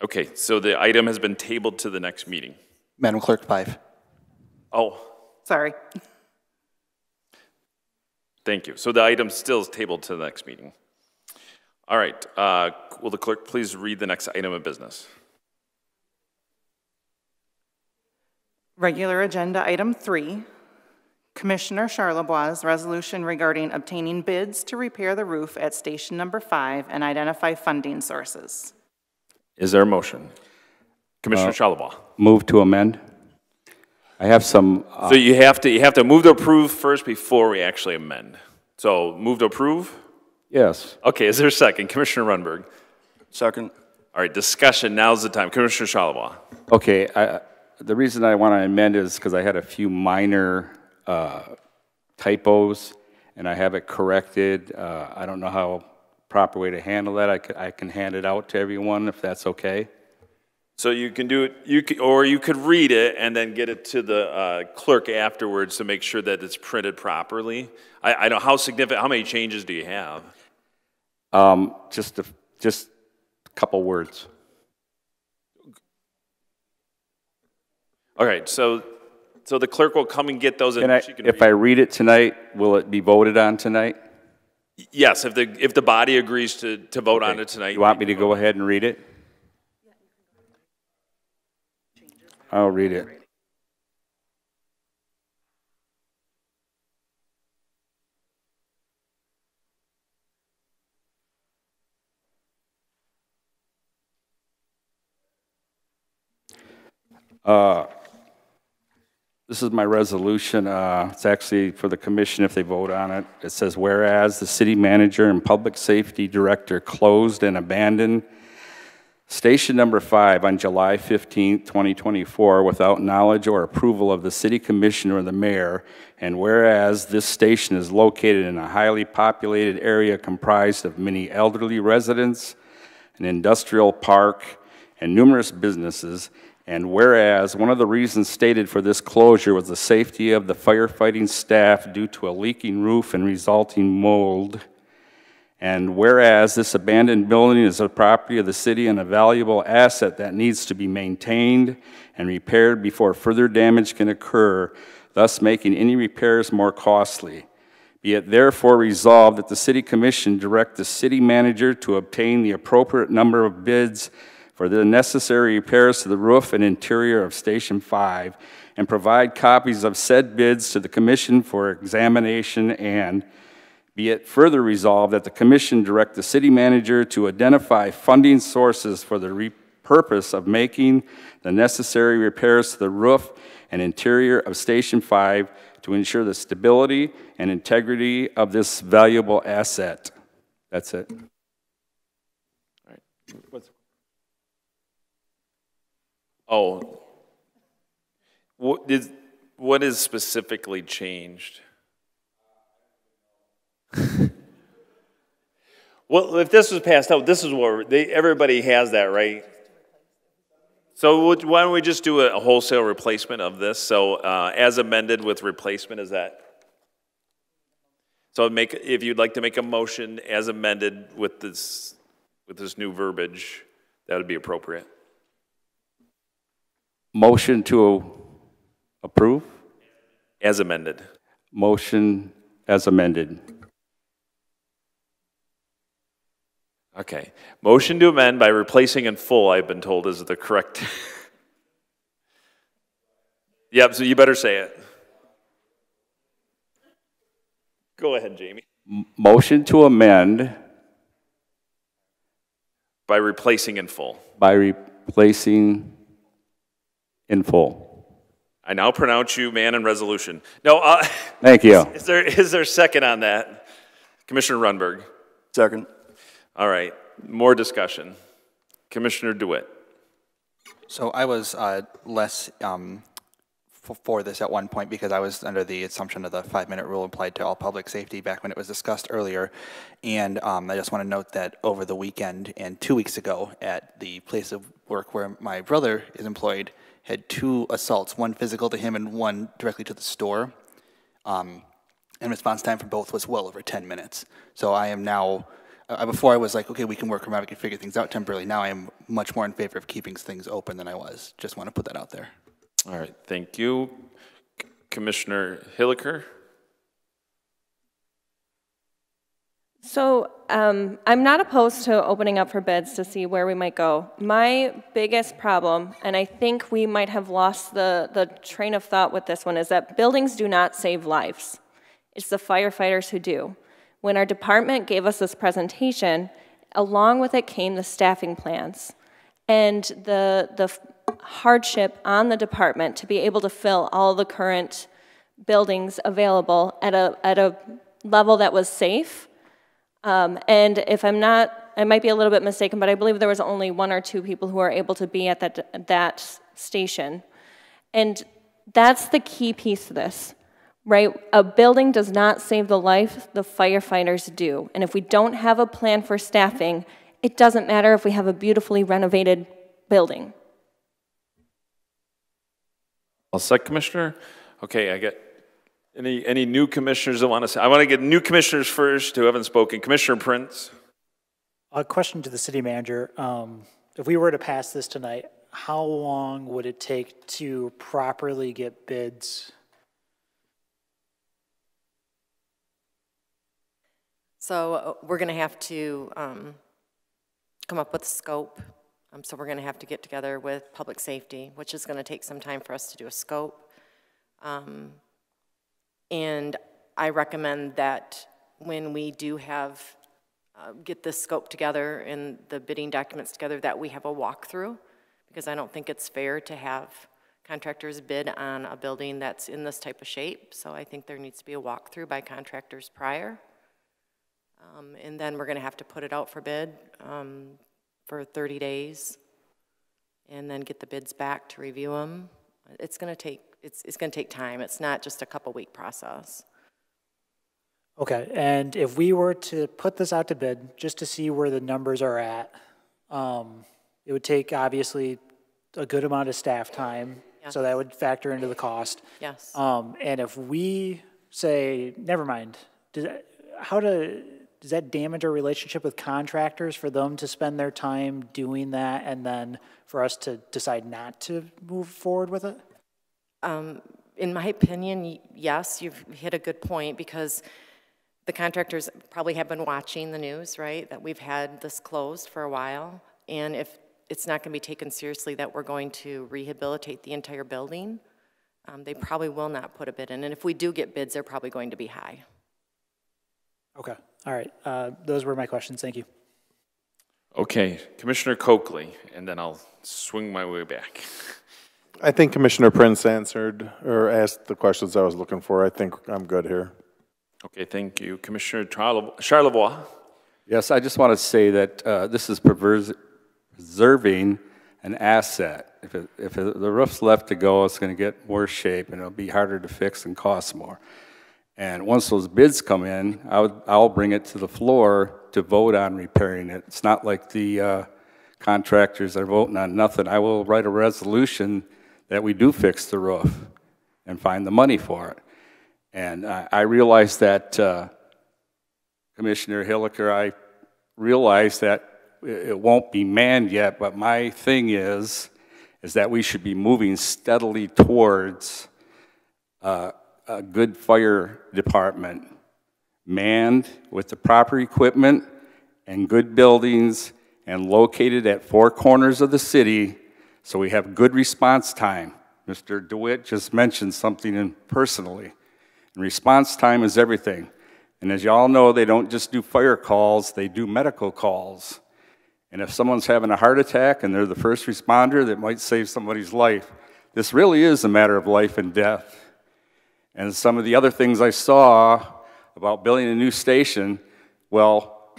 Okay, so the item has been tabled to the next meeting. Madam Clerk, 5. Oh. Sorry. Thank you. So the item still is tabled to the next meeting. All right, will the clerk please read the next item of business? Regular agenda item 3, Commissioner Charlebois' resolution regarding obtaining bids to repair the roof at station number 5 and identify funding sources. Is there a motion? Commissioner Charlebois. Move to amend. I have some. So you have to move to approve first before we actually amend. So move to approve? Yes. Okay, is there a second? Commissioner Runberg. Second. All right, discussion, now's the time. Commissioner Charlebois. Okay, the reason I want to amend is because I had a few minor typos, and I have it corrected. I don't know how proper way to handle that, I can hand it out to everyone if that's okay. So you can do it, or you could read it and then get it to the clerk afterwards to make sure that it's printed properly. I don't, how significant, how many changes do you have? Just a couple words. All right, so the clerk will come and get those, and she can if I read it tonight, will it be voted on tonight? Yes, if the body agrees to vote on it tonight. You want me to go ahead and read it? I'll read it. This is my resolution. It's actually for the commission if they vote on it. It says, whereas the city manager and public safety director closed and abandoned Station number 5 on July 15, 2024, without knowledge or approval of the city commissioner or the mayor, and whereas this station is located in a highly populated area comprised of many elderly residents, an industrial park, and numerous businesses, and whereas one of the reasons stated for this closure was the safety of the firefighting staff due to a leaking roof and resulting mold, and whereas this abandoned building is a property of the city and a valuable asset that needs to be maintained and repaired before further damage can occur, thus making any repairs more costly. Be it therefore resolved that the City Commission direct the city manager to obtain the appropriate number of bids for the necessary repairs to the roof and interior of Station 5 and provide copies of said bids to the Commission for examination, and be it further resolved that the Commission direct the city manager to identify funding sources for the purpose of making the necessary repairs to the roof and interior of Station 5 to ensure the stability and integrity of this valuable asset. That's it. All right. What is specifically changed? Well, if this was passed out, this is what everybody has that, right? So why don't we just do a wholesale replacement of this? So as amended with replacement, is that? So if you'd like to make a motion as amended with this new verbiage, that would be appropriate. Motion to approve? As amended. Motion as amended. Okay. Motion to amend by replacing in full, I've been told, is the correct. Yep, so you better say it. Go ahead, Jamie. Motion to amend. By replacing in full. By replacing in full. I now pronounce you man in resolution. No, thank you. Is there a second on that? Commissioner Runberg. Second. All right, more discussion. Commissioner DeWitt. So I was less for this at one point because I was under the assumption of the 5-minute rule applied to all public safety back when it was discussed earlier. And I just want to note that over the weekend and 2 weeks ago at the place of work where my brother is employed, had 2 assaults, one physical to him and one directly to the store. And response time for both was well over 10 minutes. So I am now, before I was like, okay, we can work around, we can figure things out temporarily. Now I am much more in favor of keeping things open than I was. Just want to put that out there. All right, thank you. Commissioner Hilliker. So I'm not opposed to opening up for bids to see where we might go. My biggest problem, and I think we might have lost the train of thought with this one, is that buildings do not save lives. It's the firefighters who do. When our department gave us this presentation, along with it came the staffing plans and the hardship on the department to be able to fill all the current buildings available at a level that was safe. And if I'm not, I might be a little bit mistaken, but I believe there was only 1 or 2 people who were able to be at that station. And that's the key piece to this. right? A building does not save the life, the firefighters do. And if we don't have a plan for staffing, it doesn't matter if we have a beautifully renovated building. All set, Commissioner? Okay, I get any new commissioners that want to say? I want to get new commissioners first who haven't spoken. Commissioner Prince. A question to the city manager. If we were to pass this tonight, how long would it take to properly get bids? So we're going to have to come up with a scope. So we're going to have to get together with public safety, which is going to take some time for us to do a scope. And I recommend that when we do have, get this scope together and the bidding documents together, that we have a walkthrough, because I don't think it's fair to have contractors bid on a building that's in this type of shape. So I think there needs to be a walkthrough by contractors prior. And then we're going to have to put it out for bid for 30 days and then get the bids back to review them. It's going to take, it's going to take time. It's not just a couple-week process. Okay, and if we were to put this out to bid just to see where the numbers are at, it would take obviously a good amount of staff time, yes. So that would factor into the cost. Yes. And if we say, never mind, does that damage our relationship with contractors for them to spend their time doing that and then for us to decide not to move forward with it? In my opinion, yes, you've hit a good point, because the contractors probably have been watching the news, right, that we've had this closed for a while. And if it's not going to be taken seriously that we're going to rehabilitate the entire building, they probably will not put a bid in. And if we do get bids, they're probably going to be high. Okay, all right. Those were my questions. Thank you. Okay, Commissioner Coakley, and then I'll swing my way back. I think Commissioner Prince answered or asked the questions I was looking for. I think I'm good here. Okay, thank you. Commissioner Charlevoix. Yes, I just want to say that this is preserving an asset. If the roof's left to go, it's going to get worse shape and it'll be harder to fix and cost more. And once those bids come in, I'll bring it to the floor to vote on repairing it. It's not like the contractors are voting on nothing. I will write a resolution that we do fix the roof and find the money for it. And I realize that, Commissioner Hilliker, I realize that it won't be manned yet, but my thing is that we should be moving steadily towards a good fire department, manned with the proper equipment and good buildings and located at 4 corners of the city so we have good response time. Mr. DeWitt just mentioned something personally. And response time is everything. And as you all know, they don't just do fire calls, they do medical calls. And if someone's having a heart attack and they're the first responder that might save somebody's life, this really is a matter of life and death. And some of the other things I saw about building a new station, well,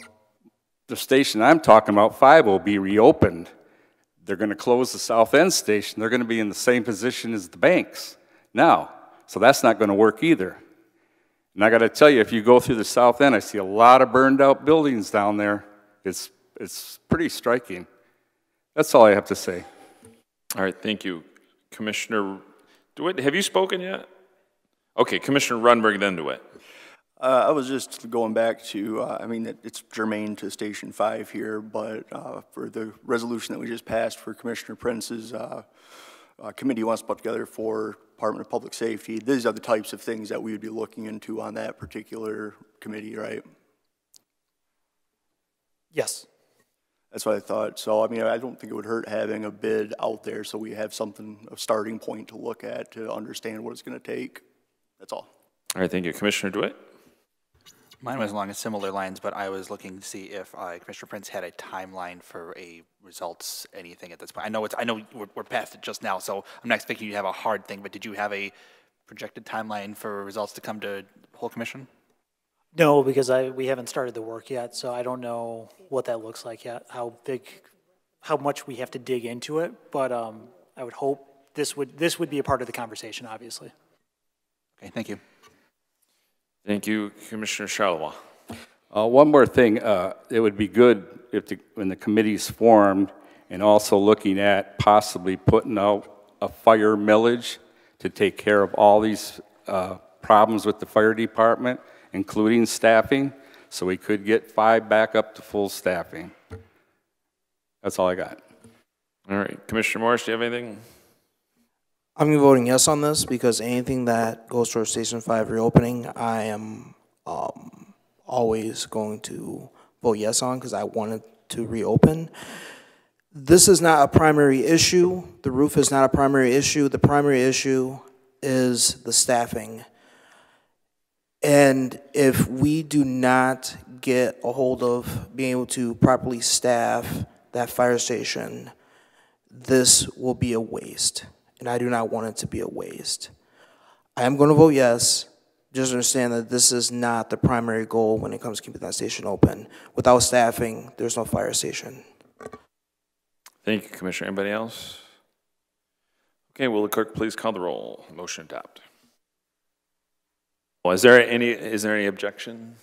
the station I'm talking about, 5, will be reopened. They're going to close the South End station. They're going to be in the same position as the banks now. So that's not going to work either. And I got to tell you, if you go through the South End, I see a lot of burned out buildings down there. It's pretty striking. That's all I have to say. All right, thank you. Commissioner DeWitt, have you spoken yet? Okay, Commissioner Runberg, then DeWitt. I was just going back to, I mean, it's germane to Station 5 here, but for the resolution that we just passed for Commissioner Prince's committee wants to put together for Department of Public Safety, these are the types of things that we would be looking into on that particular committee, right? Yes. That's what I thought. So, I mean, I don't think it would hurt having a bid out there so we have something, a starting point to look at to understand what it's going to take. That's all. All right, thank you. Commissioner DeWitt? Mine was along similar lines, but I was looking to see if Commissioner Prince had a timeline for a results, anything at this point. I know we're past it just now, so I'm not expecting you to have a hard thing, but did you have a projected timeline for results to come to the whole commission? No, because we haven't started the work yet, so I don't know what that looks like yet, how much we have to dig into it, but I would hope this would be a part of the conversation, obviously. Okay, thank you. Thank you, Commissioner Charlevoix. One more thing, it would be good if when the committee's formed and also looking at possibly putting out a fire millage to take care of all these problems with the fire department, including staffing, so we could get 5 back up to full staffing. That's all I got. All right, Commissioner Morris, do you have anything? I'm going to be voting yes on this because anything that goes towards Station 5 reopening, I am always going to vote yes on because I want it to reopen. This is not a primary issue. The roof is not a primary issue. The primary issue is the staffing. And if we do not get a hold of being able to properly staff that fire station, this will be a waste. And I do not want it to be a waste. I am going to vote yes. Just understand that this is not the primary goal when it comes to keeping that station open. Without staffing, there's no fire station. Thank you, Commissioner. Anybody else? Okay, will the clerk please call the roll? Motion adopt. Well, is there any objection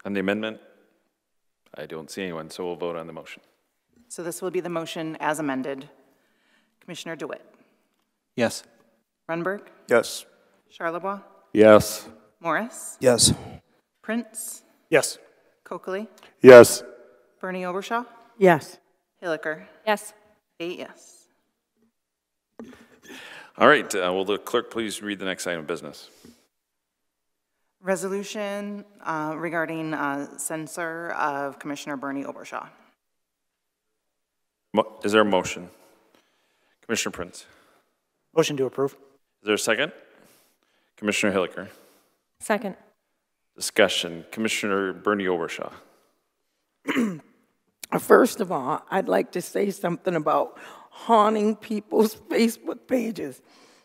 on the amendment? I don't see anyone, so we'll vote on the motion. So this will be the motion as amended. Commissioner DeWitt. Yes. Runberg. Yes. Charlevoix. Yes. Morris. Yes. Prince. Yes. Coakley. Yes. Bernie Obershaw. Yes. Hilliker. Yes. 8 yes. All right, will the clerk please read the next item of business? Resolution regarding censure of Commissioner Bernie Obershaw. Is there a motion? Commissioner Prince. Motion to approve. Is there a second? Commissioner Hilliker. Second. Discussion. Commissioner Bernie Obershaw. First of all, I'd like to say something about haunting people's Facebook pages.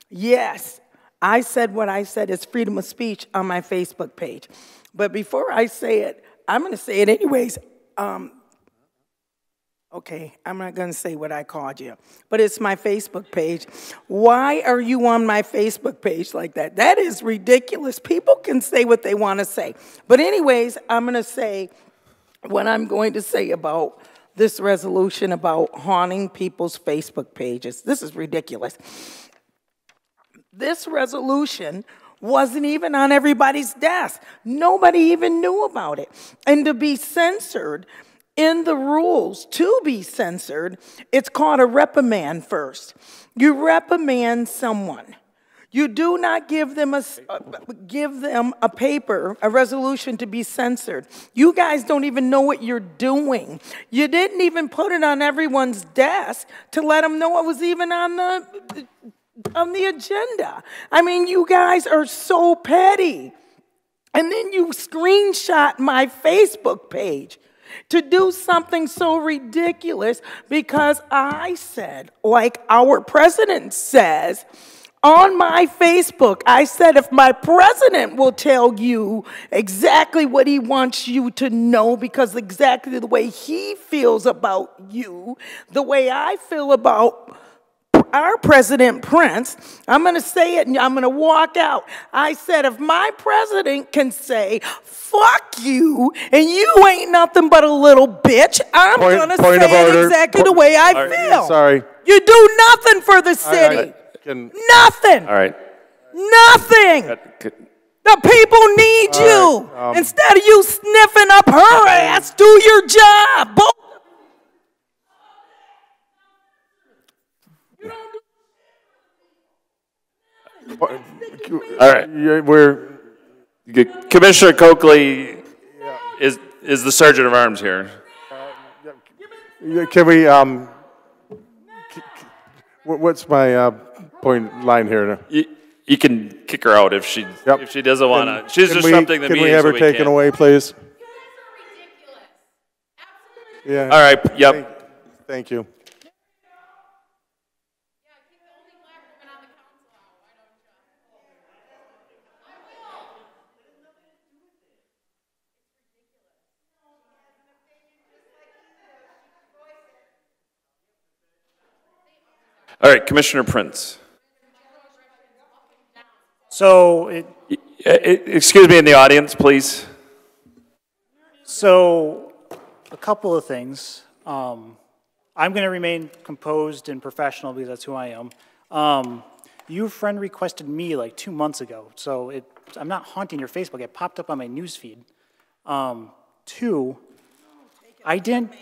Yes, I said what I said is freedom of speech on my Facebook page. But before I say it, I'm going to say it anyways. Okay, I'm not going to say what I called you, but it's my Facebook page. Why are you on my Facebook page like that? That is ridiculous. People can say what they want to say. But anyways, I'm going to say what I'm going to say about this resolution about haunting people's Facebook pages. This is ridiculous. This resolution wasn't even on everybody's desk. Nobody even knew about it. And to be censored in the rules, to be censored, it's called a reprimand first. You reprimand someone. You do not give them a paper, a resolution to be censored. You guys don't even know what you're doing. You didn't even put it on everyone's desk to let them know it was even on the agenda. I mean, you guys are so petty. And then you screenshot my Facebook page to do something so ridiculous because I said, like our president says, on my Facebook, I said, if my president will tell you exactly what he wants you to know because exactly the way he feels about you, the way I feel about our President Prince, I'm going to say it and I'm going to walk out. I said, if my president can say, fuck you, and you ain't nothing but a little bitch, I'm going to say it exactly the way I feel. Sorry. You do nothing for the city. Nothing. All right. Nothing. The people need you. Instead of you sniffing up her ass, do your job. All right. Commissioner Coakley is the Sergeant of Arms here. Can we, what's my point line here? You can kick her out if she doesn't want to. She's disrupting the meeting. Can we have her taken away, please? Yeah. All right. Yep. Thank you. All right, Commissioner Prince. So Excuse me in the audience, please. So, a couple of things. I'm going to remain composed and professional because that's who I am. Your friend requested me like 2 months ago, so I'm not haunting your Facebook. It popped up on my news feed. Two, I didn't.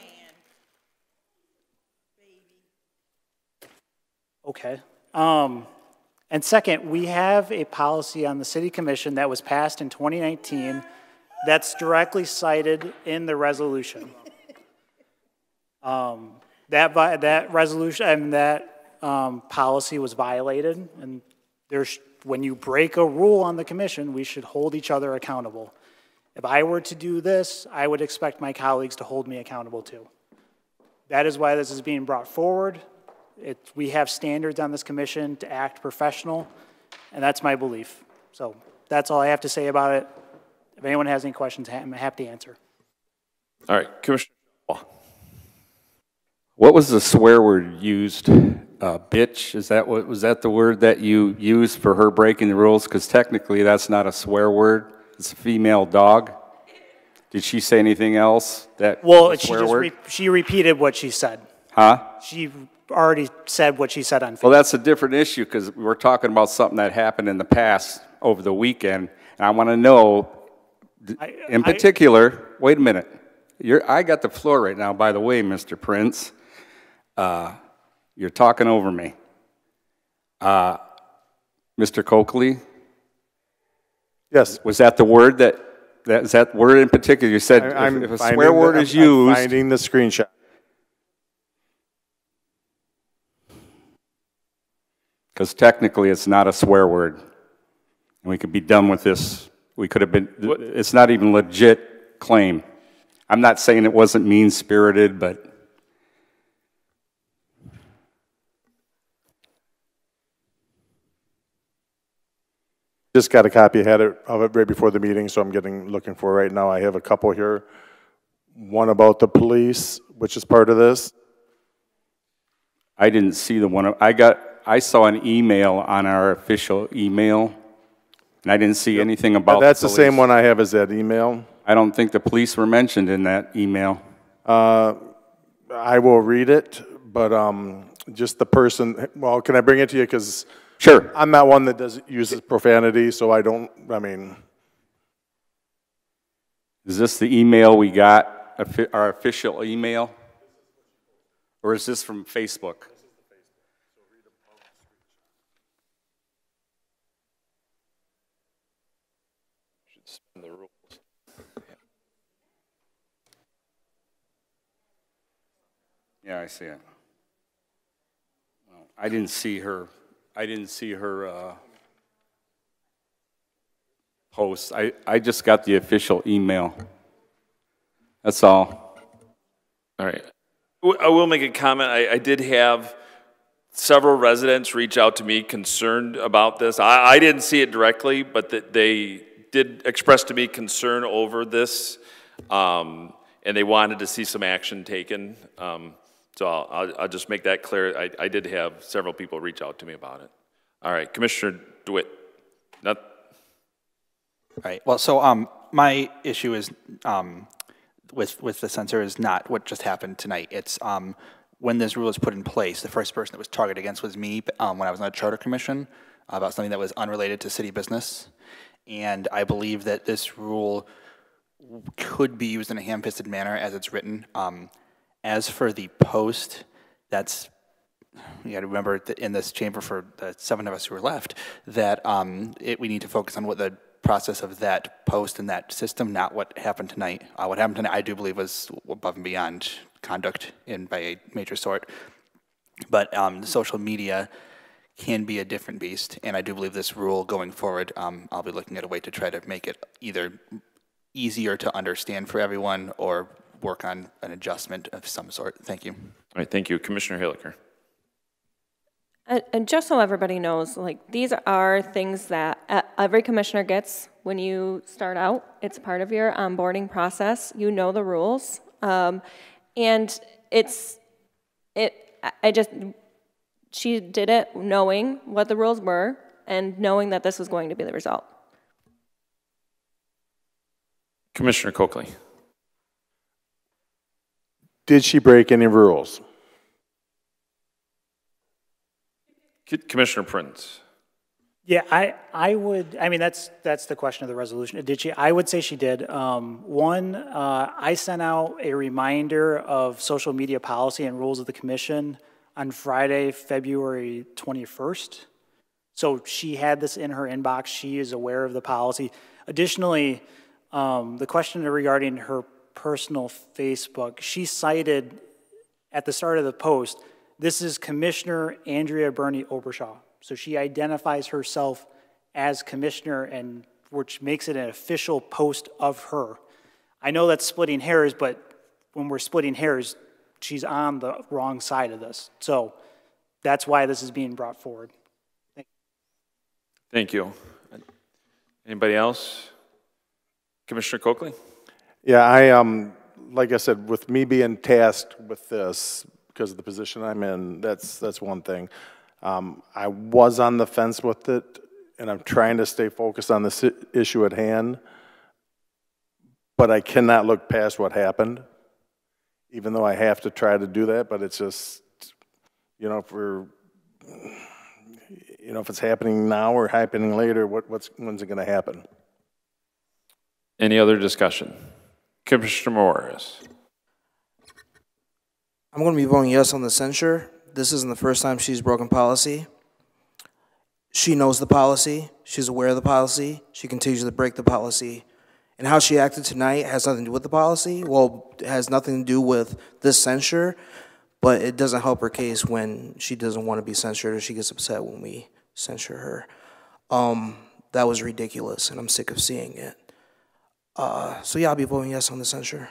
Okay. And second, we have a policy on the City Commission that was passed in 2019 that's directly cited in the resolution. That resolution and that policy was violated, and when you break a rule on the commission, we should hold each other accountable. If I were to do this, I would expect my colleagues to hold me accountable too. That is why this is being brought forward. We have standards on this commission to act professional, and that's my belief. So that's all I have to say about it. If anyone has any questions, I'm happy to answer. All right, Commissioner. What was the swear word used? Bitch, was that the word that you used for her breaking the rules? Because technically that's not a swear word. It's a female dog. Did she say anything else? She repeated what she said. Huh? She already said what she said on Facebook. Well, that's a different issue because we're talking about something that happened in the past over the weekend. And I want to know, in particular, wait a minute. I got the floor right now, by the way, Mr. Prince. You're talking over me. Mr. Coakley? Yes. Was that the word is that word in particular? You said if a swear word is used. I'm finding the screenshot. Because technically it's not a swear word. And we could be done with this. We could have been, it's not even legit claim. I'm not saying it wasn't mean-spirited, but just got a copy of it right before the meeting, so I'm looking for it right now. I have a couple here. One about the police, which is part of this. I didn't see the one. I saw an email on our official email, and I didn't see anything about That's the the same one I have as that email. I don't think the police were mentioned in that email. I will read it, but just the person, well, can I bring it to you? Because sure. I'm not one that uses profanity, so Is this the email we got, our official email? Or is this from Facebook? The rules. Yeah, I see it. Well, I didn't see her post. I just got the official email. That's all. All right. I will make a comment. I did have several residents reach out to me concerned about this. I didn't see it directly, but they did express to me concern over this, and they wanted to see some action taken. So I'll just make that clear. I did have several people reach out to me about it. All right, Commissioner DeWitt. All right. Well, so my issue is with the censor is not what just happened tonight. It's when this rule was put in place, the first person that was targeted against was me when I was on the Charter Commission about something that was unrelated to city business. And I believe that this rule could be used in a ham-fisted manner as it's written. As for the post, that's, you got to remember that in this chamber for the 7 of us who are left, that we need to focus on what the process of that post and that system, not what happened tonight. What happened tonight, I do believe, was above and beyond conduct by a major sort. But the social media can be a different beast, and I do believe this rule going forward, I'll be looking at a way to try to make it either easier to understand for everyone or work on an adjustment of some sort. Thank you. All right, thank you. Commissioner Hilliker. And just so everybody knows, like, these are things that every commissioner gets when you start out. It's part of your onboarding process. You know the rules. And she did it knowing what the rules were and knowing that this was going to be the result. Commissioner Coakley. Did she break any rules? Commissioner Prince. Yeah, I would, I mean, that's the question of the resolution. Did she? I would say she did. One, I sent out a reminder of social media policy and rules of the commission on Friday, February 21st. So she had this in her inbox. She is aware of the policy. Additionally, the question regarding her personal Facebook, she cited at the start of the post, this is Commissioner Andrea Bernie Obershaw. So she identifies herself as commissioner, and which makes it an official post of her. I know that's splitting hairs, but when we're splitting hairs, she's on the wrong side of this. So that's why this is being brought forward. Thank you. Anybody else? Commissioner Coakley? Yeah, like I said, with me being tasked with this because of the position I'm in, that's one thing. I was on the fence with it, and I'm trying to stay focused on this issue at hand, but I cannot look past what happened, even though I have to try to do that, but it's just, you know, if it's happening now or happening later, when's it going to happen? Any other discussion? Commissioner Morris. I'm going to be voting yes on the censure. This isn't the first time she's broken policy. She knows the policy. She's aware of the policy. She continues to break the policy. And how she acted tonight has nothing to do with the policy. Well, it has nothing to do with this censure, but it doesn't help her case when she doesn't want to be censured or she gets upset when we censure her. That was ridiculous, and I'm sick of seeing it. So yeah, I'll be voting yes on the censure.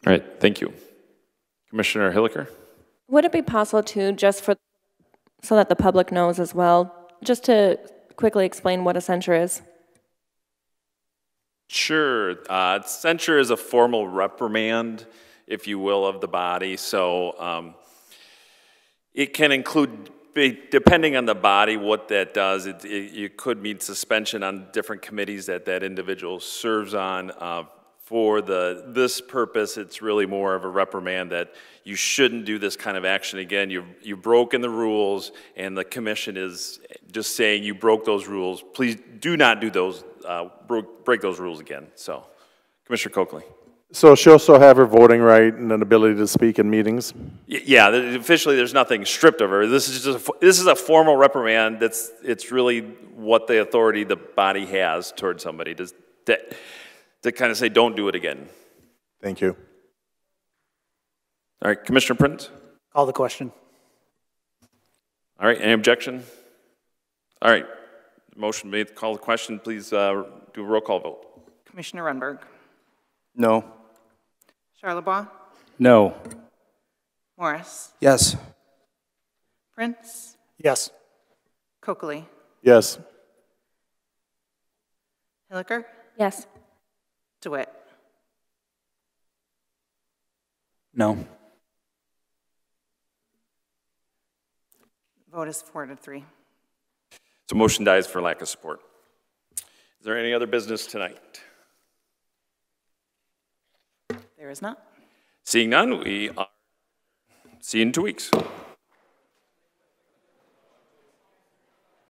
All right, thank you. Commissioner Hilliker? Would it be possible to, just for, so that the public knows as well, just to quickly explain what a censure is? Sure. Censure is a formal reprimand, if you will, of the body. So it can include, depending on the body, what that does, it could mean suspension on different committees that that individual serves on. For this purpose, it's really more of a reprimand that you shouldn't do this kind of action again. You've broken the rules, and the commission is just saying you broke those rules. Please do not do those, break those rules again. So, Commissioner Coakley. So she'll still have her voting right and an ability to speak in meetings? Yeah, officially there's nothing stripped of her. This is a formal reprimand. It's really what the authority the body has towards somebody to kind of say, don't do it again. Thank you. All right, Commissioner Prince? Call the question. All right, any objection? All right, motion made, call the question. Please do a roll call vote. Commissioner Renberg? No. Charlebois? No. Morris? Yes. Prince? Yes. Coakley? Yes. Hilliker? Yes. DeWitt? No. Vote is 4-3. So motion dies for lack of support. Is there any other business tonight? There is not. Seeing none, we see you in 2 weeks.